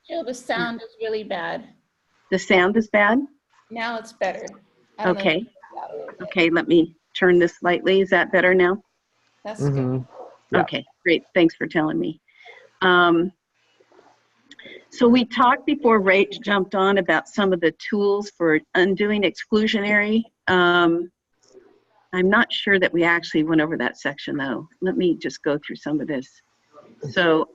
Jill, the sound is really bad. The sound is bad? Now it's better. Okay. Okay, let me turn this slightly. Is that better now? That's good. Yeah. Okay, great. Thanks for telling me. So we talked before Ray jumped on about some of the tools for undoing exclusionary I'm not sure that we actually went over that section though. Let me just go through some of this. So,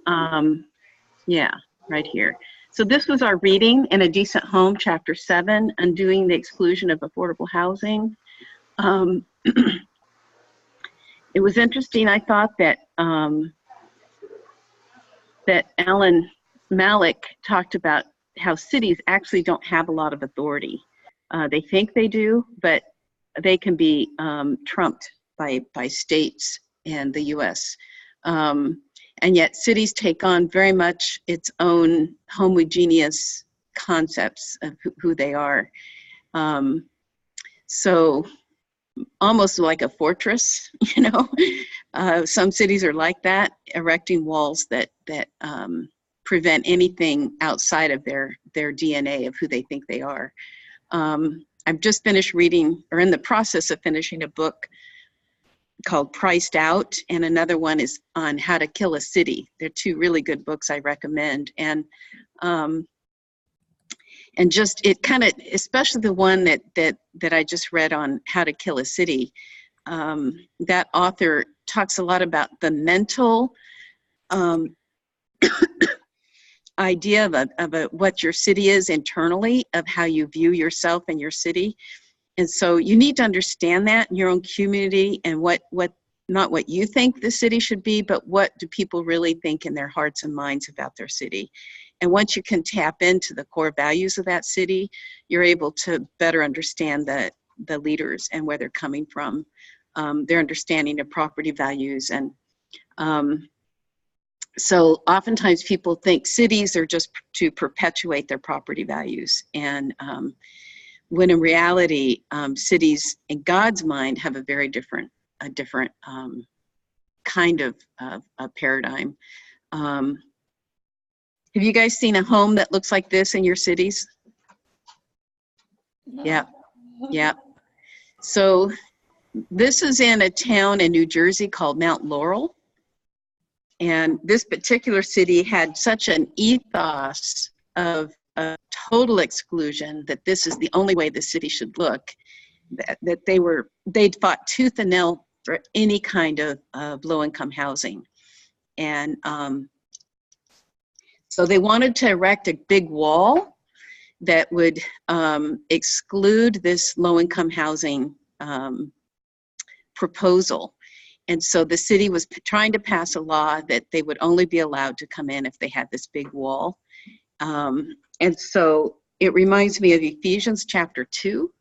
yeah, right here. So this was our reading in A Decent Home, Chapter 7, Undoing the Exclusion of Affordable Housing. It was interesting. I thought that that Alan Malik talked about how cities actually don't have a lot of authority. They think they do, but they can be trumped by states and the U.S. And yet cities take on very much its own homogeneous concepts of who they are. So almost like a fortress, you know. Some cities are like that, erecting walls that prevent anything outside of their DNA of who they think they are. I've just finished reading, or in the process of finishing, a book called Priced Out, and another one is on How to Kill a City. They're two really good books I recommend. And just, it kind of, especially the one that I just read on How to Kill a City, that author talks a lot about the mental idea of what your city is internally, of how you view yourself and your city. And so you need to understand that in your own community, and what not what you think the city should be, but what do people really think in their hearts and minds about their city. And once you can tap into the core values of that city, you're able to better understand the leaders and where they're coming from, their understanding of property values. And so oftentimes people think cities are just to perpetuate their property values. And when in reality, cities in God's mind have a very different kind of paradigm. Have you guys seen a home that looks like this in your cities? No. Yeah, yeah. So this is in a town in New Jersey called Mount Laurel. And this particular city had such an ethos of total exclusion, that this is the only way the city should look, that they'd fought tooth and nail for any kind of low-income housing. And so they wanted to erect a big wall that would exclude this low-income housing proposal. And so the city was trying to pass a law that they would only be allowed to come in if they had this big wall. And so it reminds me of Ephesians chapter 2,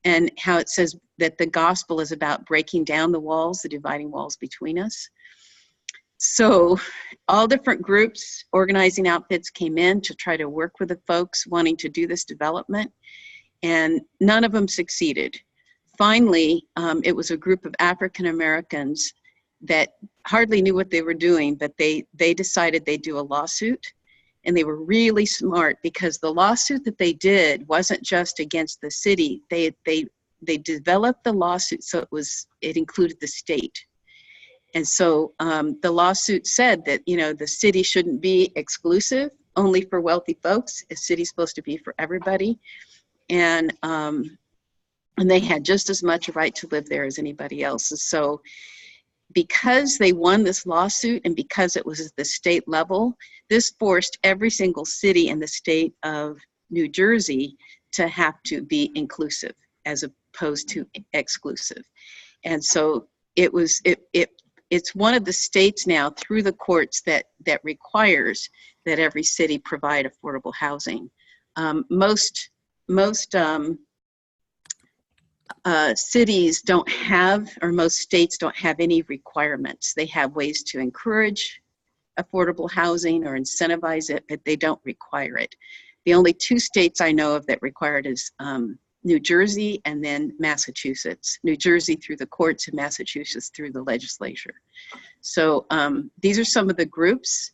and how it says that the gospel is about breaking down the walls, the dividing walls between us. So all different groups, organizing outfits came in to try to work with the folks wanting to do this development, and none of them succeeded. Finally, it was a group of African Americans that hardly knew what they were doing, but they decided they'd do a lawsuit. And they were really smart, because the lawsuit that they did wasn't just against the city. They developed the lawsuit so it included the state. And so the lawsuit said that, you know, the city shouldn't be exclusive only for wealthy folks. A city's supposed to be for everybody. And they had just as much a right to live there as anybody else. And so because they won this lawsuit, and because it was at the state level, this forced every single city in the state of New Jersey to have to be inclusive as opposed to exclusive. And so it's one of the states now through the courts that requires that every city provide affordable housing. Most cities don't have, or most states don't have any requirements. They have ways to encourage affordable housing or incentivize it, but they don't require it. The only two states I know of that require it is New Jersey and then Massachusetts. New Jersey through the courts, and Massachusetts through the legislature. So these are some of the groups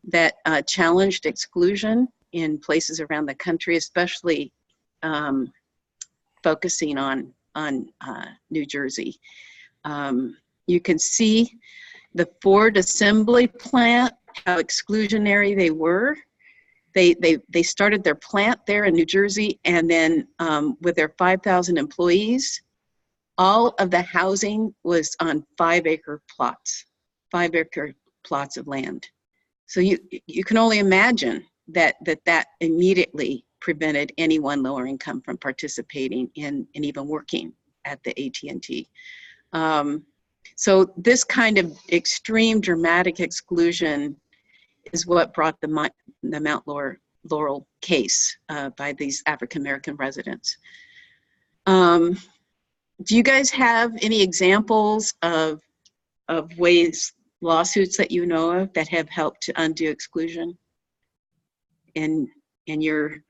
that challenged exclusion in places around the country, especially focusing on New Jersey. You can see the Ford assembly plant, how exclusionary they were. They started their plant there in New Jersey, and then with their 5,000 employees, all of the housing was on 5-acre plots, 5-acre plots of land. So you can only imagine that immediately prevented anyone lower income from participating in and even working at the AT&T. So this kind of extreme dramatic exclusion is what brought the Mount Laurel case by these African-American residents. Do you guys have any examples of lawsuits that you know of that have helped to undo exclusion in your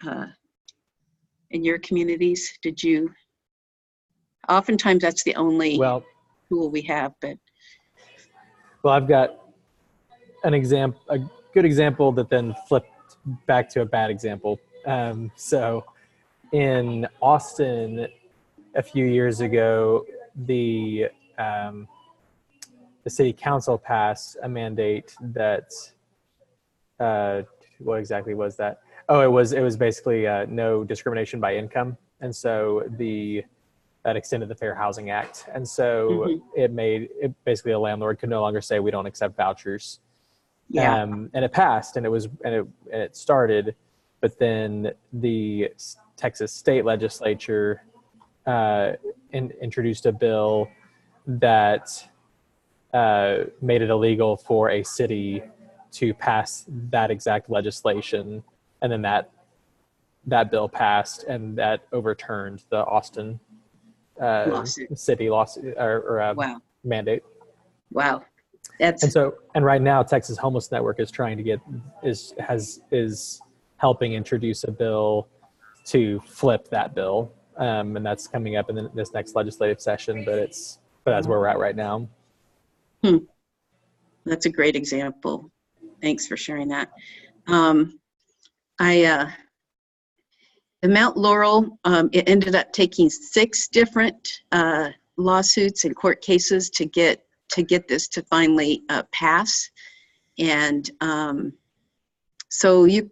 communities? Oftentimes that's the only tool we have, but. Well, I've got a good example that then flipped back to a bad example. So in Austin, a few years ago, the city council passed a mandate that, what exactly was that? Oh, it was basically no discrimination by income. And so that extended the Fair Housing Act. And so it basically a landlord could no longer say, we don't accept vouchers. Yeah. And it passed, and it started, but then the Texas state legislature introduced a bill that made it illegal for a city to pass that exact legislation, and then that bill passed, and that overturned the Austin city lawsuit or Wow. mandate. Wow. And right now, Texas Homeless Network is trying to is helping introduce a bill to flip that bill, and that's coming up in this next legislative session. But that's where we're at right now. That's a great example. Thanks for sharing that. The Mount Laurel, it ended up taking 6 different lawsuits and court cases to get this to finally pass. And so you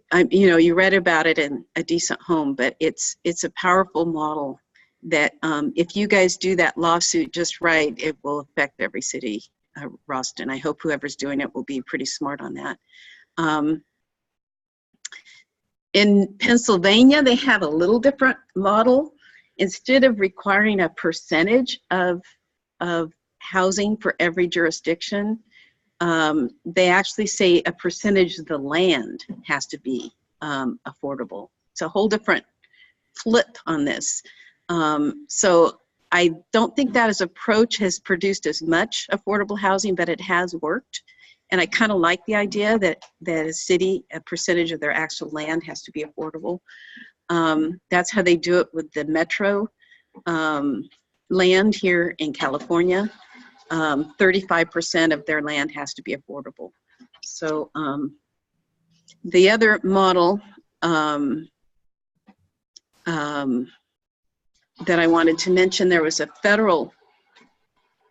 read about it in A Decent Home, but it's a powerful model that if you guys do that lawsuit just right, it will affect every city. Ralston, I hope whoever's doing it will be pretty smart on that. In Pennsylvania, they have a little different model. Instead of requiring a percentage of housing for every jurisdiction, they actually say a percentage of the land has to be affordable. It's a whole different flip on this. So I don't think that as approach has produced as much affordable housing, but it has worked. And I kind of like the idea that a city, a percentage of their actual land has to be affordable. That's how they do it with the metro land here in California. 35% of their land has to be affordable. So the other model that I wanted to mention, there was a federal,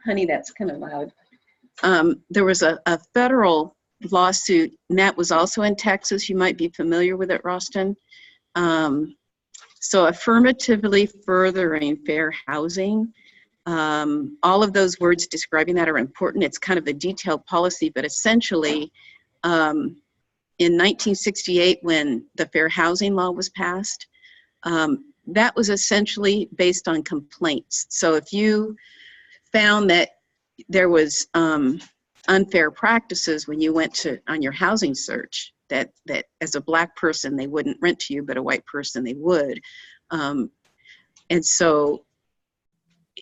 honey, that's kind of loud. There was a federal lawsuit, and that was also in Texas. You might be familiar with it, Ralston. So affirmatively furthering fair housing. All of those words describing that are important. It's kind of a detailed policy, but essentially in 1968, when the Fair Housing Law was passed, that was essentially based on complaints. So if you found that there was unfair practices when you went on your housing search, that as a Black person they wouldn't rent to you, but a white person they would. And so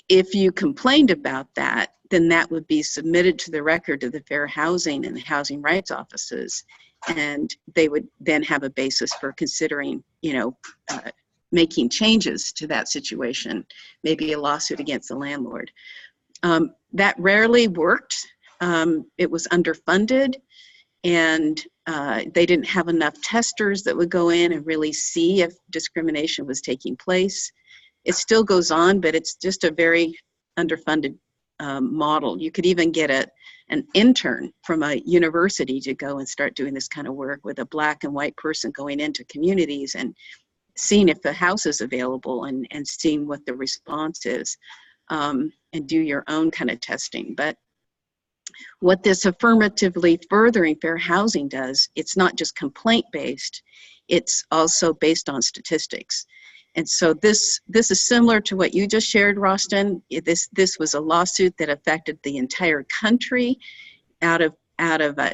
if you complained about that, then that would be submitted to the record of the Fair Housing and the Housing Rights Offices, and they would then have a basis for considering, making changes to that situation, maybe a lawsuit against the landlord. That rarely worked. It was underfunded, and they didn't have enough testers that would go in and really see if discrimination was taking place. It still goes on, but it's just a very underfunded model. You could even get an intern from a university to go and start doing this kind of work with a Black and white person going into communities and seeing if the house is available and seeing what the response is. and do your own kind of testing. But what this affirmatively furthering fair housing does, it's not just complaint based, it's also based on statistics. And so this is similar to what you just shared, Rostin. This was a lawsuit that affected the entire country out of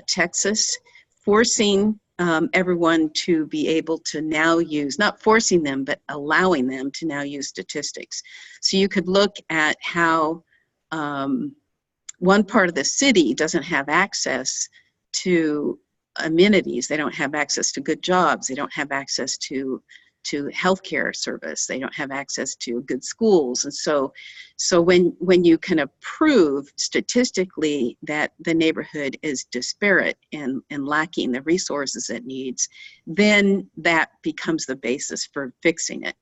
Texas, forcing everyone to be able to now use, not forcing them, but allowing them to now use statistics. So you could look at how one part of the city doesn't have access to amenities. They don't have access to good jobs. They don't have access to healthcare service. They don't have access to good schools. And so when you can prove statistically that the neighborhood is disparate and lacking the resources it needs, then that becomes the basis for fixing it.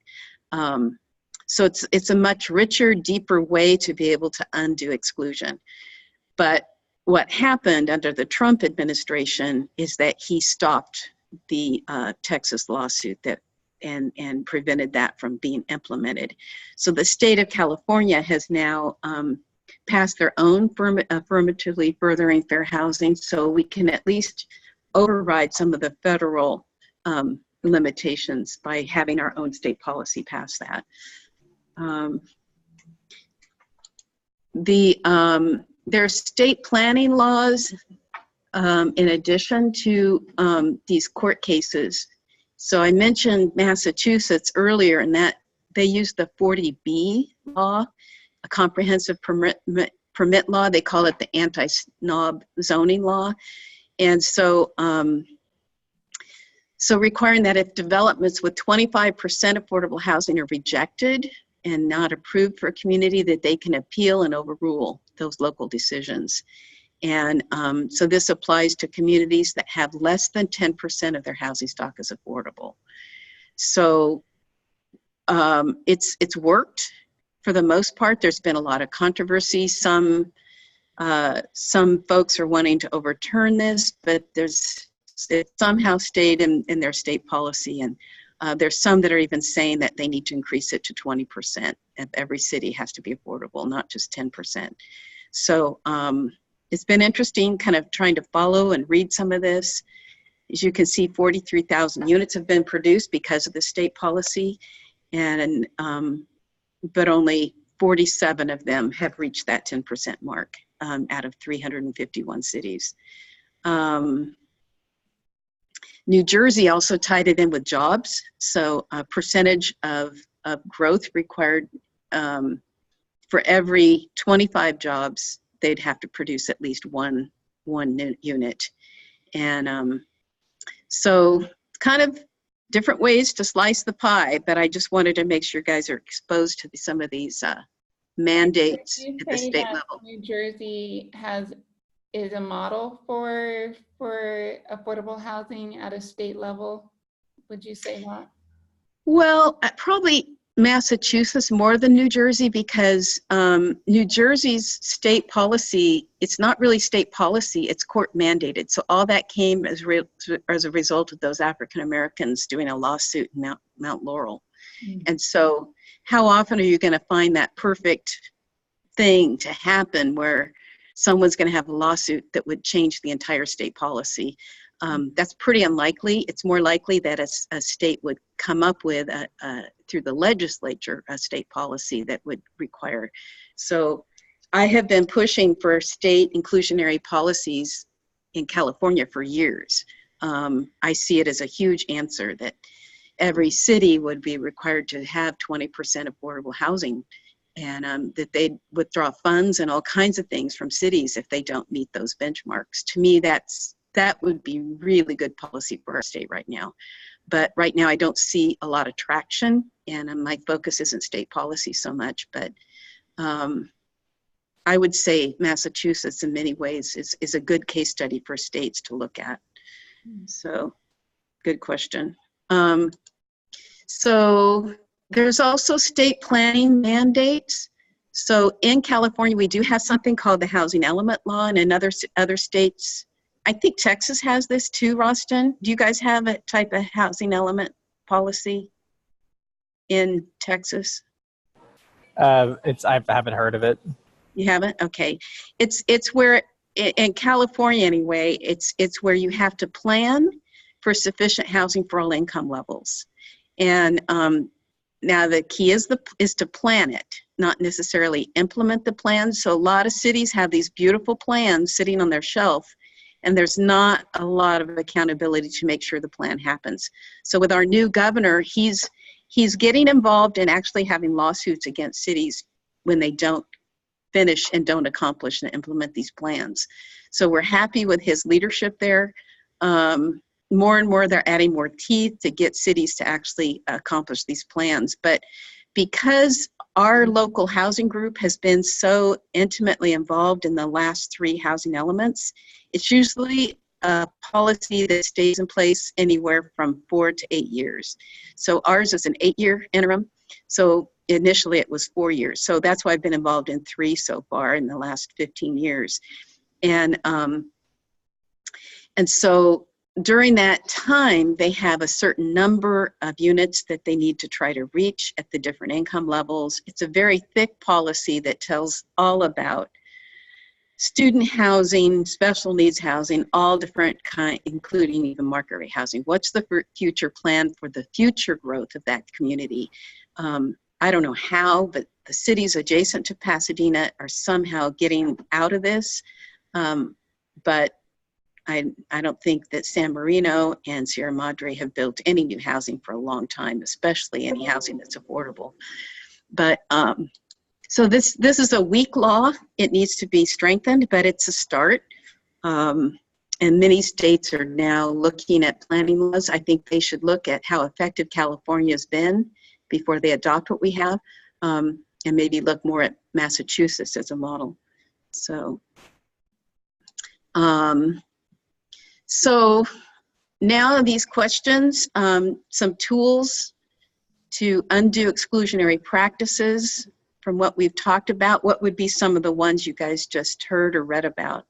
So it's a much richer, deeper way to be able to undo exclusion. But what happened under the Trump administration is that he stopped the Texas lawsuit and prevented that from being implemented. So the state of California has now passed their own affirmatively furthering fair housing, so we can at least override some of the federal limitations by having our own state policy pass that. There are state planning laws in addition to these court cases. So I mentioned Massachusetts earlier, and that they use the 40B law, a comprehensive permit law. They call it the anti-snob zoning law. And so, so requiring that if developments with 25% affordable housing are rejected and not approved for a community, that they can appeal and overrule those local decisions. And so this applies to communities that have less than 10% of their housing stock as affordable. So it's worked for the most part. There's been a lot of controversy. Some folks are wanting to overturn this, but it somehow stayed in their state policy. And there's some that are even saying that they need to increase it to 20%. Every city has to be affordable, not just 10%. So it's been interesting kind of trying to follow and read some of this. As you can see, 43,000 units have been produced because of the state policy, and but only 47 of them have reached that 10% mark out of 351 cities. New Jersey also tied it in with jobs. So a percentage of growth required for every 25 jobs, they'd have to produce at least one unit. And so kind of different ways to slice the pie, but I just wanted to make sure you guys are exposed to some of these mandates at the state level. New Jersey is a model for affordable housing at a state level? Would you say that? Well, probably Massachusetts more than New Jersey, because New Jersey's state policy, it's not really state policy, it's court mandated. So all that came as a result of those African Americans doing a lawsuit in Mount Laurel. Mm-hmm. And so how often are you going to find that perfect thing to happen where someone's going to have a lawsuit that would change the entire state policy? That's pretty unlikely. It's more likely that a state would come up with, through the legislature, a state policy that would require. So I have been pushing for state inclusionary policies in California for years. I see it as a huge answer that every city would be required to have 20% affordable housing, and that they'd withdraw funds and all kinds of things from cities if they don't meet those benchmarks. To me, that would be really good policy for our state right now. But right now I don't see a lot of traction, and my focus isn't state policy so much, but I would say Massachusetts in many ways is a good case study for states to look at. So good question. So there's also state planning mandates. So in California, we do have something called the Housing Element Law, and in other states, I think Texas has this too, Rostin. Do you guys have a type of housing element policy in Texas? I haven't heard of it. You haven't? Okay. It's where, in California anyway, it's where you have to plan for sufficient housing for all income levels. And now the key is to plan it, not necessarily implement the plans. So a lot of cities have these beautiful plans sitting on their shelf, and there's not a lot of accountability to make sure the plan happens. So with our new governor, he's getting involved in actually having lawsuits against cities when they don't finish and don't accomplish and implement these plans. So we're happy with his leadership there. More and more, they're adding more teeth to get cities to actually accomplish these plans. But because our local housing group has been so intimately involved in the last 3 housing elements, it's usually a policy that stays in place anywhere from 4 to 8 years. So ours is an 8-year interim. So initially it was 4 years. So that's why I've been involved in 3 so far in the last 15 years. And so during that time, they have a certain number of units that they need to try to reach at the different income levels. It's a very thick policy that tells all about student housing, special needs housing, all different kinds, including even market rate housing. What's the future plan for the future growth of that community? I don't know how, but the cities adjacent to Pasadena are somehow getting out of this. But I don't think that San Marino and Sierra Madre have built any new housing for a long time, especially any housing that's affordable. But so this is a weak law. It needs to be strengthened, but it's a start. And many states are now looking at planning laws. I think they should look at how effective California's been before they adopt what we have, and maybe look more at Massachusetts as a model. So. So now these questions, some tools to undo exclusionary practices from what we've talked about. What would be some of the ones you guys just heard or read about?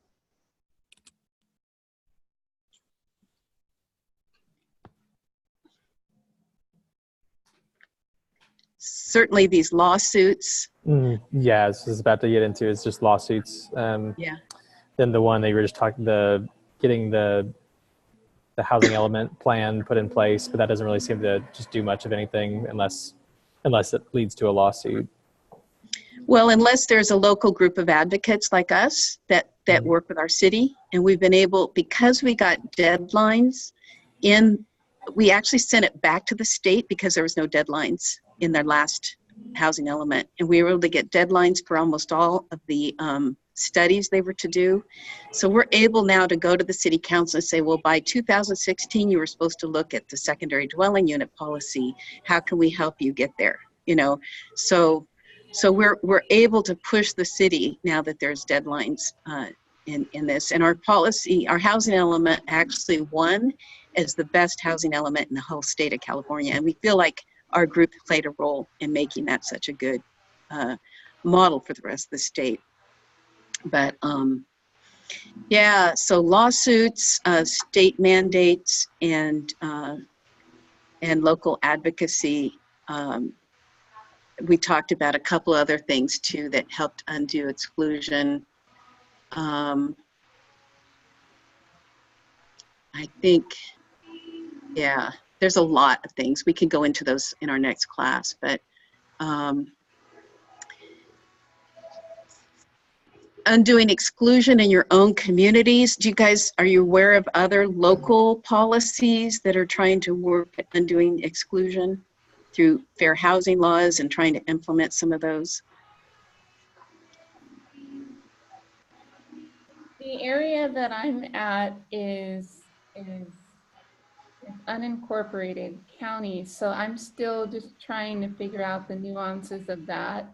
Certainly these lawsuits. Yeah, this is about to get into is just lawsuits. Yeah. Then the one that you were just talking, getting the housing element plan put in place, but that doesn't really seem to just do much of anything unless it leads to a lawsuit. Well, unless there's a local group of advocates like us that work with our city, and we've been able, because we got deadlines we actually sent it back to the state because there was no deadlines in their last housing element, and we were able to get deadlines for almost all of the studies they were to do. So we're able now to go to the city council and say, well, by 2016, you were supposed to look at the secondary dwelling unit policy. How can we help you get there? You know, so we're able to push the city now that there's deadlines in this. And our policy, our housing element actually won as the best housing element in the whole state of California. And we feel like our group played a role in making that such a good model for the rest of the state. But yeah, so lawsuits, state mandates, and local advocacy. We talked about a couple other things too that helped undo exclusion. I think, yeah, there's a lot of things. We can go into those in our next class, but undoing exclusion in your own communities. Are you aware of other local policies that are trying to work at undoing exclusion through fair housing laws and trying to implement some of those? The area that I'm at is unincorporated county, so I'm still just trying to figure out the nuances of that.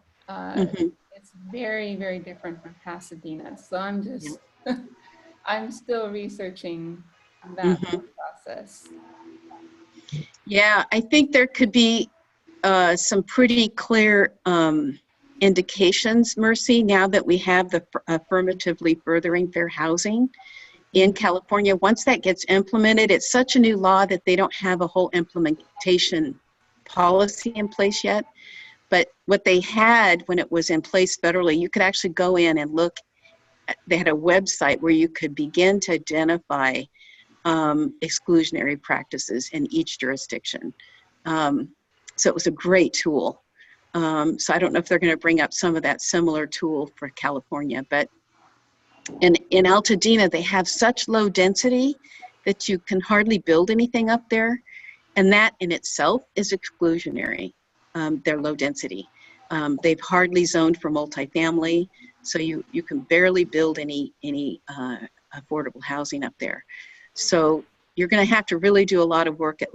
It's very, very different from Pasadena, so I'm just I'm still researching that process. Yeah, I think there could be some pretty clear indications, Mercy, now that we have the affirmatively furthering fair housing in California. Once that gets implemented, it's such a new law that they don't have a whole implementation policy in place yet. But what they had when it was in place federally, you could actually go in and look. They had a website where you could begin to identify exclusionary practices in each jurisdiction. So it was a great tool. So I don't know if they're going to bring up some of that similar tool for California, but in Altadena, they have such low density that you can hardly build anything up there. And that in itself is exclusionary, their low density. They've hardly zoned for multifamily, so you can barely build any affordable housing up there. So you're going to have to really do a lot of work at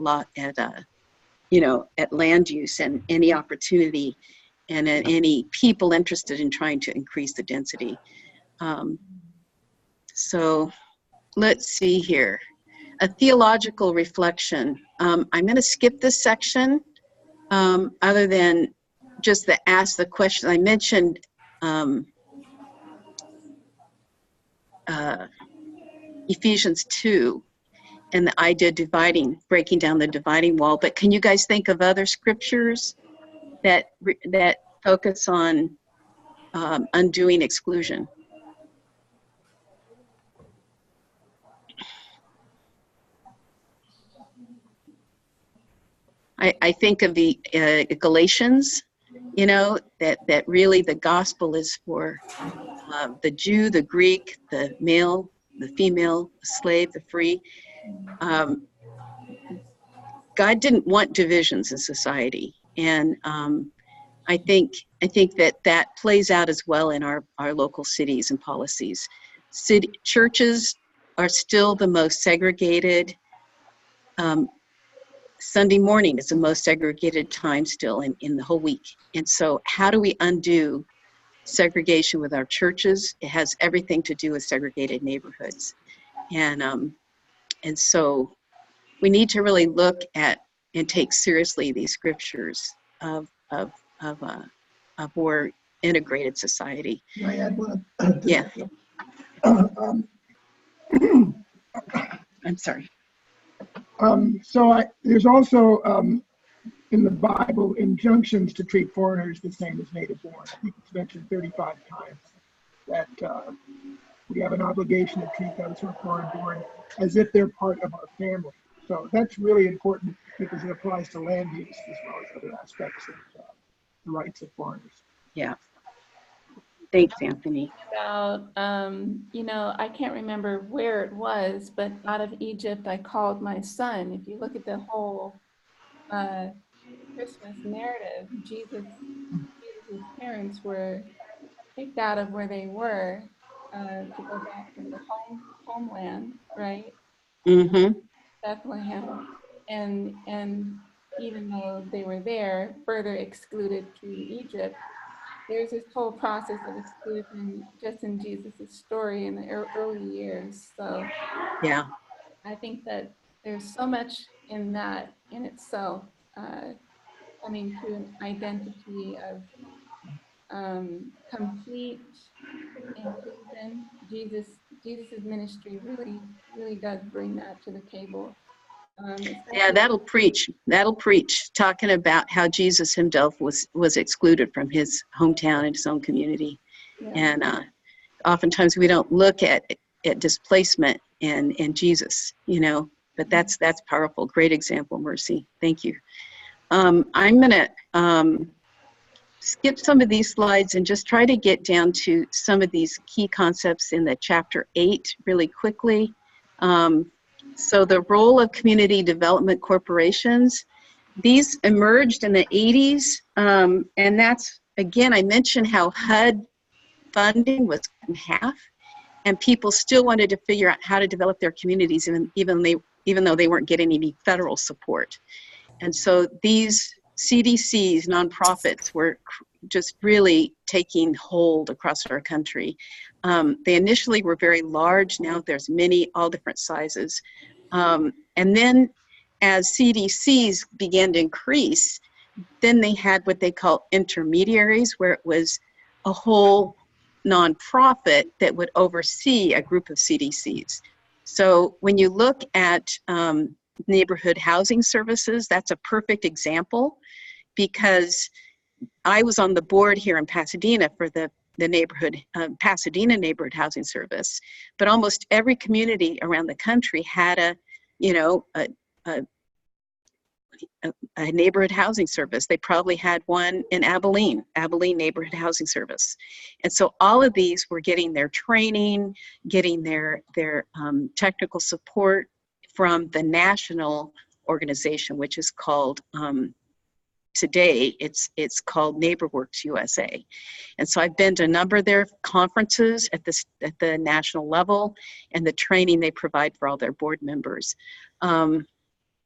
land use and any opportunity and any people interested in trying to increase the density. So let's see here. A theological reflection. I'm going to skip this section other than just to ask the question. I mentioned Ephesians 2 and the idea of breaking down the dividing wall. But can you guys think of other scriptures that focus on undoing exclusion? I think of the Galatians, that really the gospel is for the Jew, the Greek, the male, the female, the slave, the free. God didn't want divisions in society, and I think that plays out as well in our local cities and policies. Churches are still the most segregated. Sunday morning is the most segregated time still in the whole week. And so how do we undo segregation with our churches? It has everything to do with segregated neighborhoods. And so we need to really look at and take seriously these scriptures of more integrated society. Can I add one? Yeah. I'm sorry. There's also in the Bible injunctions to treat foreigners the same as native born. I think it's mentioned 35 times that we have an obligation to treat those who are foreign born as if they're part of our family. So that's really important because it applies to land use as well as other aspects of the rights of foreigners. Yeah. Thanks, Anthony. About, I can't remember where it was, but out of Egypt I called my son. If you look at the whole Christmas narrative, Jesus' parents were kicked out of where they were to go back to the homeland, right? Mm-hmm. Bethlehem, and even though they were there, further excluded to Egypt. There's this whole process of exclusion just in Jesus' story in the early years. So Yeah. I think that there's so much in that in itself, coming to an identity of complete inclusion. Jesus's ministry really does bring that to the table. Yeah, that'll preach, talking about how Jesus himself was excluded from his hometown and his own community. Yeah. And oftentimes we don't look at displacement and Jesus, but that's powerful. Great example, Mercy. Thank you. I'm going to skip some of these slides and just try to get down to some of these key concepts in the chapter 8 really quickly. So the role of community development corporations, these emerged in the 80s. And that's, again, I mentioned how HUD funding was in half, and people still wanted to figure out how to develop their communities, even though they weren't getting any federal support. And so these CDCs, nonprofits, were just really taking hold across our country. They initially were very large. Now there's many, all different sizes. And then as CDCs began to increase, then they had what they call intermediaries, where it was a whole nonprofit that would oversee a group of CDCs. So when you look at neighborhood housing services, that's a perfect example, because I was on the board here in Pasadena for the neighborhood, Pasadena Neighborhood Housing Service, but almost every community around the country had a neighborhood housing service. They probably had one in Abilene Neighborhood Housing Service. And so all of these were getting their training, getting their technical support from the national organization, which is called, today, it's called NeighborWorks USA. And so I've been to a number of their conferences at the national level, and the training they provide for all their board members.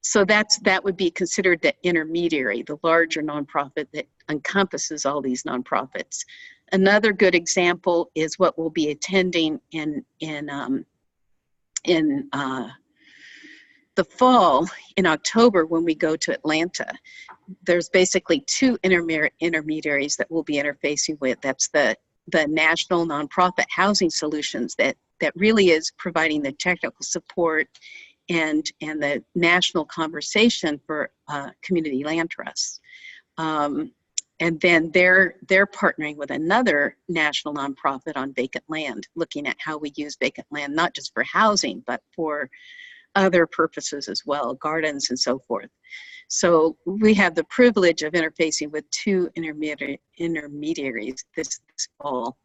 So that would be considered the intermediary, the larger nonprofit that encompasses all these nonprofits. Another good example is what we'll be attending in the fall, in October, when we go to Atlanta. There's basically two intermediaries that we'll be interfacing with. That's the National Nonprofit Housing Solutions that really is providing the technical support and the national conversation for community land trusts. And then they're partnering with another national nonprofit on vacant land, looking at how we use vacant land, not just for housing, but for other purposes as well, gardens and so forth. So we have the privilege of interfacing with two intermediaries this fall.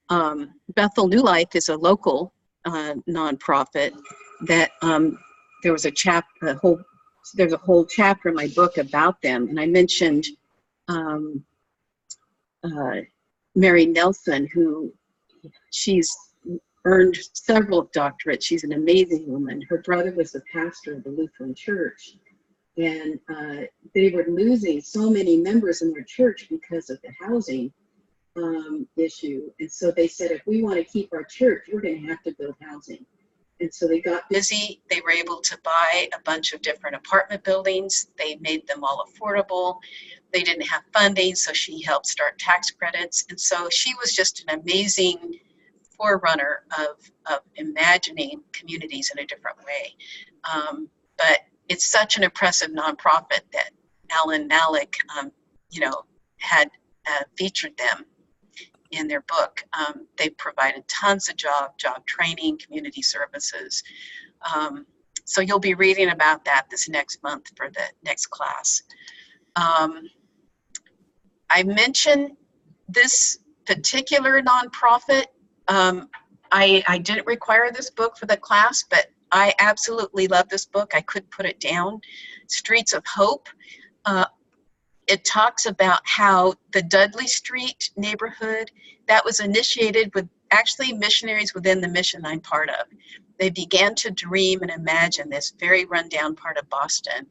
Bethel New Life is a local nonprofit that there's a whole chapter in my book about them, and I mentioned Mary Nelson, who she's earned several doctorates. She's an amazing woman. Her brother was the pastor of the Lutheran Church, and they were losing so many members in their church because of the housing issue. And so they said, if we want to keep our church, we're going to have to build housing. And so they got busy. They were able to buy a bunch of different apartment buildings. They made them all affordable. They didn't have funding, so she helped start tax credits. And so she was just an amazing forerunner of imagining communities in a different way. But it's such an impressive nonprofit that Alan Malik, had featured them in their book. They provided tons of job training, community services. So you'll be reading about that this next month for the next class. I mentioned this particular nonprofit. I didn't require this book for the class, but I absolutely love this book. I couldn't put it down. Streets of Hope. It talks about how the Dudley Street neighborhood, that was initiated with actually missionaries within the mission I'm part of. They began to dream and imagine this very rundown part of Boston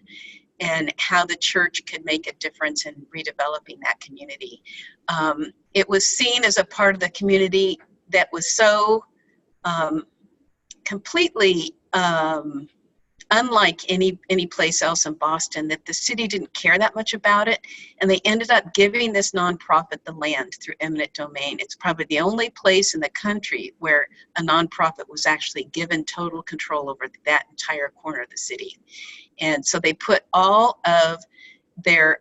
and how the church could make a difference in redeveloping that community. It was seen as a part of the community that was so completely unlike any place else in Boston, that the city didn't care that much about it, and they ended up giving this nonprofit the land through eminent domain. It's probably the only place in the country where a nonprofit was actually given total control over that entire corner of the city. And so they put all of their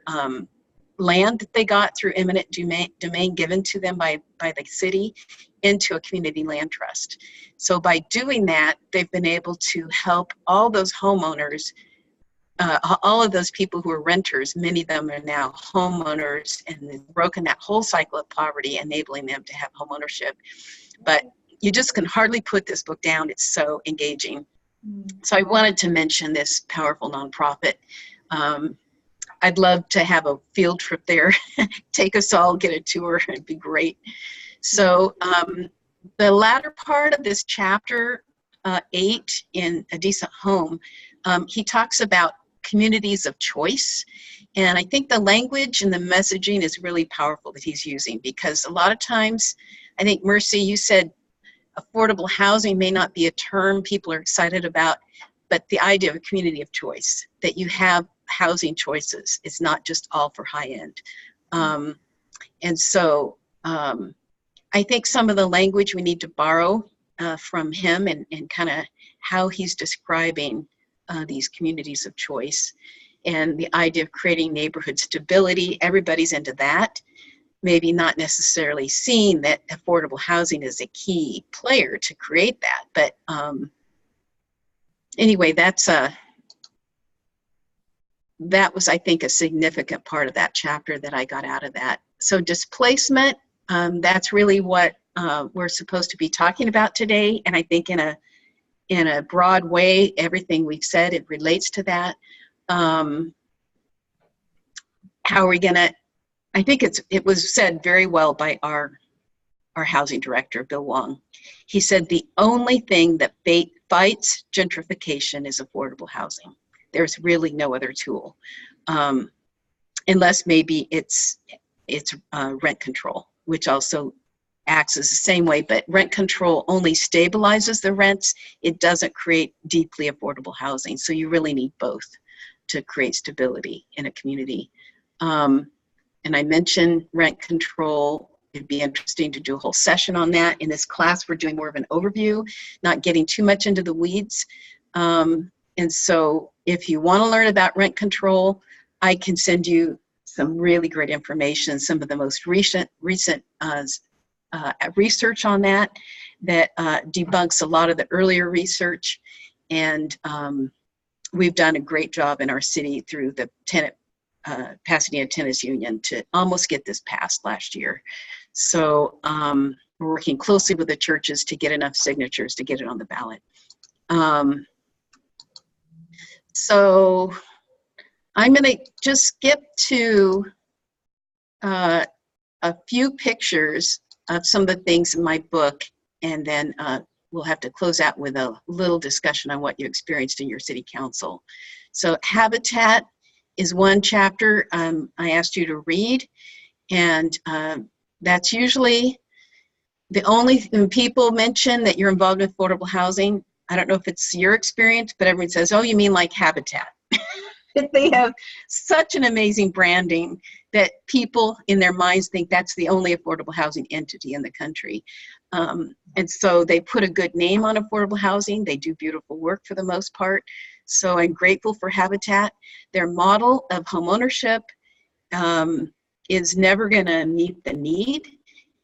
land that they got through eminent domain given to them by the city into a community land trust. So by doing that, they've been able to help all those homeowners, all of those people who are renters. Many of them are now homeowners, and they've broken that whole cycle of poverty, enabling them to have home ownership. But you just can hardly put this book down. It's so engaging. So I wanted to mention this powerful nonprofit. I'd love to have a field trip there, take us all, get a tour, it'd be great. So the latter part of this chapter 8 in A Decent Home, he talks about communities of choice. And I think the language and the messaging is really powerful that he's using, because a lot of times, I think, Mercy, you said affordable housing may not be a term people are excited about, but the idea of a community of choice, that you have housing choices. It's not just all for high end. And so I think some of the language we need to borrow from him and kind of how he's describing these communities of choice. and the idea of creating neighborhood stability. Everybody's into that. Maybe not necessarily seeing that affordable housing is a key player to create that. But anyway, that was, I think, a significant part of that chapter that I got out of that. So displacement, that's really what we're supposed to be talking about today. And I think in a broad way, everything we've said, it relates to that. How are we gonna, I think it was said very well by our housing director, Bill Wong. He said the only thing that fights gentrification is affordable housing. There's really no other tool, unless maybe it's rent control, which also acts as the same way, but rent control only stabilizes the rents. It doesn't create deeply affordable housing. So you really need both to create stability in a community. And I mentioned rent control. It'd be interesting to do a whole session on that. In this class, we're doing more of an overview, not getting too much into the weeds. And so if you want to learn about rent control, I can send you some really great information, some of the most recent research on that debunks a lot of the earlier research. And we've done a great job in our city through the Pasadena Tenants Union to almost get this passed last year. So we're working closely with the churches to get enough signatures to get it on the ballot. So I'm going to just skip to a few pictures of some of the things in my book, and then we'll have to close out with a little discussion on what you experienced in your city council. So habitat is one chapter I asked you to read, and that's usually the only thing people mention that you're involved in affordable housing. I don't know if it's your experience, but everyone says, oh, you mean like Habitat. They have such an amazing branding that people in their minds think that's the only affordable housing entity in the country. And so they put a good name on affordable housing. They do beautiful work for the most part. So I'm grateful for Habitat. Their model of homeownership is never going to meet the need.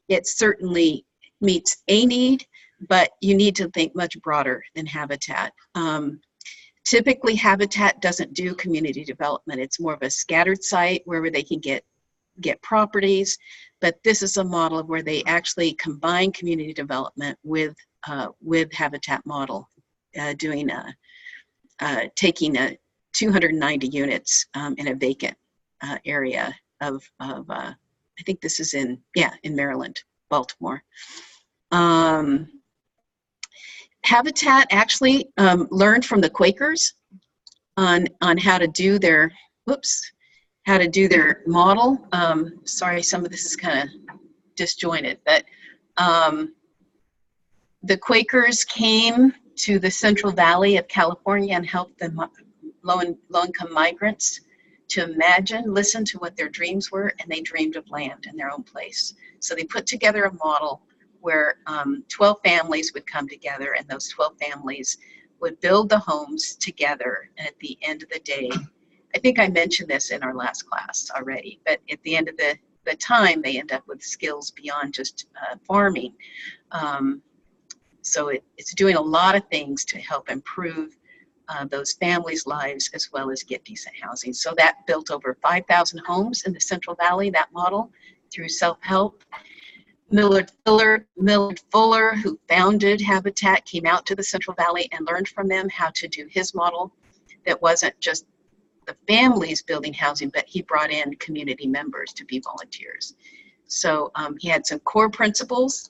It certainly meets a need, but you need to think much broader than Habitat. Typically, Habitat doesn't do community development. It's more of a scattered site wherever they can get properties. But this is a model of where they actually combine community development with Habitat model, taking 290 units in a vacant area of I think this is in Maryland, Baltimore. Habitat actually learned from the Quakers on how to do their model. Sorry, some of this is kind of disjointed, but the Quakers came to the Central Valley of California and helped the low-income migrants to listen to what their dreams were, and they dreamed of land in their own place. So they put together a model where 12 families would come together, and those 12 families would build the homes together. And at the end of the day, I think I mentioned this in our last class already, but at the end of the time, they end up with skills beyond just farming. So it's doing a lot of things to help improve those families' lives as well as get decent housing. So that built over 5,000 homes in the Central Valley, that model, through self-help. Millard Fuller, who founded Habitat, came out to the Central Valley and learned from them how to do his model that wasn't just the families building housing, but he brought in community members to be volunteers. So he had some core principles.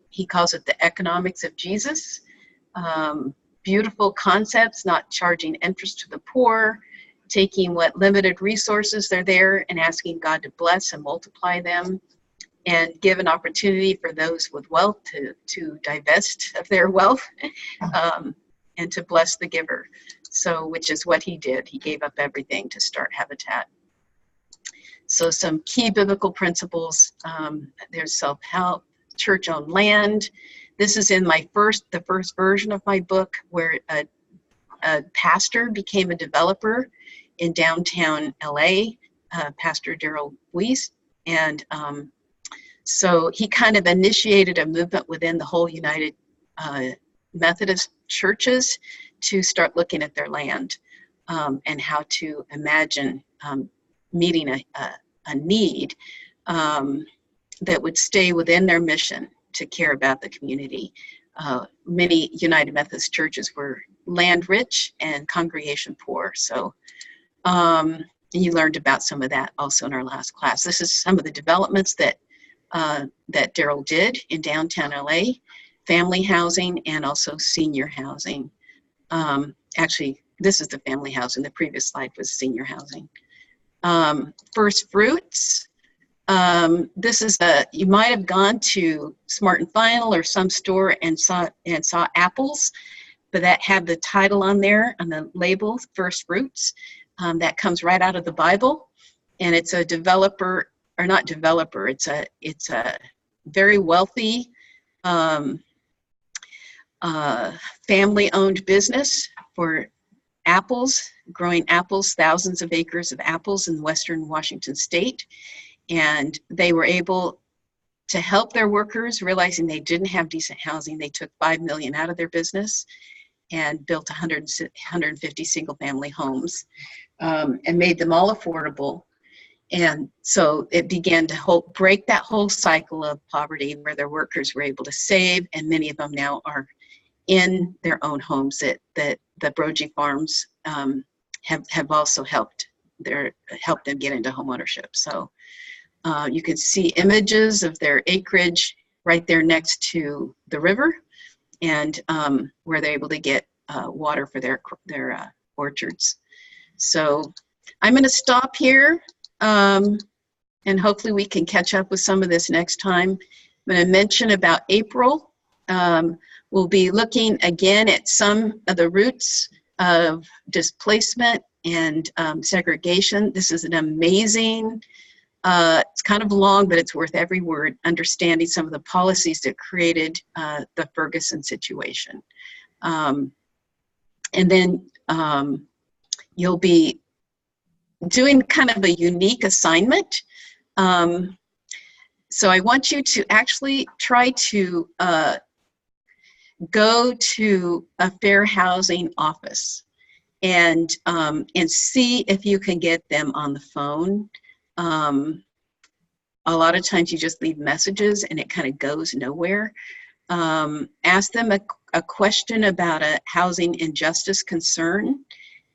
He calls it the economics of Jesus. Beautiful concepts, not charging interest to the poor, taking what limited resources are there and asking God to bless and multiply them, and give an opportunity for those with wealth to divest of their wealth and to bless the giver. So, which is what he did. He gave up everything to start Habitat. So some key biblical principles, there's self-help, church-owned land. This is in the first version of my book, where a pastor became a developer in downtown LA, Pastor Daryl Weiss. And so he kind of initiated a movement within the whole United Methodist churches to start looking at their land and how to imagine meeting a need that would stay within their mission to care about the community. Many United Methodist churches were land rich and congregation poor. So you learned about some of that also in our last class. This is some of the developments that Daryl did in downtown LA, family housing and also senior housing. Actually, this is the family housing. The previous slide was senior housing. First Fruits. This is you might have gone to Smart and Final or some store and saw apples, but that had the title on there on the label, First Fruits. That comes right out of the Bible, and it's a developer, or not developer. It's a very wealthy family-owned business for apples, growing apples, thousands of acres of apples in western Washington state. And they were able to help their workers, realizing they didn't have decent housing. They took $5 million out of their business and built 150 single-family homes and made them all affordable. And so it began to break that whole cycle of poverty where their workers were able to save, and many of them now are in their own homes that the Brogy Farms have also helped them get into homeownership. So you can see images of their acreage right there next to the river, and where they're able to get water for their orchards. So I'm going to stop here, and hopefully we can catch up with some of this next time. I'm going to mention about April. We'll be looking again at some of the roots of displacement and segregation. This is an amazing, it's kind of long, but it's worth every word, understanding some of the policies that created the Ferguson situation. And then you'll be doing kind of a unique assignment. So I want you to actually try to go to a fair housing office and see if you can get them on the phone. A lot of times you just leave messages and it kind of goes nowhere. Ask them a question about a housing injustice concern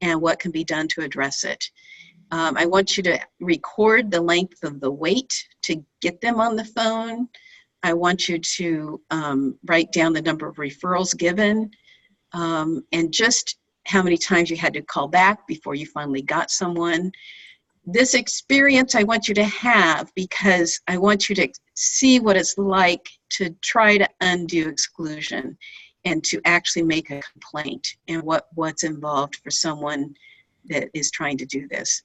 and what can be done to address it. I want you to record the length of the wait to get them on the phone. I want you to write down the number of referrals given, and just how many times you had to call back before you finally got someone. This experience I want you to have because I want you to see what it's like to try to undo exclusion and to actually make a complaint, and what's involved for someone that is trying to do this.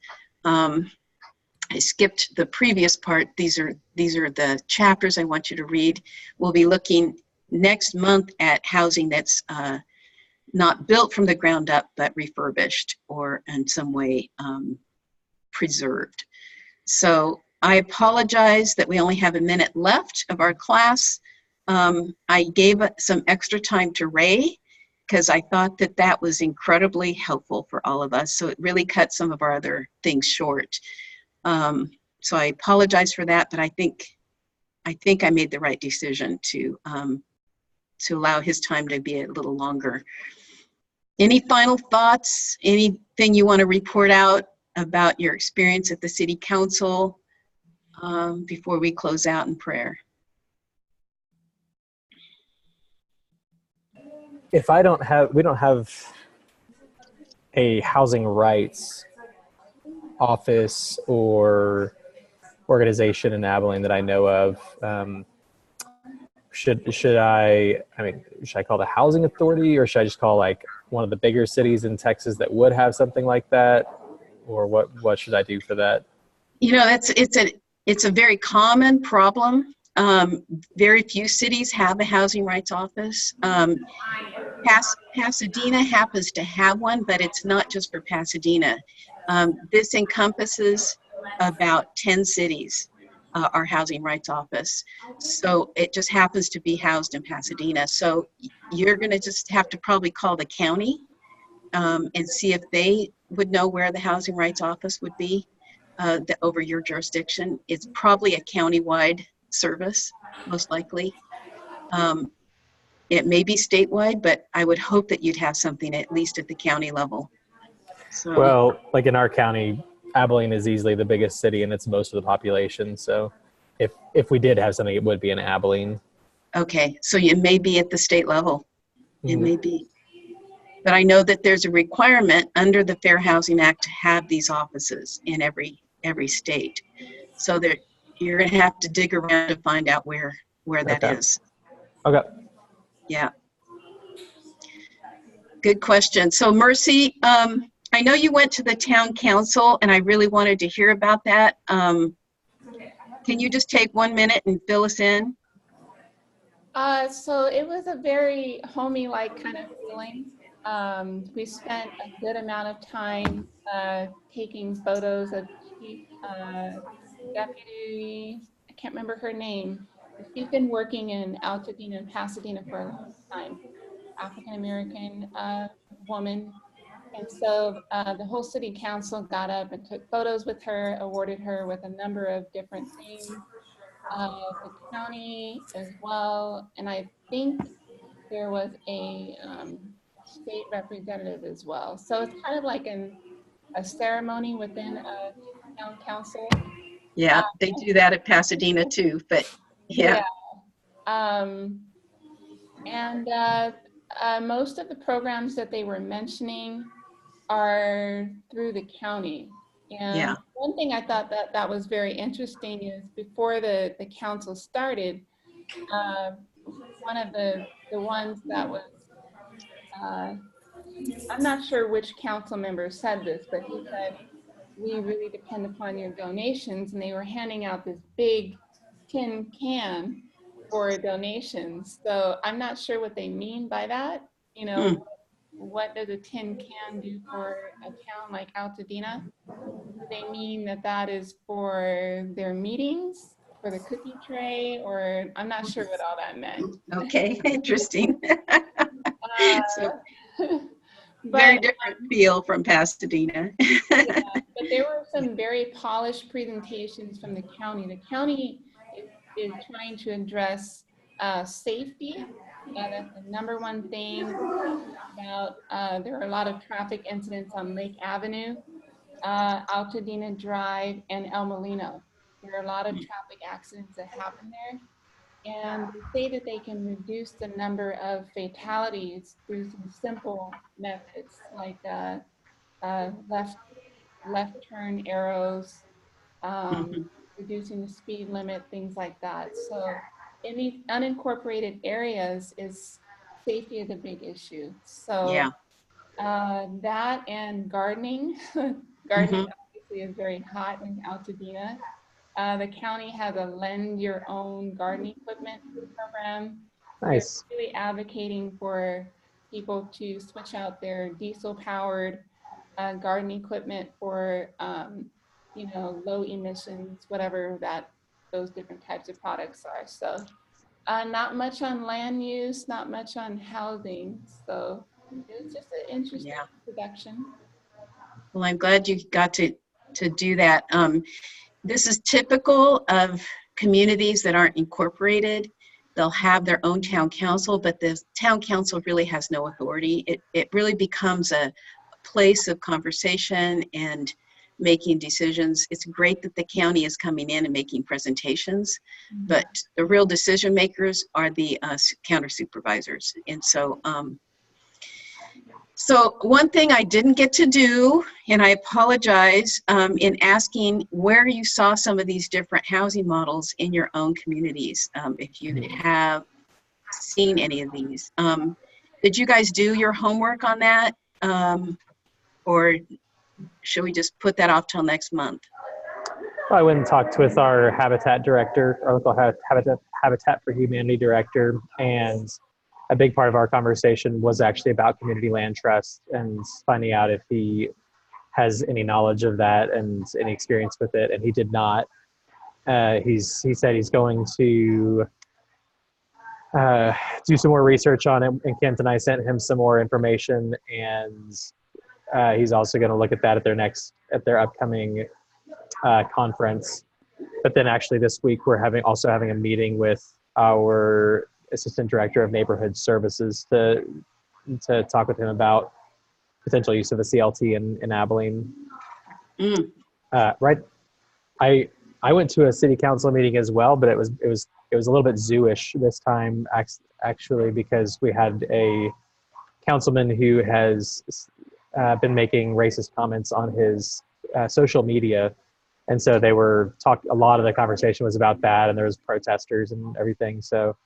I skipped the previous part. These are the chapters I want you to read. We'll be looking next month at housing that's not built from the ground up, but refurbished or in some way preserved. So I apologize that we only have a minute left of our class. I gave some extra time to Ray because I thought that was incredibly helpful for all of us. So it really cut some of our other things short. So I apologize for that, but I think I made the right decision to allow his time to be a little longer. Any final thoughts? Anything you want to report out about your experience at the City Council before we close out in prayer? If we don't have a housing rights office or organization in Abilene that I know of, should I call the housing authority, or should I just call like one of the bigger cities in Texas that would have something like that, or what should I do for that? You know, it's a very common problem. Very few cities have a housing rights office. Pasadena happens to have one, but it's not just for Pasadena. This encompasses about 10 cities, our housing rights office. So it just happens to be housed in Pasadena. So you're going to just have to probably call the county and see if they would know where the housing rights office would be over your jurisdiction. It's probably a county-wide service, most likely. It may be statewide, but I would hope that you'd have something at least at the county level. So, Well, like in our county, Abilene is easily the biggest city and it's most of the population. So if we did have something, it would be in Abilene. okay, so it may be at the state level. It Mhm. may be. But I know that there's a requirement under the Fair Housing Act to have these offices in every state. So there, you're going to have to dig around to find out where that Okay. is. Okay. Yeah. Good question. So Mercy, I know you went to the town council and I really wanted to hear about that. Can you just take 1 minute and fill us in? So it was a very homey-like kind of feeling. We spent a good amount of time taking photos of Chief Deputy, I can't remember her name. She's been working in Altadena and Pasadena for a long time, African-American woman. And so the whole city council got up and took photos with her, awarded her with a number of different things. The county as well, and I think there was a state representative as well. So it's kind of like a ceremony within a town council. Yeah, they do that at Pasadena too, but yeah. And most of the programs that they were mentioning are through the county. And Yeah. one thing I thought that was very interesting is before the council started, one of the ones that was, I'm not sure which council member said this, but he said, we really depend upon your donations. And they were handing out this big tin can for donations. So I'm not sure what they mean by that. You know, what does a tin can do for a town like Altadena? Do they mean that is for their meetings, for the cookie tray, or I'm not sure what all that meant. Okay, interesting. So, But, very different feel from Pasadena. yeah, but there were some very polished presentations from the county. The county is trying to address safety. That's the number one thing. About there are a lot of traffic incidents on Lake Avenue, Altadena Drive, and El Molino. There are a lot of traffic accidents that happen there. And they say that they can reduce the number of fatalities through some simple methods like left turn arrows, reducing the speed limit, things like that. So in these unincorporated areas, safety is a big issue. So Yeah. that and gardening. Gardening obviously is very hot in Altadena. The county has a lend your own gardening equipment program. Nice. They're really advocating for people to switch out their diesel powered gardening equipment for, low emissions, whatever those different types of products are. So not much on land use, not much on housing. So it was just an interesting introduction. Well, I'm glad you got to do that. This is typical of communities that aren't incorporated. They'll have their own town council, but the town council really has no authority. It really becomes a place of conversation and making decisions. It's great that the county is coming in and making presentations, but the real decision makers are the counter supervisors. And so, so one thing I didn't get to do, and I apologize, in asking where you saw some of these different housing models in your own communities, if you have seen any of these. Did you guys do your homework on that? Or should we just put that off till next month? I went and talked with our Habitat director, our local Habitat for Humanity director, and a big part of our conversation was actually about community land trust and finding out if he has any knowledge of that and any experience with it, and he did not. He said he's going to do some more research on it, and Kent and I sent him some more information, and he's also going to look at that at their upcoming conference. But then actually this week we're also having a meeting with our assistant director of neighborhood services to talk with him about potential use of a CLT in Abilene. Right. I went to a city council meeting as well, but it was a little bit zoo-ish this time, actually, because we had a councilman who has been making racist comments on his social media. And so a lot of the conversation was about that, and there was protesters and everything. So,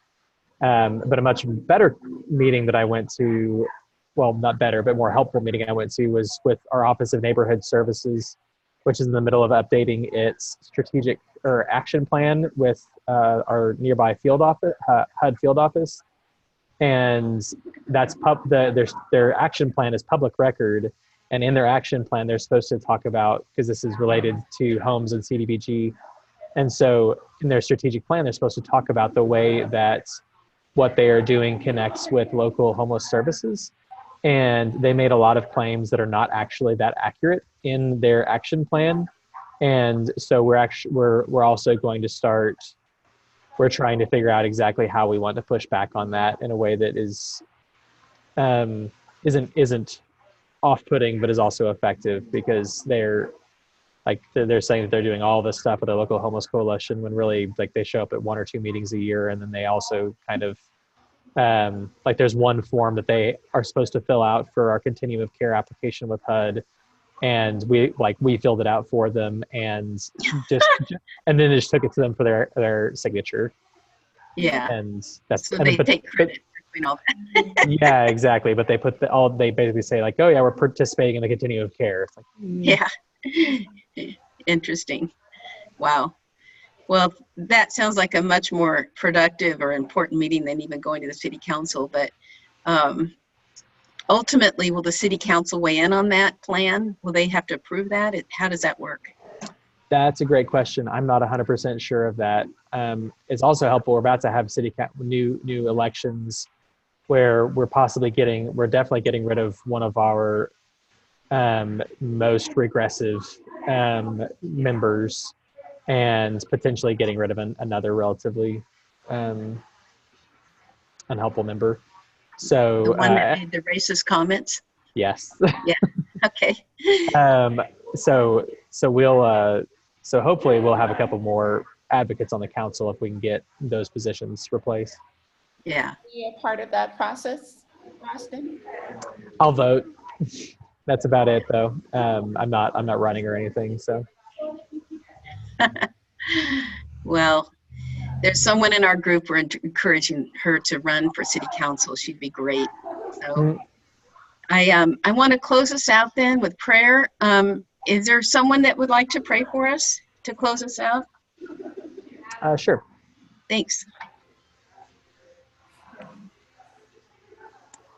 but a much better meeting that I went to, well, not better, but more helpful meeting I went to was with our Office of Neighborhood Services, which is in the middle of updating its strategic or action plan with our nearby field office, HUD field office. And that's their action plan is public record. And in their action plan, they're supposed to talk about, because this is related to homes and CDBG. And so in their strategic plan, they're supposed to talk about the way that what they are doing connects with local homeless services. And they made a lot of claims that are not actually that accurate in their action plan. And so we're also going to start, we're trying to figure out exactly how we want to push back on that in a way that isn't off-putting, but is also effective, because they're saying that they're doing all this stuff with the local homeless coalition when really they show up at 1 or 2 meetings a year. And then they also kind of there's one form that they are supposed to fill out for our continuum of care application with HUD, and we filled it out for them and and then just took it to them for their signature. Yeah. And that's so they take credit for doing all that. Yeah, exactly. But they they basically say oh yeah, we're participating in the continuum of care. It's Yeah. Interesting. Wow. Well, that sounds like a much more productive or important meeting than even going to the city council. But ultimately, will the city council weigh in on that plan? Will they have to approve that? How does that work? That's a great question. I'm not 100% sure of that. It's also helpful. We're about to have new elections where we're definitely getting rid of one of our most regressive members, and potentially getting rid of another relatively unhelpful member. So The one that made the racist comments? Yes. Yeah. Okay. So hopefully we'll have a couple more advocates on the council if we can get those positions replaced. Yeah. Are you a part of that process, Austin? I'll vote. That's about it, though. I'm not running or anything. So. Well, there's someone in our group we're encouraging her to run for city council. She'd be great. So I want to close us out then with prayer. Is there someone that would like to pray for us to close us out? Sure. Thanks.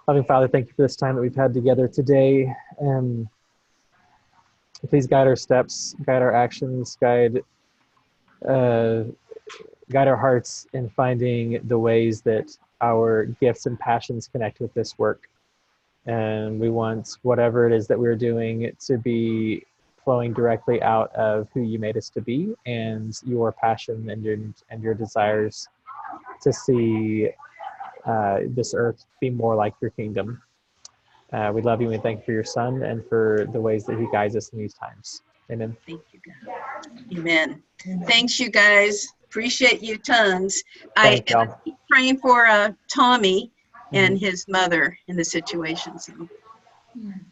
Loving Father, thank you for this time that we've had together today. Please guide our steps, guide our actions, guide our hearts in finding the ways that our gifts and passions connect with this work. And we want whatever it is that we're doing to be flowing directly out of who you made us to be, and your passion and your desires to see this earth be more like your kingdom. We love you and thank you for your Son and for the ways that he guides us in these times. Amen. Thank you, God. Amen. Thanks, you guys. Appreciate you tons. I keep praying for Tommy and his mother in the situation. So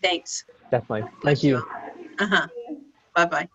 thanks. Definitely. Thank you. Bye-bye.